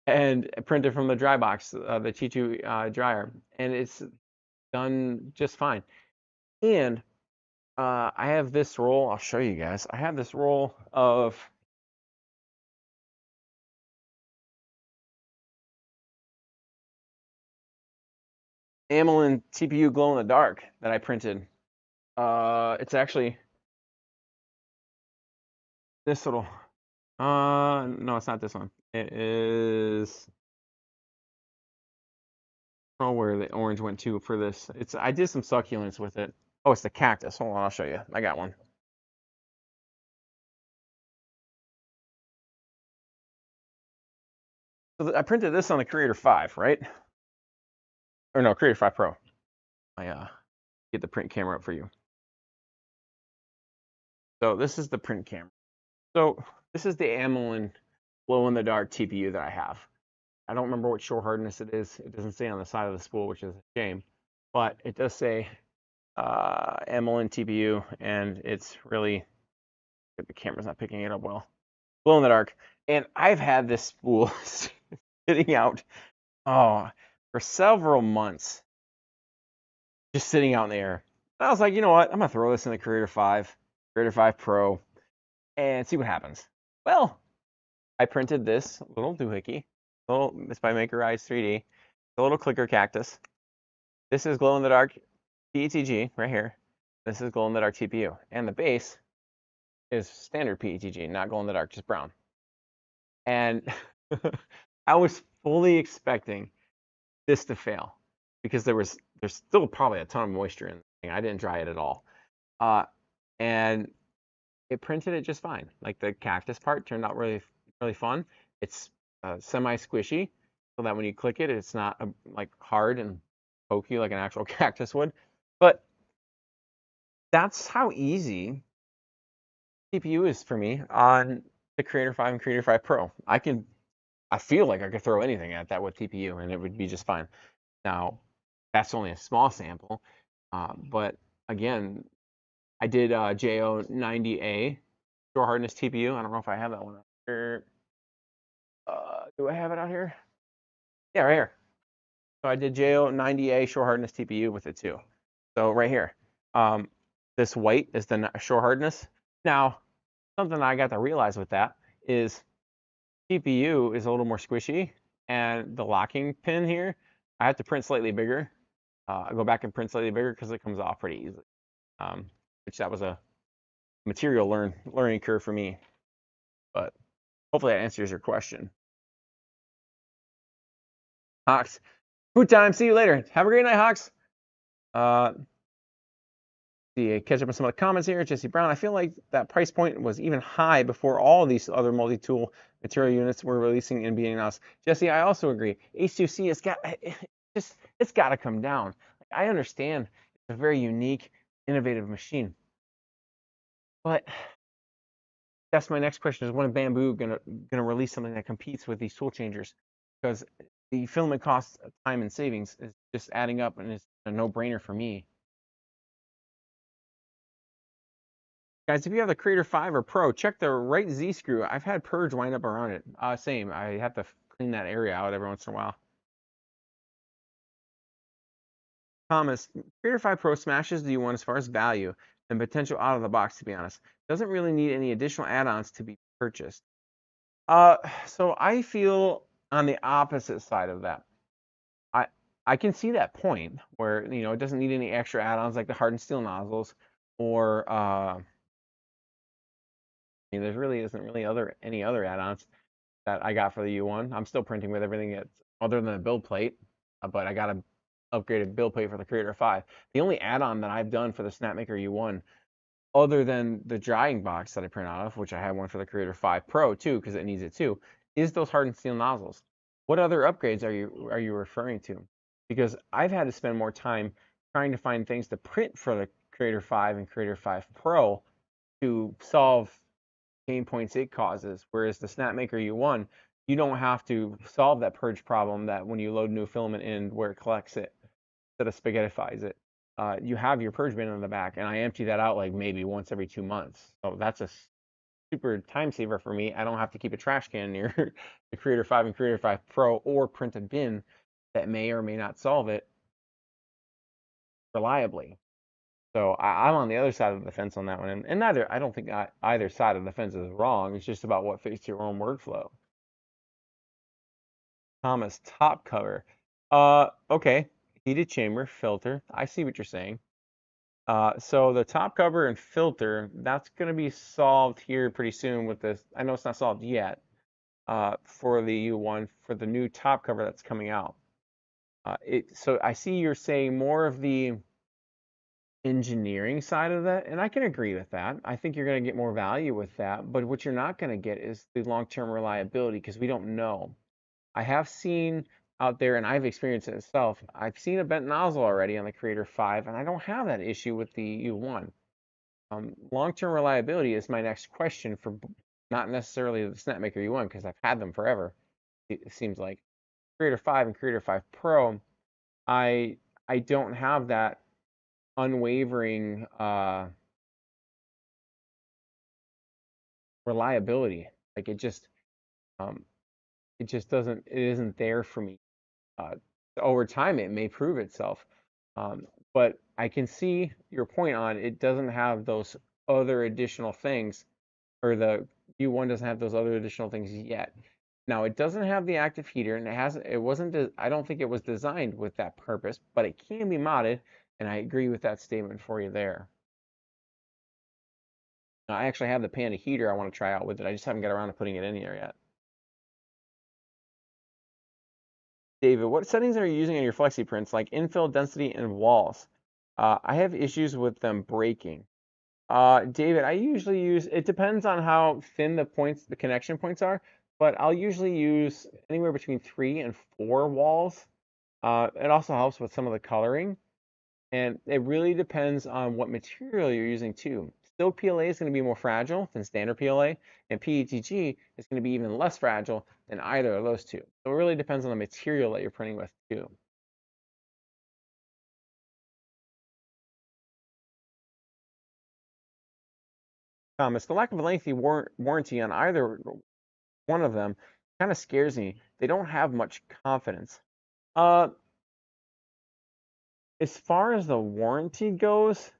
and printed from the dry box, the Chitu dryer, and it's done just fine. And I have this roll. I'll show you guys. I have this roll of Amylin TPU glow in the dark that I printed. It's actually this little. No, it's not this one. It is. Oh, where the orange went to for this. I did some succulents with it. Oh, it's the cactus. Hold on, I'll show you. I got one. So I printed this on the Creator 5, right? Or no, Creator 5 Pro. I get the print camera up for you. So this is the print camera. So this is the Amylin glow in the dark TPU that I have. I don't remember what shore hardness it is. It doesn't say on the side of the spool, which is a shame. But it does say Amylin TPU, and it's really, the camera's not picking it up well. Glow in the dark. And I've had this spool sitting out for several months, just sitting out in the air. And I was like, you know what? I'm gonna throw this in the Creator 5 Pro, and see what happens. Well, I printed this little doohickey. It's by Maker Eyes 3D. The little clicker cactus. This is glow in the dark PETG right here. This is glow in the dark TPU, and the base is standard PETG, not glow in the dark, just brown. And I was fully expecting this to fail because there's still probably a ton of moisture in the thing. I didn't dry it at all, and it printed it just fine. Like the cactus part turned out really fun. It's semi squishy, so that when you click it, it's not like hard and pokey like an actual cactus would. But that's how easy CPU is for me on the Creator 5 and Creator 5 Pro. I feel like I could throw anything at that with TPU and it would be just fine. Now, that's only a small sample, but again, I did JO90A shore hardness TPU. I don't know if I have that one up here. Do I have it out here? Yeah, right here. So I did JO90A shore hardness TPU with it too. So right here, this white is the shore hardness. Now, something I got to realize with that is TPU is a little more squishy, and the locking pin here, I have to print slightly bigger. I go back and print slightly bigger because it comes off pretty easily. Which that was a material learning curve for me. But hopefully that answers your question. Hawks, food time. See you later. Have a great night, Hawks. Catch up on some of the comments here. Jesse Brown, I feel like that price point was even high before all these other multi-tool material units were releasing and being announced. Jesse, I also agree. H2C it's got to come down. I understand it's a very unique, innovative machine, but that's my next question: is when is Bamboo gonna release something that competes with these tool changers? Because the filament cost, time, and savings is just adding up, and it's a no-brainer for me. Guys, if you have the Creator 5 or Pro, check the right Z screw. I've had Purge wind up around it. Same. I have to clean that area out every once in a while. Thomas, Creator 5 Pro smashes the U1 as far as value and potential out of the box, to be honest. Doesn't really need any additional add-ons to be purchased. So I feel on the opposite side of that. I I can see that point where it doesn't need any extra add-ons like the hardened steel nozzles or there really isn't really any other add-ons that I got for the U1. I'm still printing with everything that's other than the build plate, but I got a upgraded build plate for the Creator 5. The only add-on that I've done for the Snapmaker U1, other than the drying box that I print out of, which I have one for the Creator 5 Pro too, because it needs it too, is those hardened steel nozzles. What other upgrades are you referring to? Because I've had to spend more time trying to find things to print for the Creator 5 and Creator 5 Pro to solve pain points it causes. Whereas the Snapmaker U1, you don't have to solve that purge problem that when you load new filament in where it collects it instead of spaghettifies it. You have your purge bin on the back, and I empty that out like maybe once every 2 months. So that's a super time saver for me. I don't have to keep a trash can near the Creator 5 and Creator 5 Pro or print a bin that may or may not solve it reliably. So I'm on the other side of the fence on that one, and I don't think either side of the fence is wrong. It's just about what fits your own workflow. Thomas, top cover. Okay, heated chamber filter. I see what you're saying. So the top cover and filter, that's going to be solved here pretty soon with this. I know it's not solved yet. For the U1 for the new top cover that's coming out. So I see you're saying more of the engineering side of that, and I can agree with that. I think you're going to get more value with that, but what you're not going to get is the long-term reliability because we don't know. I have seen out there, and I've experienced it myself. I've seen a bent nozzle already on the Creator 5, and I don't have that issue with the U1. Long-term reliability is my next question for not necessarily the Snapmaker U1 because I've had them forever. It seems like Creator 5 and Creator 5 Pro, I I don't have that unwavering reliability. Like um, it just doesn't it isn't there for me. Uh, Over time, it may prove itself, um, but I can see your point on it doesn't have those other additional things, or the U1 doesn't have those other additional things yet. Now it doesn't have the active heater, and it wasn't. I don't think it was designed with that purpose, but it can be modded, and I agree with that statement for you there. Now, I actually have the Panda heater I want to try out with it. I just haven't got around to putting it in here yet. David, what settings are you using on your flexi prints, like infill, density, and walls? I have issues with them breaking. David, I usually use, it depends on how thin the connection points are, but I'll usually use anywhere between 3 and 4 walls. It also helps with some of the coloring, and it really depends on what material you're using too. Silk PLA is going to be more fragile than standard PLA, and PETG is going to be even less fragile than either of those two. So it really depends on the material that you're printing with too. Thomas, the lack of a lengthy warranty on either one of them kind of scares me. They don't have much confidence. Uh, as far as the warranty goes,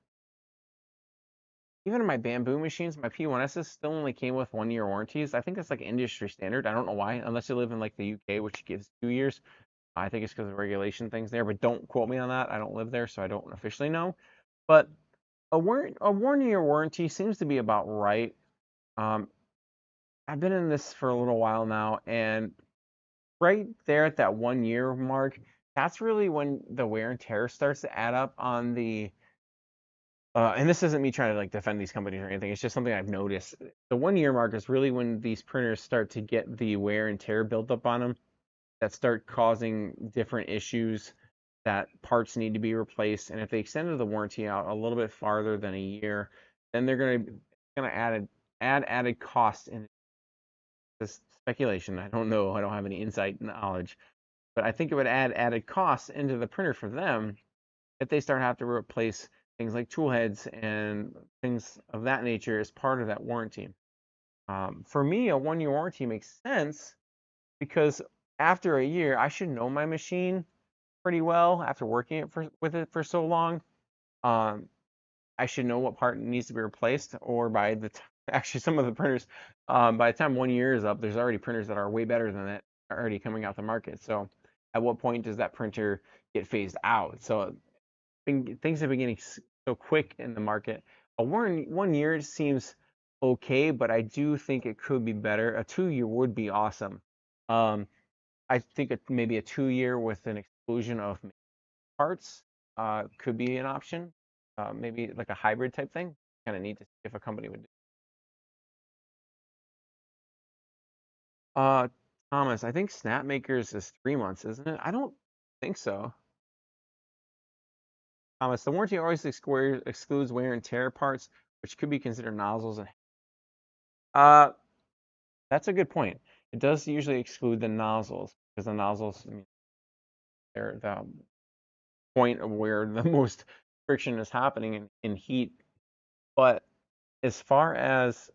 even in my bamboo machines, my P1Ss still only came with 1 year warranties. I think that's like industry standard. I don't know why, unless you live in like the UK, which gives 2 years. I think it's because of regulation things there, but don't quote me on that. I don't live there, so I don't officially know. But a 1 year warranty seems to be about right. Um, I've been in this for a little while now, and right there at that 1 year mark, that's really when the wear and tear starts to add up on the and this isn't me trying to like defend these companies or anything. It's just something I've noticed. The 1 year mark is really when these printers start to get the wear and tear built up on them that start causing different issues that parts need to be replaced. And if they extended the warranty out a little bit farther than a year, then they're gonna add added cost in this speculation. I don't know. I don't have any insight knowledge, but I think it would add added costs into the printer for them if they start having to replace things like tool heads and things of that nature as part of that warranty. For me, a 1 year warranty makes sense because after a year, I should know my machine pretty well after working with it for so long. Um, I should know what part needs to be replaced, or by the Actually, some of the printers, by the time 1 year is up, there's already printers that are way better than that already coming out the market. So at what point does that printer get phased out? So things have been getting so quick in the market. A 1 year seems okay, but I do think it could be better. A 2 year would be awesome. I think maybe a 2 year with an exclusion of parts could be an option. Maybe like a hybrid type thing. Kind of neat to see if a company would do. Uh, Thomas, I think Snapmakers is 3 months, isn't it? I don't think so. Thomas, the warranty always excludes wear and tear parts, which could be considered nozzles. And that's a good point. It does usually exclude the nozzles because the nozzles, I mean, they're the point of where the most friction is happening in heat. But as far as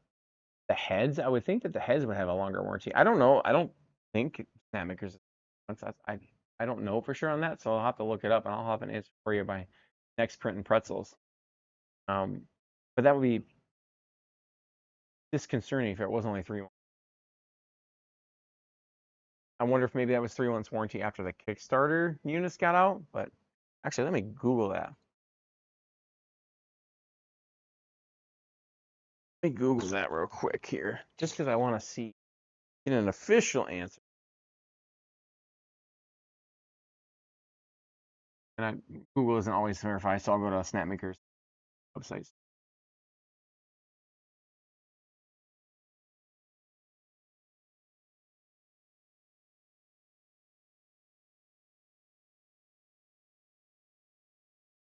the heads, I would think that the heads would have a longer warranty. I don't know. I don't think Snapmakers. I don't know for sure on that, so I'll have to look it up and I'll have an answer for you by next print in Pretzels. But that would be disconcerting if it was only 3 months. I wonder if maybe that was 3 months warranty after the Kickstarter units got out. But actually, let me Google that. Let me Google that real quick here, just because I want to see get an official answer. And Google isn't always verified, so I'll go to Snapmaker's websites.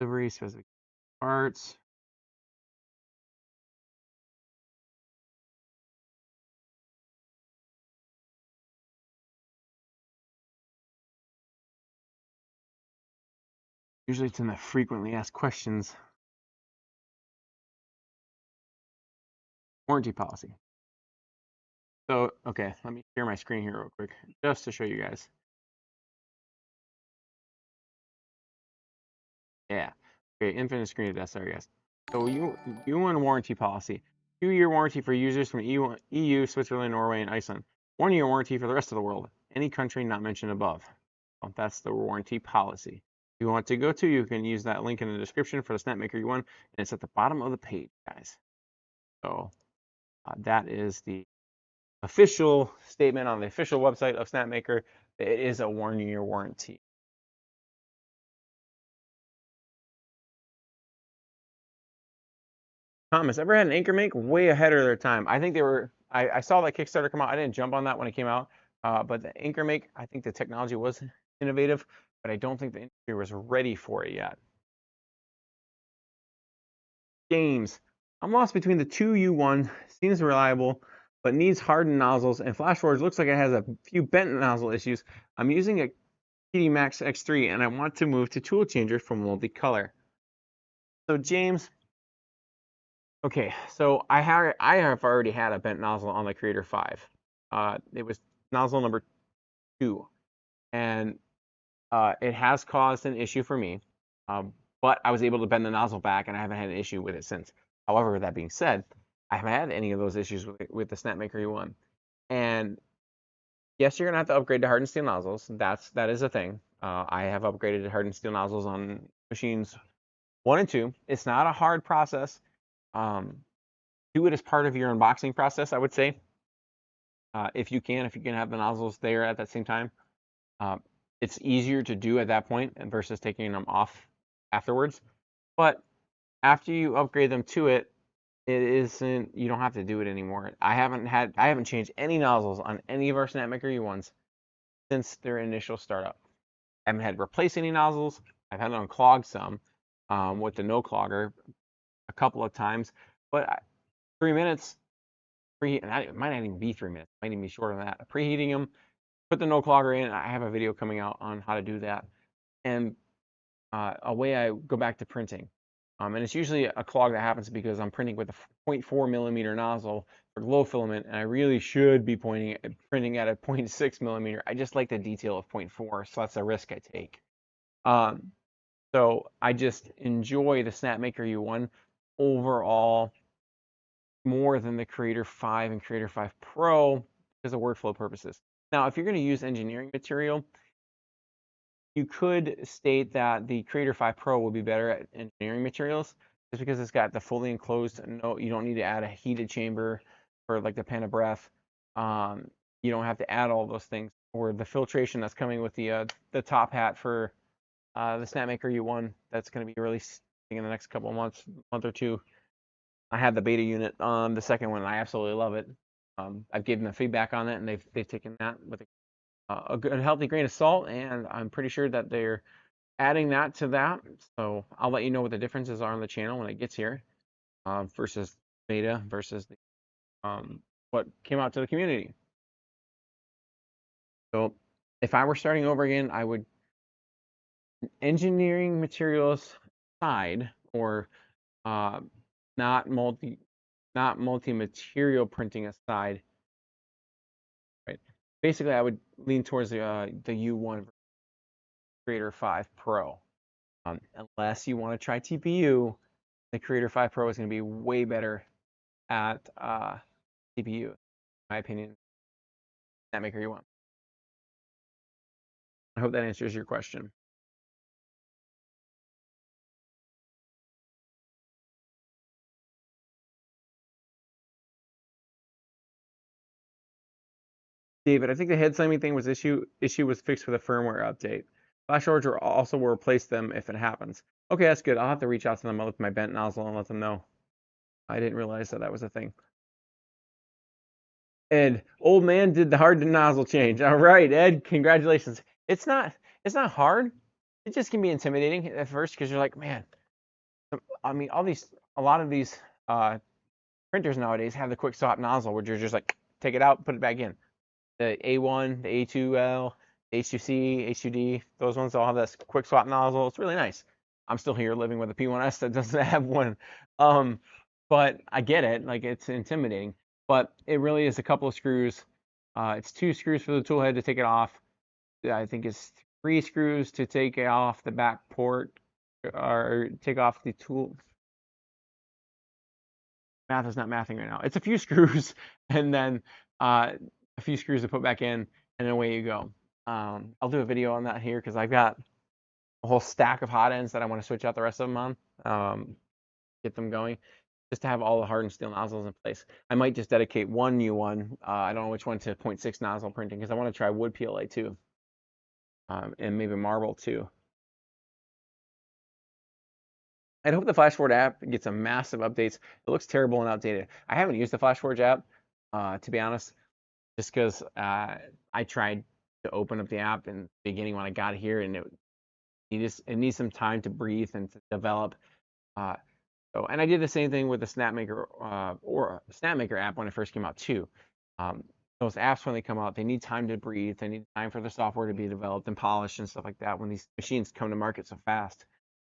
Delivery specific parts. Usually it's in the frequently asked questions. Warranty policy. So, okay, let me share my screen here real quick, just to show you guys. Yeah. Okay, infinite screen of death, sorry guys. So U1 warranty policy. 2-year warranty for users from EU, Switzerland, Norway, and Iceland. 1-year warranty for the rest of the world. Any country not mentioned above. Well, that's the warranty policy. If you want to go to, you can use that link in the description for the Snapmaker U1, and it's at the bottom of the page, guys. So that is the official statement on the official website of Snapmaker. It is a 1-year warranty. Thomas, ever had an Anchor Make way ahead of their time? I think they were. I saw that Kickstarter come out. I didn't jump on that when it came out, but the Anchor Make, I think the technology was innovative, but I don't think the industry was ready for it yet. Games. I'm lost between the two U1. Seems reliable, but needs hardened nozzles, and Flashforge looks like it has a few bent nozzle issues. I'm using a PD Max X3, and I want to move to tool changer for multicolor. So James, okay, so I have already had a bent nozzle on the Creator 5. It was nozzle number 2, and it has caused an issue for me. But I was able to bend the nozzle back, and I haven't had an issue with it since. However, that being said, I haven't had any of those issues with the Snapmaker U1. And yes, you're gonna have to upgrade to hardened steel nozzles. That is a thing. I have upgraded to hardened steel nozzles on machines 1 and 2. It's not a hard process. Do it as part of your unboxing process, I would say. If you can have the nozzles there at that same time. It's easier to do at that point versus taking them off afterwards. But after you upgrade them to it, you don't have to do it anymore. I haven't changed any nozzles on any of our Snapmaker U1s since their initial startup. I haven't had to replace any nozzles. I've had to unclog some with the no clogger a couple of times, but 3 minutes preheat, and it might not even be 3 minutes, it might even be shorter than that. Preheating them, put the no clogger in. I have a video coming out on how to do that, and away I go back to printing. And it's usually a clog that happens because I'm printing with a 0.4 millimeter nozzle for glow filament, and I really should be printing at a 0.6 millimeter. I just like the detail of 0.4, so that's a risk I take. So I just enjoy the Snapmaker U1 overall. more than the Creator 5 and Creator 5 Pro because of workflow purposes. Now, if you're going to use engineering material, you could state that the Creator 5 Pro will be better at engineering materials just because it's got the fully enclosed, no, you don't need to add a heated chamber for like the pen of breath. You don't have to add all those things, or the filtration that's coming with the top hat for the Snapmaker U1 that's going to be released in the next couple of months, month or two. I have the beta unit on the second one. I absolutely love it. I've given them feedback on it, and they've taken that with a good, healthy grain of salt, and I'm pretty sure that they're adding that to that. So I'll let you know what the differences are on the channel when it gets here, versus beta versus what came out to the community. So if I were starting over again, I would engineering materials side, or uh, not multi-material printing aside, right? Basically, I would lean towards the U1 Creator 5 Pro. Unless you want to try TPU, the Creator 5 Pro is going to be way better at TPU, in my opinion. Snapmaker U1. I hope that answers your question. David, I think the head slamming thing was issue was fixed with a firmware update. Flashforge also will replace them if it happens. Okay, that's good. I'll have to reach out to them with my bent nozzle and let them know. I didn't realize that was a thing. Ed, old man did the hard nozzle change. All right, Ed, congratulations. It's not hard. It just can be intimidating at first because you're like, man, I mean, a lot of these printers nowadays have the quick swap nozzle where you're just like, take it out, put it back in. The A1, the A2L, the H2C, H2D, those ones all have this quick swap nozzle. It's really nice. I'm still here living with a P1S that doesn't have one. But I get it, like it's intimidating. But it really is a couple of screws. It's 2 screws for the tool head to take it off. I think it's 3 screws to take it off the back port, or take off the tool. Math is not mathing right now. It's a few screws, and then a few screws to put back in, and away you go. I'll do a video on that here because I've got a whole stack of hot ends that I want to switch out the rest of them on, get them going, just to have all the hardened steel nozzles in place. I might just dedicate one new one. I don't know which one to 0.6 nozzle printing because I want to try wood PLA too, and maybe marble too. I hope the Flashforge app gets a massive updates. It looks terrible and outdated. I haven't used the Flashforge app, to be honest, just because I tried to open up the app in the beginning when I got here, and it needs some time to breathe and to develop. And I did the same thing with the Snapmaker or Snapmaker app when it first came out too. Those apps, when they come out, they need time to breathe. They need time for the software to be developed and polished and stuff like that when these machines come to market so fast.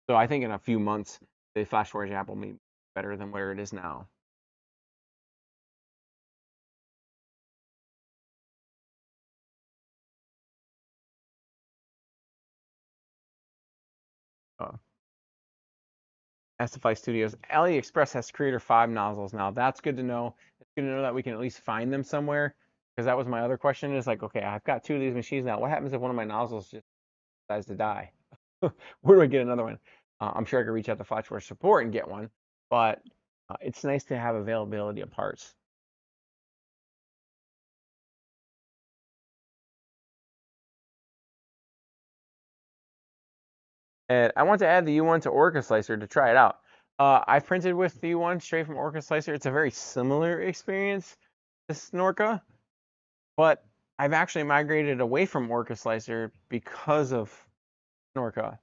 So I think in a few months, the Flashforge app will be better than where it is now. Uh, Astify Studios. AliExpress has Creator 5 nozzles now. That's good to know. It's good to know that we can at least find them somewhere, because that was my other question. Is like, okay, I've got 2 of these machines now. What happens if one of my nozzles just decides to die? Where do I get another one? I'm sure I could reach out to Flashforge support and get one, but it's nice to have availability of parts. And I want to add the U1 to Orca Slicer to try it out. I've printed with the U1 straight from Orca Slicer. It's a very similar experience to Snorka, but I've actually migrated away from Orca Slicer because of Snorka.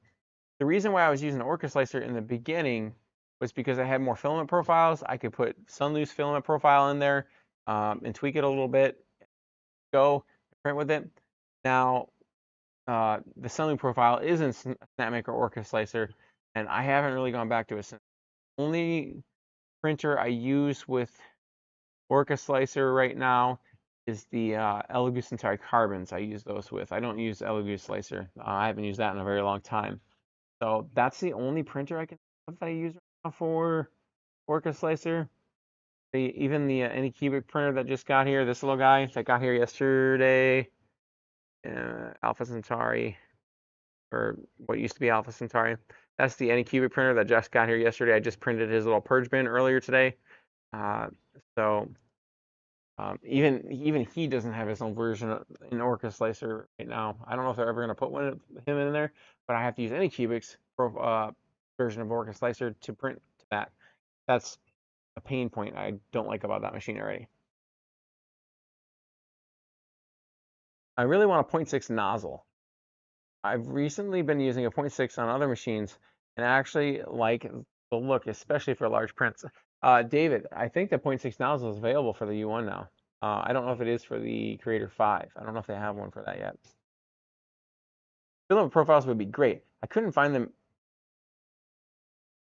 The reason why I was using Orca Slicer in the beginning was because I had more filament profiles. I could put Sunloose filament profile in there, and tweak it a little bit, go print with it. Now, the Sunloose profile is in Snapmaker Orca Slicer, and I haven't really gone back to it since. The only printer I use with Orca Slicer right now is the Elegoo Centauri Carbons. I use those with. I don't use Elegoo Slicer. I haven't used that in a very long time. So that's the only printer I can think of that I use right now for Orca Slicer. Even the Anycubic printer that just got here, this little guy that got here yesterday, Alpha Centauri, or what used to be Alpha Centauri. That's the Anycubic printer that just got here yesterday. I just printed his little Purge bin earlier today. So even he doesn't have his own version in Orca Slicer right now. I don't know if they're ever going to put one of him in there, but I have to use Anycubic's version of Orca Slicer to print that. That's a pain point I don't like about that machine already. I really want a 0.6 nozzle. I've recently been using a 0.6 on other machines, and I actually like the look, especially for large prints. David, I think the 0.6 nozzle is available for the U1 now. I don't know if it is for the Creator 5. I don't know if they have one for that yet. Filament profiles would be great. I couldn't find them.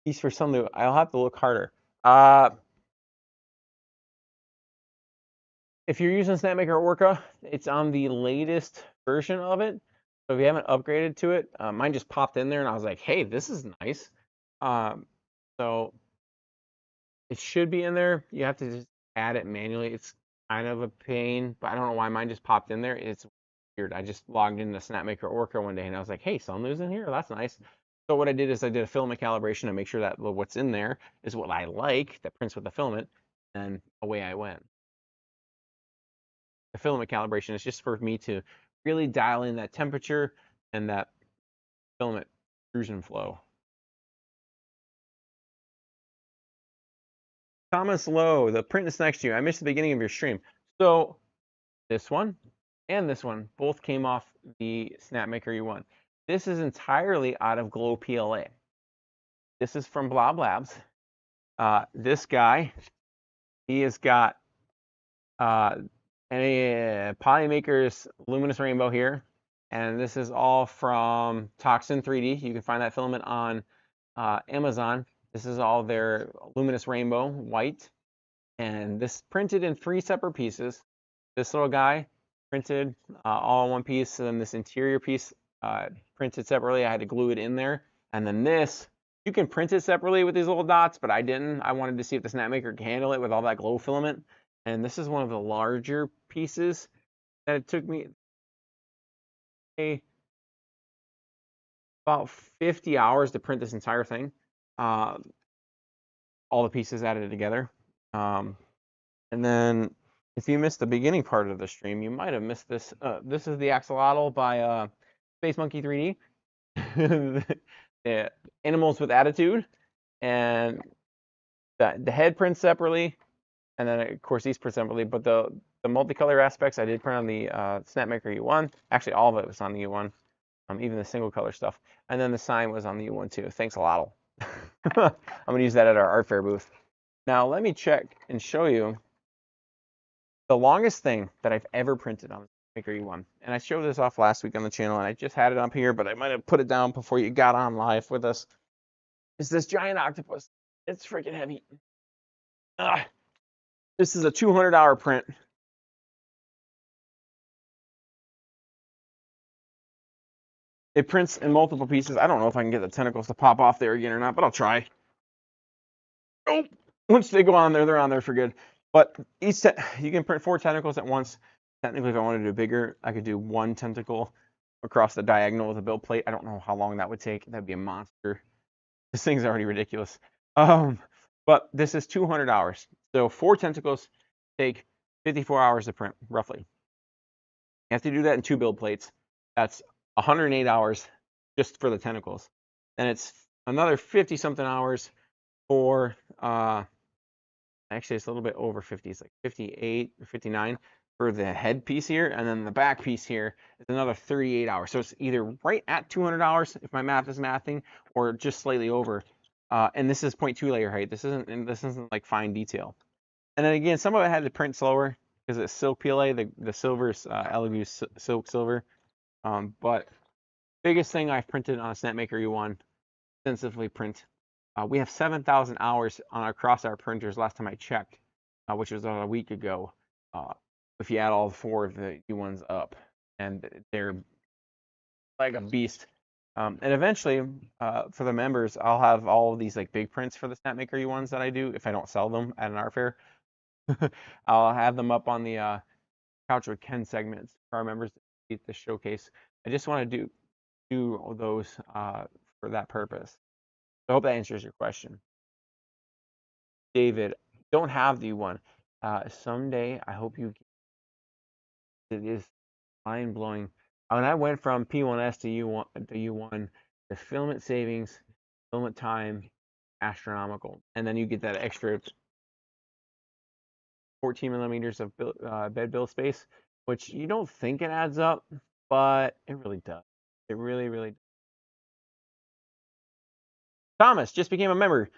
These for some new. I'll have to look harder. If you're using Snapmaker Orca, it's on the latest version of it. So if you haven't upgraded to it, mine just popped in there and I was like, hey, this is nice. So it should be in there. You have to just add it manually. It's kind of a pain, but I don't know why mine just popped in there. It's weird. I just logged into Snapmaker Orca one day and I was like, hey, some news in here? That's nice. So what I did is I did a filament calibration to make sure that what's in there is what I like, that prints with the filament, and away I went. The filament calibration is just for me to really dial in that temperature and that filament extrusion flow. Thomas Lowe, the print is next to you. I missed the beginning of your stream. So this one and this one both came off the Snapmaker U1. This is entirely out of Glow PLA. This is from Blob Labs. This guy, he has got a Polymaker's Luminous Rainbow here. And this is all from Toxin 3D. You can find that filament on Amazon. This is all their Luminous Rainbow white. And this printed in 3 separate pieces. This little guy printed all in one piece. And then this interior piece printed separately. I had to glue it in there. And then this, you can print it separately with these little dots, but I didn't. I wanted to see if the Snapmaker can handle it with all that glow filament. And this is one of the larger pieces that it took me about 50 hours to print this entire thing. All the pieces added together. And then if you missed the beginning part of the stream, you might have missed this. This is the axolotl by Space Monkey 3D. The animals with attitude. And the head prints separately. And then, of course, these print separately. But the multicolor aspects I did print on the Snapmaker U1. Actually, all of it was on the U1. Even the single color stuff. And then the sign was on the U1 too. Thanks a lot. I'm going to use that at our art fair booth. Now let me check and show you the longest thing that I've ever printed on the Snapmaker U1. And I showed this off last week on the channel, and I just had it up here, but I might have put it down before you got on live with us. It's this giant octopus. It's freaking heavy. This is a $200 print. It prints in multiple pieces. I don't know if I can get the tentacles to pop off there again or not, but I'll try. Oh, once they go on there, they're on there for good. But each you can print 4 tentacles at once. Technically, if I wanted to do bigger, I could do 1 tentacle across the diagonal with a build plate. I don't know how long that would take. That'd be a monster. This thing's already ridiculous. But this is $200. So 4 tentacles take 54 hours to print, roughly. You have to do that in 2 build plates. That's 108 hours just for the tentacles. And it's another 50-something hours for, actually it's a little bit over 50. It's like 58 or 59 for the head piece here. And then the back piece here is another 38 hours. So it's either right at $200 if my math is mathing, or just slightly over. And this is 0.2 layer height. This isn't like fine detail. And then again, some of it had to print slower because it's silk PLA. The silver is Eibos silk silver. But biggest thing I've printed on a Snapmaker U1, extensively print. We have 7,000 hours across our printers last time I checked, which was a week ago. If you add all 4 of the U1s up, and they're like a beast. And eventually, for the members, I'll have all of these like big prints for the Snapmaker U1s that I do if I don't sell them at an art fair. I'll have them up on the Couch with Ken segments for our members to see the showcase. I just want to do those for that purpose. So I hope that answers your question. David, don't have the U1. Someday, I hope you. It is mind blowing. When I went from P1S to U1, the filament savings, filament time, astronomical, and then you get that extra 14 millimeters of bed build space, which you don't think it adds up, but it really does. It really, really does. Thomas just became a member.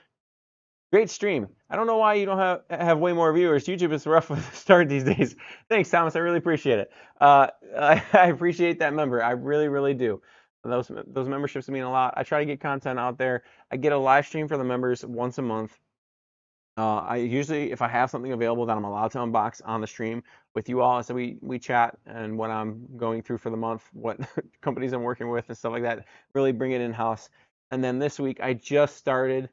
Great stream. I don't know why you don't have way more viewers. YouTube is rough with the start these days. Thanks, Thomas. I really appreciate it. I appreciate that member. I really, really do. Those memberships mean a lot. I try to get content out there. I get a live stream for the members once a month. I usually, if I have something available that I'm allowed to unbox on the stream with you all, so we chat and what I'm going through for the month, what companies I'm working with and stuff like that. Really bring it in house. And then this week I just started.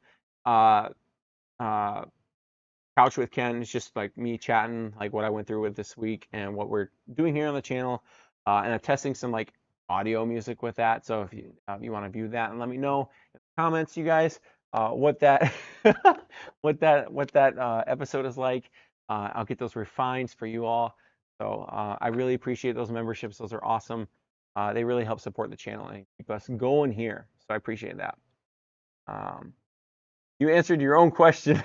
Couch with Ken. It's just like me chatting, like what I went through with this week and what we're doing here on the channel. And I'm testing some like audio music with that. So if you want to view that, and let me know in the comments, you guys, what that what that episode is like. I'll get those refined for you all. So I really appreciate those memberships. Those are awesome. They really help support the channel and keep us going here. So I appreciate that. You answered your own question.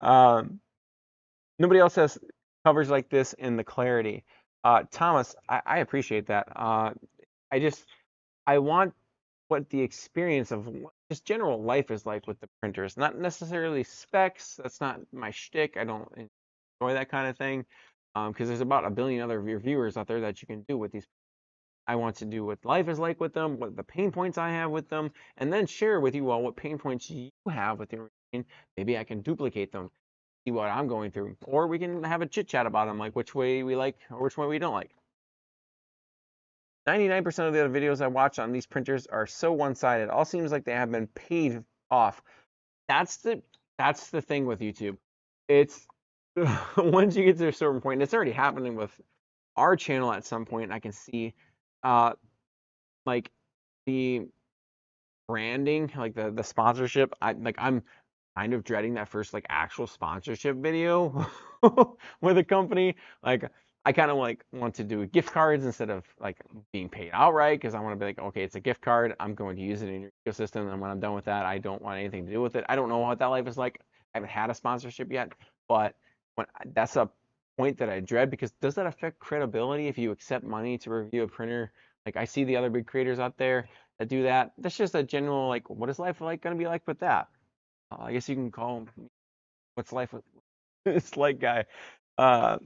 Nobody else has covers like this in the clarity. Thomas, I appreciate that. I want what the experience of just general life is like with the printers, not necessarily specs. That's not my shtick. I don't enjoy that kind of thing because there's about a billion other reviewers out there that you can do with these. I want to do what life is like with them, what the pain points I have with them, and then share with you all what pain points you have with your machine. Maybe I can duplicate them, see what I'm going through, or we can have a chit chat about them, like which way we like or which way we don't like. 99% of the other videos I watch on these printers are so one-sided. All seems like they have been paid off. That's the thing with YouTube. It's once you get to a certain point, and it's already happening with our channel at some point. I can see like the branding, like the sponsorship. I'm kind of dreading that first like actual sponsorship video with a company. Like I kind of like want to do gift cards instead of like being paid outright because I want to be like, okay, it's a gift card. I'm going to use it in your ecosystem, and when I'm done with that, I don't want anything to do with it. I don't know what that life is like. I haven't had a sponsorship yet, but that's a point that I dread because does that affect credibility if you accept money to review a printer? Like I see the other big creators out there that do that. That's just a general like, what is life like going to be like with that? I guess you can call him what's life with it's like guy. Uh,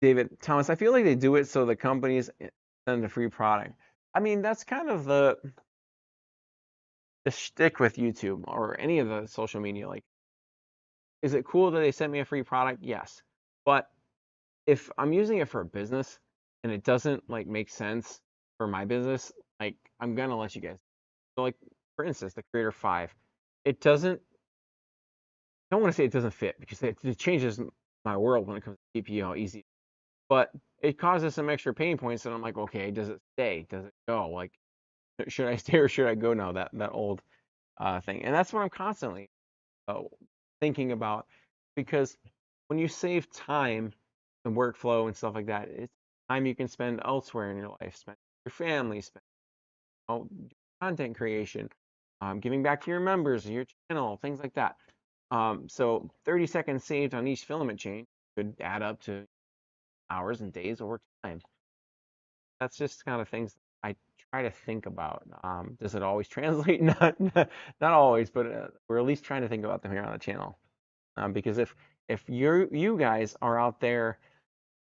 David Thomas, I feel like they do it so the companies send a free product. I mean, that's kind of the shtick with YouTube or any of the social media. Like, is it cool that they sent me a free product? Yes, but if I'm using it for a business and it doesn't like make sense for my business, like I'm gonna let you guys. So like for instance, the Creator 5, it doesn't. I don't want to say it doesn't fit because it changes my world when it comes to CPU, how easy. But it causes some extra pain points, and I'm like, okay, does it stay? Does it go? Like, should I stay or should I go now? That old thing, and that's what I'm constantly uh, thinking about because when you save time and workflow and stuff like that, it's time you can spend elsewhere in your life, spend with your family, spend content creation, giving back to your members, your channel, things like that. So 30 seconds saved on each filament change could add up to hours and days over time. That's just kind of things I try to think about. Does it always translate? Not always, but we're at least trying to think about them here on the channel. Because if you guys are out there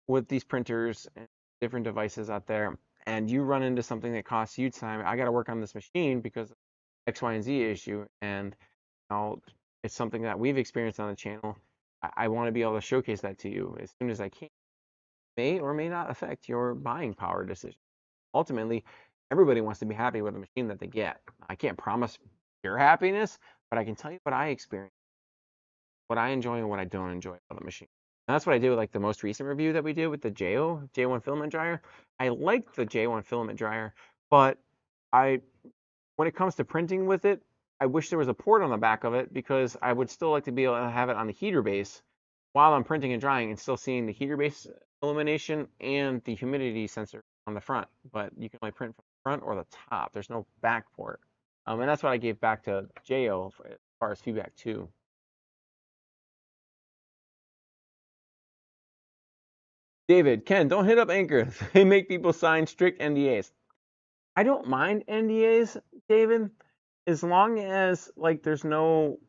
with these printers and different devices out there, and you run into something that costs you time, I got to work on this machine because of X, Y, and Z issue, and it's something that we've experienced on the channel. I want to be able to showcase that to you as soon as I can. May or may not affect your buying power decision. Ultimately, everybody wants to be happy with the machine that they get. I can't promise your happiness, but I can tell you what I experience, what I enjoy and what I don't enjoy about the machine. And that's what I did with like the most recent review that we did with the J1 filament dryer. I like the J1 filament dryer, but I when it comes to printing with it, I wish there was a port on the back of it because I would still like to be able to have it on the heater base while I'm printing and drying and still seeing the heater base illumination and the humidity sensor on the front. But you can only print from the front or the top. There's no back port. And that's what I gave back to Jo as far as feedback too. David, Ken, don't hit up Anchor. They make people sign strict NDAs. I don't mind NDAs, David, as long as like there's no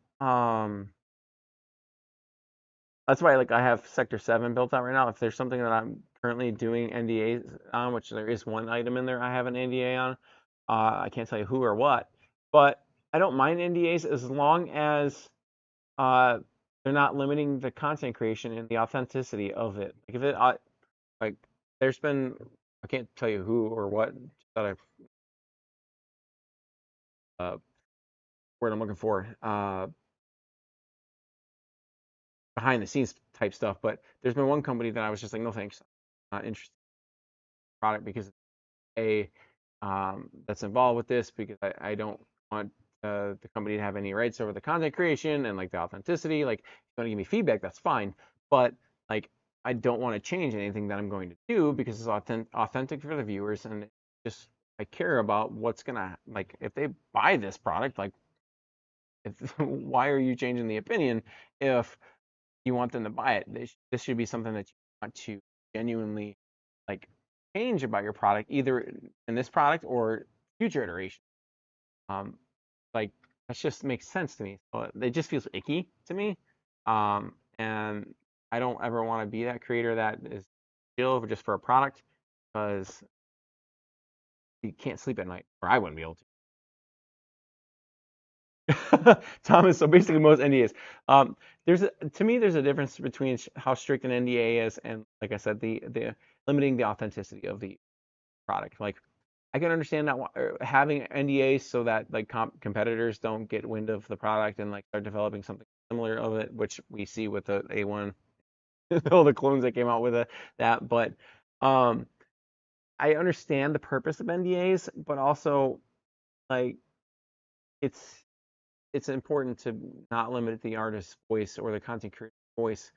that's why like I have Sector 7 built out right now. If there's something that I'm currently doing NDAs on, which there is one item in there I have an NDA on, I can't tell you who or what, but I don't mind NDAs as long as uh, they're not limiting the content creation and the authenticity of it. Like if it like there's been I can't tell you who or what that word I'm looking for behind the scenes type stuff, but there's been one company that I was just like, no thanks, not interested in the product because a that's involved with this because I don't want the company to have any rights over the content creation and like the authenticity. Like, if you want to give me feedback, that's fine, but like I don't want to change anything that I'm going to do because it's authentic for the viewers and just I care about what's gonna like if they buy this product, like if, why are you changing the opinion if you want them to buy it? This should be something that you want to genuinely like change about your product, either in this product or future iteration. Um, like that just makes sense to me. So it just feels icky to me. And I don't ever want to be that creator that is chill just for a product because you can't sleep at night, or I wouldn't be able to. Thomas, so basically most NDAs. To me there's a difference between how strict an NDA is and like I said the limiting the authenticity of the product. Like I can understand that having NDAs so that like competitors don't get wind of the product and like start developing something similar of it, which we see with the A1, all the clones that came out with that. But um, I understand the purpose of NDAs, but also like it's it's important to not limit the artist's voice or the content creator's voice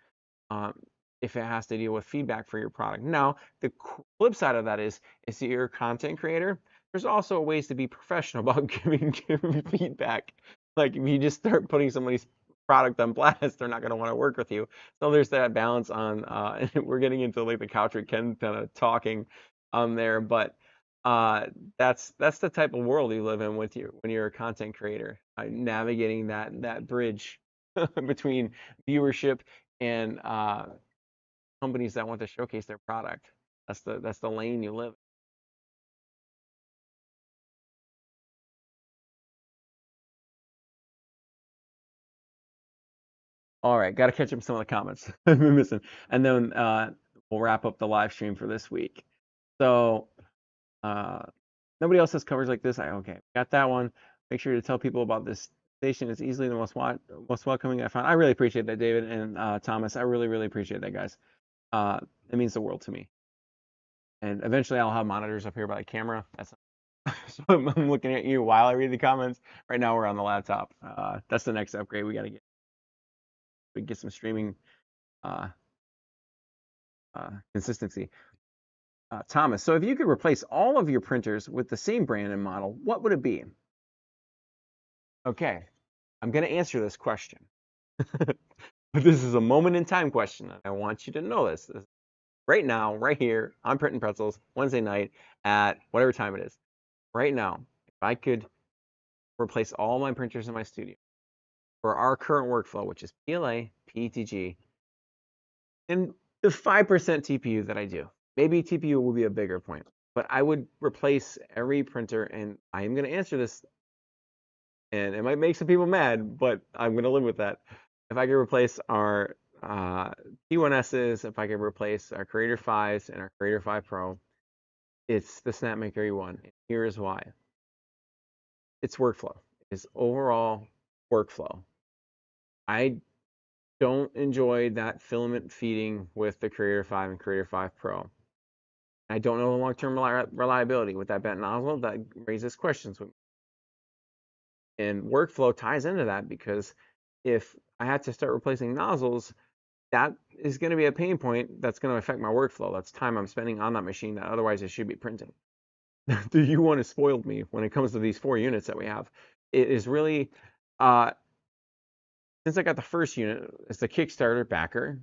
um, if it has to deal with feedback for your product. Now, the flip side of that is that you're a content creator. There's also ways to be professional about giving feedback. Like if you just start putting somebody's product on blast, they're not going to want to work with you. So there's that balance on. And we're getting into like the couch with Ken kind of talking there, but uh, that's the type of world you live in with you when you're a content creator, navigating that bridge between viewership and companies that want to showcase their product. That's the lane you live. All right, got to catch up some of the comments I've been missing, and then we'll wrap up the live stream for this week. So uh, nobody else has covers like this. Okay, got that one. Make sure to tell people about this station. It's easily the most welcoming I found. I really appreciate that, David and Thomas. I really appreciate that, guys. It means the world to me. And eventually, I'll have monitors up here by the camera. So I'm looking at you while I read the comments. Right now, we're on the laptop. That's the next upgrade we got to get. We get some streaming uh, consistency. Thomas, so if you could replace all of your printers with the same brand and model, what would it be? Okay, I'm going to answer this question. But this is a moment in time question. I want you to know this. Right now, right here, I'm printing pretzels Wednesday night at whatever time it is. Right now, if I could replace all my printers in my studio for our current workflow, which is PLA, PETG, and the 5% TPU that I do. Maybe TPU will be a bigger point, but I would replace every printer, and I am going to answer this, and it might make some people mad, but I'm going to live with that. If I could replace our T1Ss, if I could replace our Creator 5s and our Creator 5 Pro, it's the Snapmaker U1. Here is why. It's workflow. It's overall workflow. I don't enjoy that filament feeding with the Creator 5 and Creator 5 Pro. I don't know the long-term reliability with that bent nozzle. That raises questions with me. And workflow ties into that, because if I had to start replacing nozzles, that is going to be a pain point that's going to affect my workflow. That's time I'm spending on that machine that otherwise I should be printing. The U1 has spoiled me when it comes to these 4 units that we have. It is really, since I got the first unit, it's the Kickstarter backer.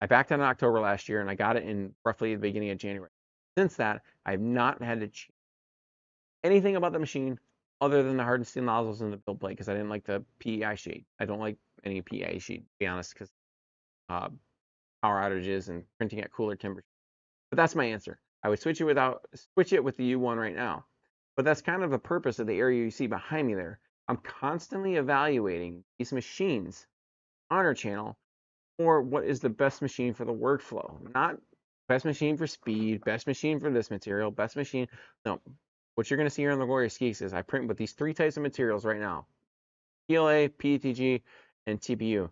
I backed in October last year, and I got it in roughly the beginning of January. Since that, I've not had to change anything about the machine other than the hardened steel nozzles and the build plate, because I didn't like the PEI sheet. I don't like any PEI sheet, to be honest, because power outages and printing at cooler temperatures. But that's my answer. I would switch it with the U1 right now. But that's kind of the purpose of the area you see behind me there. I'm constantly evaluating these machines on our channel for what is the best machine for the workflow. Not best machine for speed, best machine for this material, best machine. No. What you're going to see here on the Glorious Geeks is I print with these 3 types of materials right now: PLA, PETG, and TPU.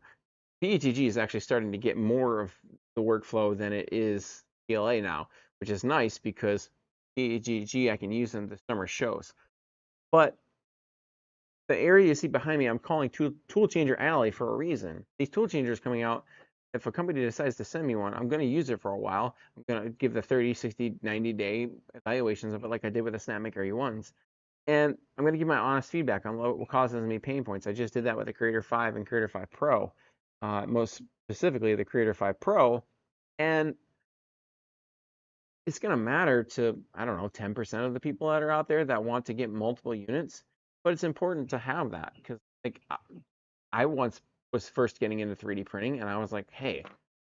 PETG is actually starting to get more of the workflow than it is PLA now, which is nice because PETG I can use in the summer shows. But the area you see behind me, I'm calling Tool Changer Alley for a reason. These tool changers coming out, if a company decides to send me one, I'm going to use it for a while. I'm going to give the 30, 60, 90-day evaluations of it like I did with the Snapmaker U1s. And I'm going to give my honest feedback on what causes me pain points. I just did that with the Creator 5 and Creator 5 Pro, most specifically the Creator 5 Pro. And it's going to matter to, I don't know, 10% of the people that are out there that want to get multiple units. But it's important to have that, because like I once was first getting into 3D printing, and I was like, hey,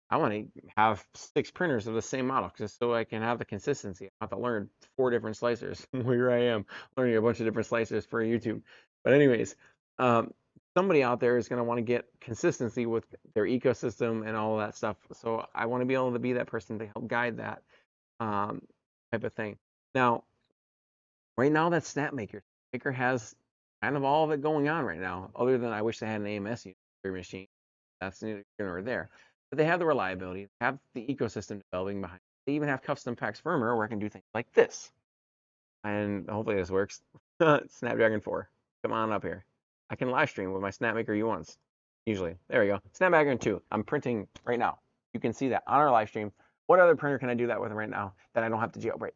I want to have 6 printers of the same model just so I can have the consistency. I have to learn 4 different slicers. Here I am learning a bunch of different slicers for YouTube. But anyways, somebody out there is going to want to get consistency with their ecosystem and all of that stuff. So I want to be able to be that person to help guide that type of thing. Now, right now, that's Snapmaker. Snapmaker has kind of all of it going on right now, other than I wish they had an AMS machine. That's neither here nor there. But they have the reliability, they have the ecosystem developing behind it. They even have custom packs firmware where I can do things like this. And hopefully this works. Snapdragon 4. Come on up here. I can live stream with my Snapmaker U1s. Usually. There we go. Snapdragon 2. I'm printing right now. You can see that on our live stream. What other printer can I do that with right now that I don't have to jailbreak?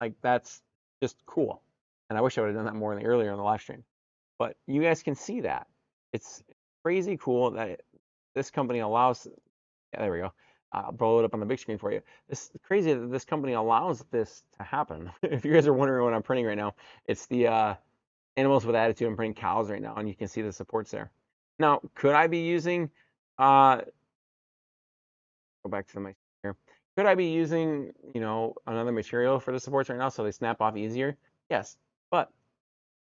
Like, that's just cool. And I wish I would have done that more earlier in the live stream. But you guys can see that. It's crazy cool that this company allows, yeah, there we go. I'll blow it up on the big screen for you. It's crazy that this company allows this to happen. If you guys are wondering what I'm printing right now, it's the Animals with Attitude. I'm printing cows right now, and you can see the supports there. Now, could I be using, go back to the mic here. Could I be using, another material for the supports right now so they snap off easier? Yes, but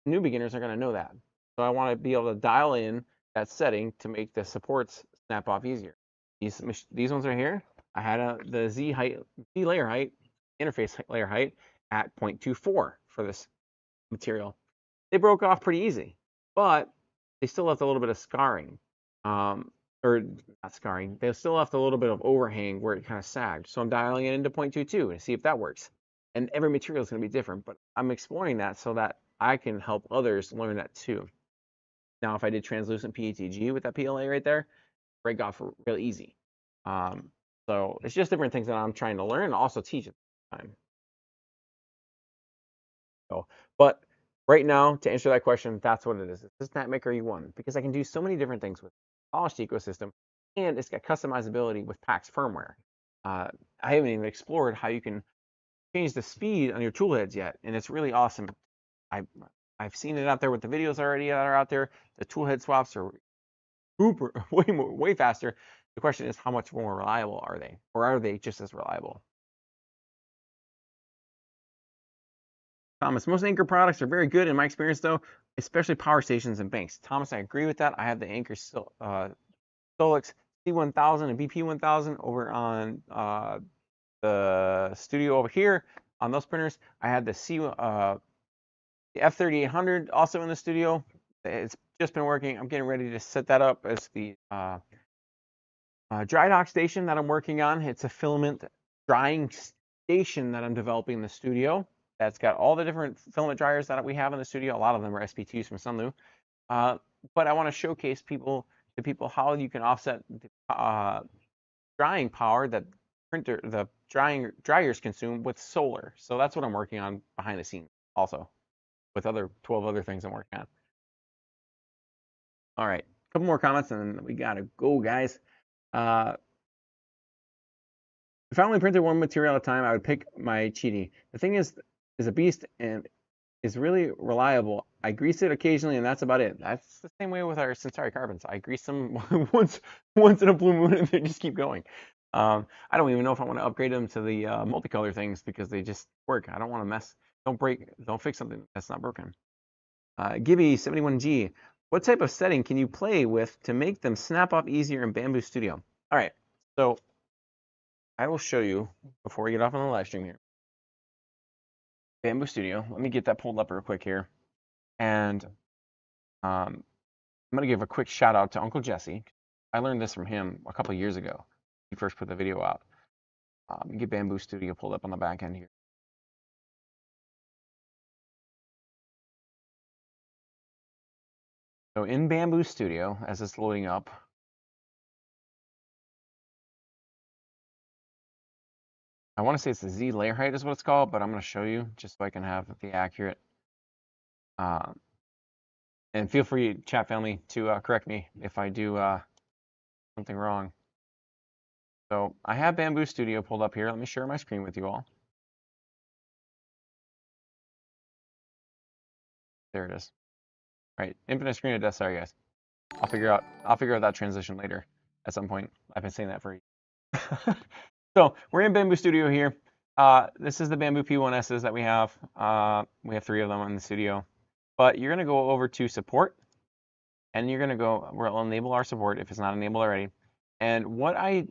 new beginners are going to know that. So I want to be able to dial in that setting to make the supports snap off easier. These ones right here, I had the Z layer height, interface layer height at 0.24 for this material. They broke off pretty easy, but they still left a little bit of scarring. Or not scarring, they still left a little bit of overhang where it kind of sagged. So I'm dialing it into 0.22 to see if that works. And every material is going to be different, but I'm exploring that so that I can help others learn that too. Now, if I did translucent PETG with that PLA right there, break off real easy. So it's just different things that I'm trying to learn and also teach at the time. So, but right now, to answer that question, that's what it is. It's Snapmaker U1 because I can do so many different things with the polished ecosystem, and it's got customizability with PAX firmware. I haven't even explored how you can change the speed on your tool heads yet, and it's really awesome. I've seen it out there with the videos already that are out there. The tool head swaps are way faster. The question is, how much more reliable are they, or are they just as reliable? Thomas, most Anker products are very good in my experience, though, especially power stations and banks. Thomas, I agree with that. I have the Anker Solix C1000 and BP 1000 over on the studio over here on those printers. I had the F3800 also in the studio. It's just been working. I'm getting ready to set that up as the dry dock station that I'm working on. It's a filament drying station that I'm developing in the studio. That's got all the different filament dryers that we have in the studio. A lot of them are SP2s from Sunlu. But I want to showcase to people how you can offset the drying power that the dryers consume with solar. So that's what I'm working on behind the scenes also, with 12 other things I'm working on. All right, a couple more comments and then we gotta go, guys. If I only printed one material at a time, I would pick my Chitu. The thing is a beast and is really reliable. I grease it occasionally, and that's about it. That's the same way with our Centauri carbons. I grease them once in a blue moon, and they just keep going. I don't even know if I want to upgrade them to the multicolor things because they just work. I don't want to mess. Don't fix something that's not broken. Gibby71G, what type of setting can you play with to make them snap off easier in Bamboo Studio? All right, so I will show you before we get off on the live stream here. Bamboo Studio. Let me get that pulled up real quick here. And I'm going to give a quick shout out to Uncle Jesse. I learned this from him a couple of years ago. He first put the video out. Get Bamboo Studio pulled up on the back end here. So in Bamboo Studio, as it's loading up, I want to say it's the Z layer height is what it's called, but I'm going to show you just so I can have the accurate. And feel free, chat family, to correct me if I do something wrong. So I have Bamboo Studio pulled up here. Let me share my screen with you all. There it is. All right, infinite screen of death. Sorry, guys. I'll figure out that transition later at some point. I've been saying that for you. So we're in Bamboo Studio here. This is the Bamboo P1Ss that we have. We have 3 of them in the studio. But you're going to go over to support, and you're going to go, we'll enable our support if it's not enabled already. And what I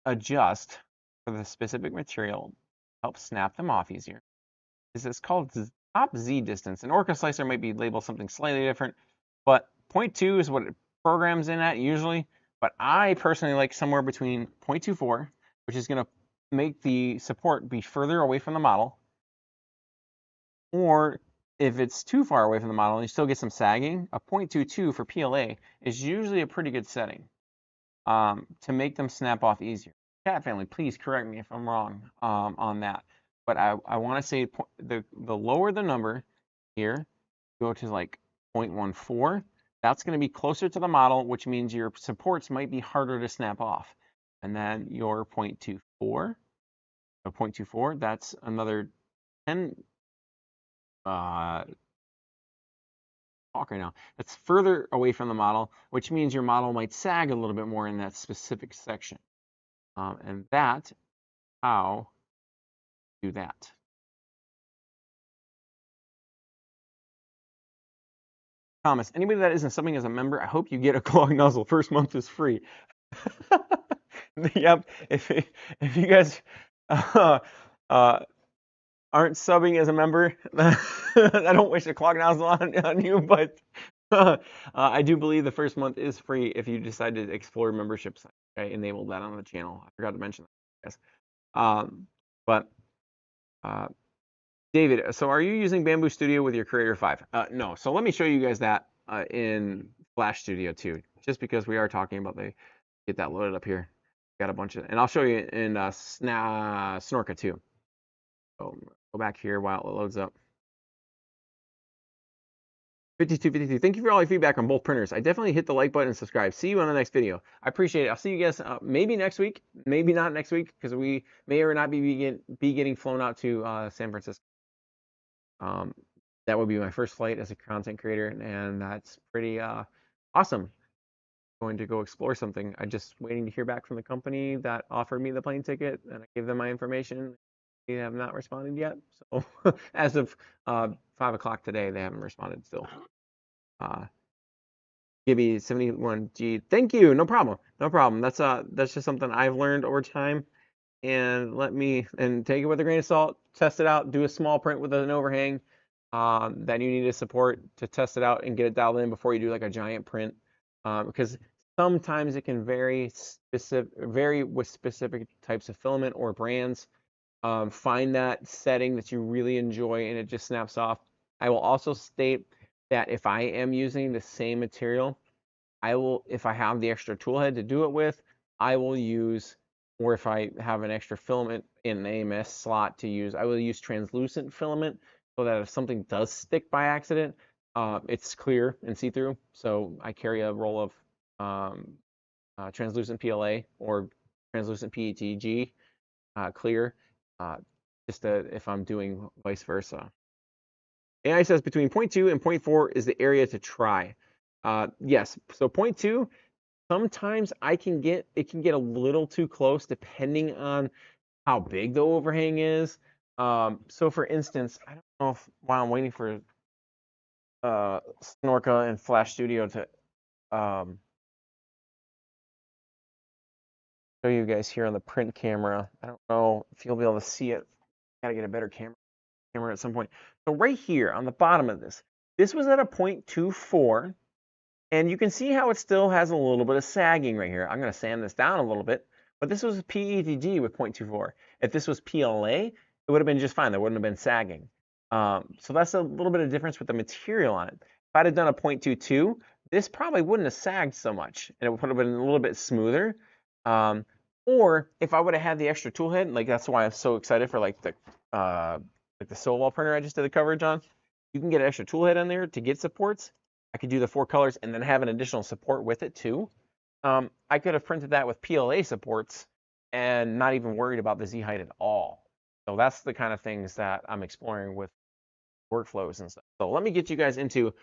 adjust for the specific material helps snap them off easier is it's called top Z distance. An Orca slicer might be labeled something slightly different, but 0.2 is what it programs in at usually. But I personally like somewhere between 0.24, which is going to make the support be further away from the model, or if it's too far away from the model and you still get some sagging, a 0.22 for PLA is usually a pretty good setting to make them snap off easier. Chat family, please correct me if I'm wrong on that. But I want to say the lower the number here, go to like 0.14, that's going to be closer to the model, which means your supports might be harder to snap off. And then your 0.24, or 0.24, that's another 10. Talk right now. That's further away from the model, which means your model might sag a little bit more in that specific section. And that's how you do that. Thomas, anybody that isn't subbing as a member, I hope you get a clog nozzle. First month is free. Yep. If you guys aren't subbing as a member, I don't wish a clog nozzle on you, but I do believe the first month is free if you decide to explore memberships. I enabled that on the channel. I forgot to mention that, guys. David, so are you using Bamboo Studio with your Creator 5? No. So let me show you guys that in Flash Studio too, just because we are talking about get that loaded up here. Got a bunch of, and I'll show you in Snorka too. So go back here while it loads up. 5252. Thank you for all your feedback on both printers. I definitely hit the like button and subscribe. See you on the next video. I appreciate it. I'll see you guys maybe next week, maybe not next week, because we may or not be getting flown out to San Francisco. That would be my first flight as a content creator, and that's pretty awesome. Going to go explore something. I'm just waiting to hear back from the company that offered me the plane ticket, and I gave them my information. They have not responded yet. So as of 5 o'clock today, they haven't responded still. Gibby 71G, thank you. No problem. No problem. That's just something I've learned over time. And take it with a grain of salt, test it out, do a small print with an overhang, that you need to support to test it out and get it dialed in before you do like a giant print, because sometimes it can vary with specific types of filament or brands. Find that setting that you really enjoy and it just snaps off. I will also state that if I am using the same material, I will, if I have the extra tool head to do it with, I will use, or if I have an extra filament in an AMS slot to use, I will use translucent filament so that if something does stick by accident, it's clear and see-through. So I carry a roll of translucent PLA or translucent PETG clear, uh, just if I'm doing vice versa. AI says between 0.2 and 0.4 is the area to try. Yes, so 0.2, sometimes it can get a little too close depending on how big the overhang is. So for instance, I don't know if while I'm waiting for Snorka and Flash Studio to show you guys here on the print camera. I don't know if you'll be able to see it. Gotta get a better camera at some point. So right here on the bottom of this was at a 0.24. And you can see how it still has a little bit of sagging right here. I'm going to sand this down a little bit, but this was PETG with 0.24. If this was PLA, it would have been just fine. There wouldn't have been sagging. So that's a little bit of difference with the material on it. If I'd have done a 0.22, this probably wouldn't have sagged so much, and it would have been a little bit smoother. Or if I would have had the extra tool head, like that's why I'm so excited for like the Solwall printer I just did the coverage on. You can get an extra tool head on there to get supports. I could do the 4 colors and then have an additional support with it too. I could have printed that with PLA supports and not even worried about the Z height at all. So that's the kind of things that I'm exploring with workflows and stuff. So let me get you guys into,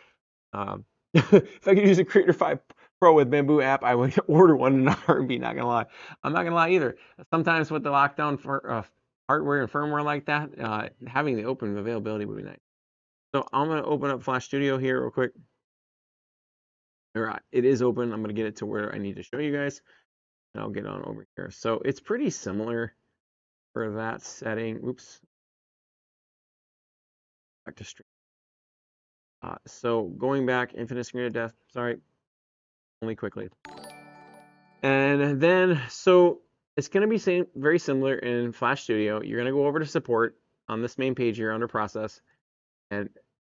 if I could use a Creator 5 Pro with Bamboo app, I would order one in a heartbeat, not gonna lie. I'm not gonna lie either. Sometimes with the lockdown for hardware and firmware like that, having the open availability would be nice. So I'm gonna open up Flash Studio here real quick. It is open. I'm going to get it to where I need to show you guys. And I'll get on over here. So it's pretty similar for that setting. Oops. Back to stream. So going back, infinite screen of death. Sorry. Only quickly. And then, so it's going to be very similar in Flash Studio. You're going to go over to support on this main page here under process. And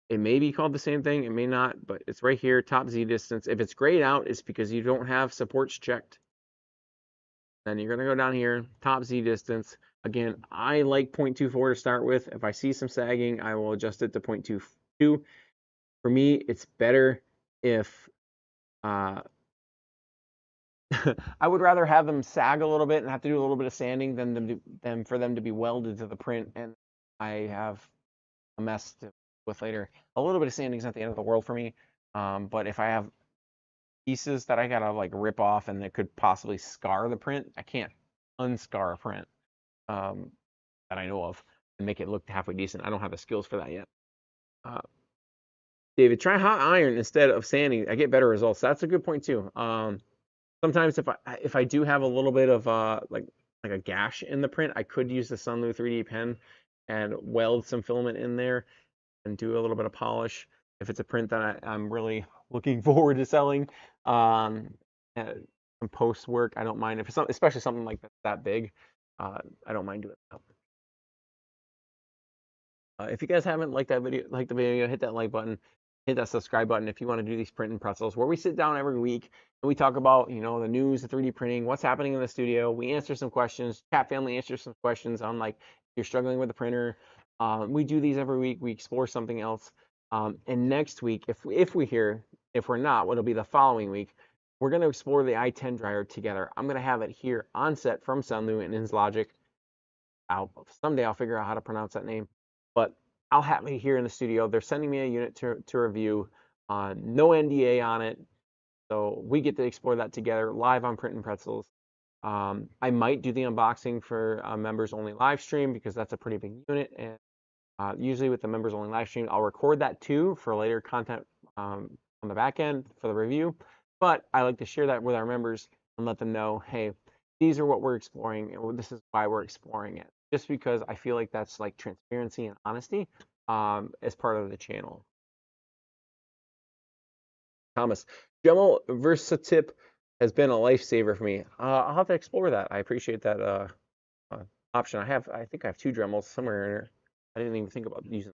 it may be called the same thing. It may not, but it's right here, top Z distance. If it's grayed out, it's because you don't have supports checked. Then you're going to go down here, top Z distance. Again, I like 0.24 to start with. If I see some sagging, I will adjust it to 0.22. For me, it's better if I would rather have them sag a little bit and have to do a little bit of sanding than for them to be welded to the print and I have a mess with later. A little bit of sanding is not the end of the world for me, but if I have pieces that I gotta like rip off and that could possibly scar the print, I can't unscar a print that I know of and make it look halfway decent. I don't have the skills for that yet. David, try hot iron instead of sanding. I get better results. That's a good point too. Sometimes if I do have a little bit of like a gash in the print, I could use the Sunlu 3D pen and weld some filament in there and do a little bit of polish. If it's a print that I'm really looking forward to selling, some post work, I don't mind. If it's especially something like that big, I don't mind doing that. If you guys haven't liked the video, hit that like button, hit that subscribe button if you want to do these printing pretzels, where we sit down every week and we talk about, you know, the news, the 3D printing, what's happening in the studio. We answer some questions. Chat family answers some questions on like if you're struggling with the printer. We do these every week. We explore something else. And next week, if we're not, what'll be the following week, we're going to explore the i10 dryer together. I'm going to have it here on set from Sunlu and InsLogic. Someday I'll figure out how to pronounce that name, but I'll have it here in the studio. They're sending me a unit to review, no NDA on it, so we get to explore that together live on Printin' Pretzels. I might do the unboxing for a members only live stream because that's a pretty big unit, and usually with the members only live stream, I'll record that too for later content on the back end for the review. But I like to share that with our members and let them know, hey, these are what we're exploring, and this is why we're exploring it. Just because I feel like that's like transparency and honesty. as part of the channel. Thomas, Dremel Versatip has been a lifesaver for me. I'll have to explore that. I appreciate that option. I think I have 2 Dremels somewhere in here. I didn't even think about using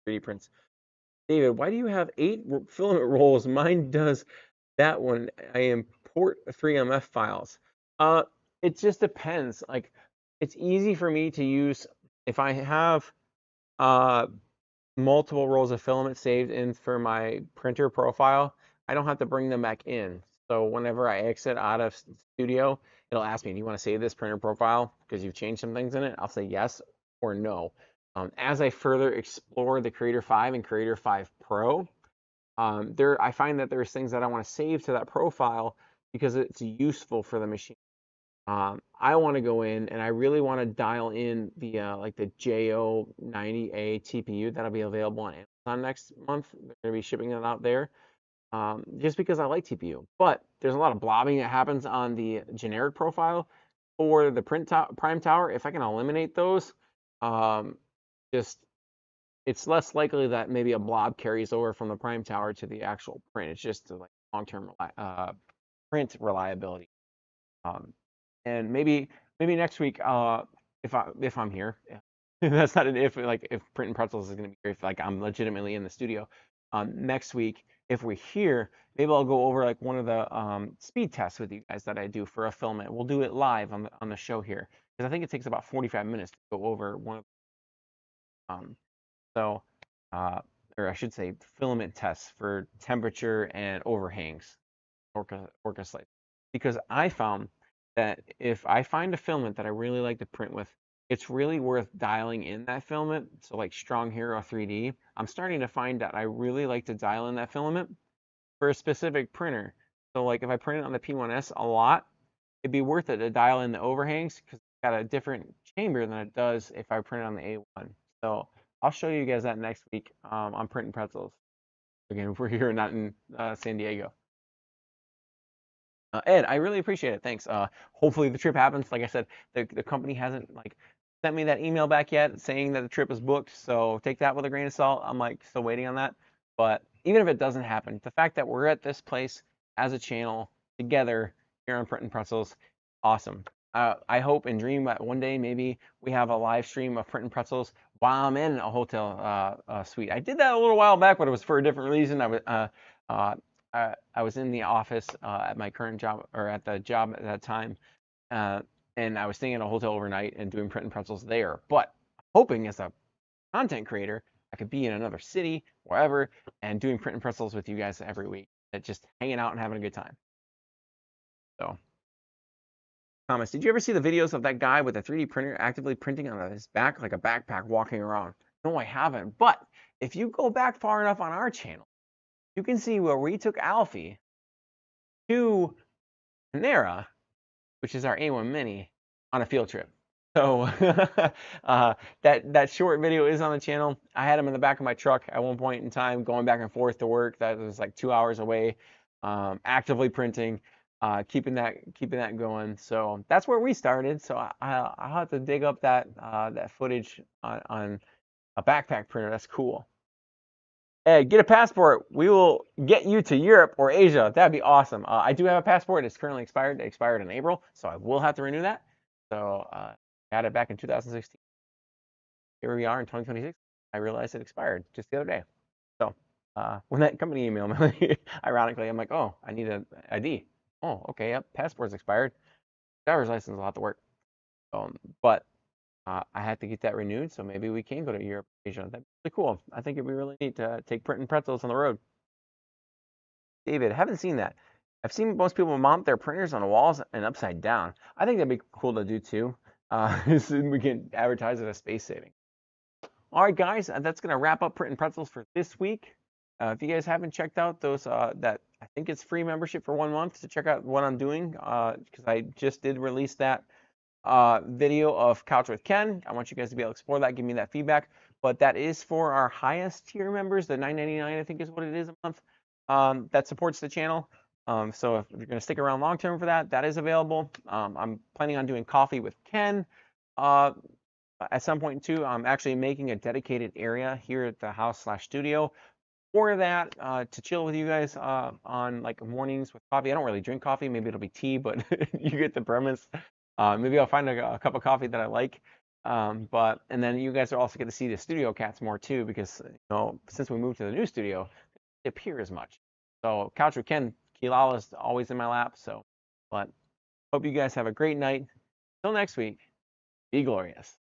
3D prints. David, why do you have 8 filament rolls? Mine does that one. I import 3MF files. It just depends. Like, it's easy for me to use if I have multiple rolls of filament saved in for my printer profile. I don't have to bring them back in. So whenever I exit out of Studio, it'll ask me, do you want to save this printer profile because you've changed some things in it? I'll say yes or no. As I further explore the Creator 5 and Creator 5 Pro, I find that there's things that I want to save to that profile because it's useful for the machine. I want to go in and I really want to dial in the like the JO90A TPU that'll be available on Amazon next month. They're going to be shipping it out there. Just because I like TPU. But there's a lot of blobbing that happens on the generic profile or the prime tower. If I can eliminate those, just it's less likely that maybe a blob carries over from the prime tower to the actual print. It's just like long-term print reliability. And maybe next week, if I'm here, that's not an if. Like if Print and Pretzels is going to be here, if like I'm legitimately in the studio. Next week, if we're here, maybe I'll go over like one of the speed tests with you guys that I do for a filament. We'll do it live on the show here because I think it takes about 45 minutes to go over one of so or I should say filament tests for temperature and overhangs, orca slice. Because I found that if I find a filament that I really like to print with, it's really worth dialing in that filament. So like Strong Hero 3D, I'm starting to find that I really like to dial in that filament for a specific printer. So like if I print it on the P1S a lot, it'd be worth it to dial in the overhangs because it's got a different chamber than it does if I print it on the A1. So I'll show you guys that next week on Print and Pretzels. Again, we're here, not in San Diego. Ed, I really appreciate it. Thanks. Hopefully the trip happens. Like I said, the company hasn't like sent me that email back yet saying that the trip is booked. So take that with a grain of salt. I'm like still waiting on that. But even if it doesn't happen, the fact that we're at this place as a channel together here on Print and Pretzels, awesome. I hope and dream that one day maybe we have a live stream of Print and Pretzels while I'm in a hotel suite. I did that a little while back, but it was for a different reason. I was in the office at my current job, or at the job at that time, and I was staying in a hotel overnight and doing Print and Pretzels there. But hoping as a content creator, I could be in another city, wherever, and doing Print and Pretzels with you guys every week, just hanging out and having a good time. So, Thomas, did you ever see the videos of that guy with a 3D printer actively printing on his back like a backpack walking around? No, I haven't. But if you go back far enough on our channel, you can see where we took Alfie to Panera, which is our A1 Mini, on a field trip. So that short video is on the channel. I had him in the back of my truck at one point in time, going back and forth to work. That was like 2 hours away, actively printing, keeping that going. So that's where we started. So I'll have to dig up that footage on a backpack printer. That's cool. Ed, get a passport. We will get you to Europe or Asia. That'd be awesome. I do have a passport. It's currently expired. It expired in April, so I will have to renew that. So I got it back in 2016. Here we are in 2026. I realized it expired just the other day. So when that company emailed me, ironically, I'm like, oh, I need an ID. Oh, okay, yep, passport's expired. Driver's license will have to work. But I had to get that renewed, so maybe we can go to Europe, Asia. That'd be really cool. I think it'd be really neat to take Print and Pretzels on the road. David, haven't seen that. I've seen most people mount their printers on walls and upside down. I think that'd be cool to do too. So we can advertise it as space saving. All right, guys, that's gonna wrap up Print and Pretzels for this week. If you guys haven't checked out those, that I think it's free membership for 1 month to check out what I'm doing, because I just did release that video of Couch with Ken. I want you guys to be able to explore that, give me that feedback. But that is for our highest tier members, the $9.99 I think is what it is a month, that supports the channel. So if you're going to stick around long term for that, that is available. I'm planning on doing coffee with Ken at some point too, I'm actually making a dedicated area here at the house/studio for that to chill with you guys on like mornings with coffee. I don't really drink coffee. Maybe it'll be tea, but you get the premise. Maybe I'll find a cup of coffee that I like. And then you guys are also get to see the studio cats more too, because since we moved to the new studio, they appear as much. So Couch with Ken, Kilala is always in my lap. So, but hope you guys have a great night. Till next week, be glorious.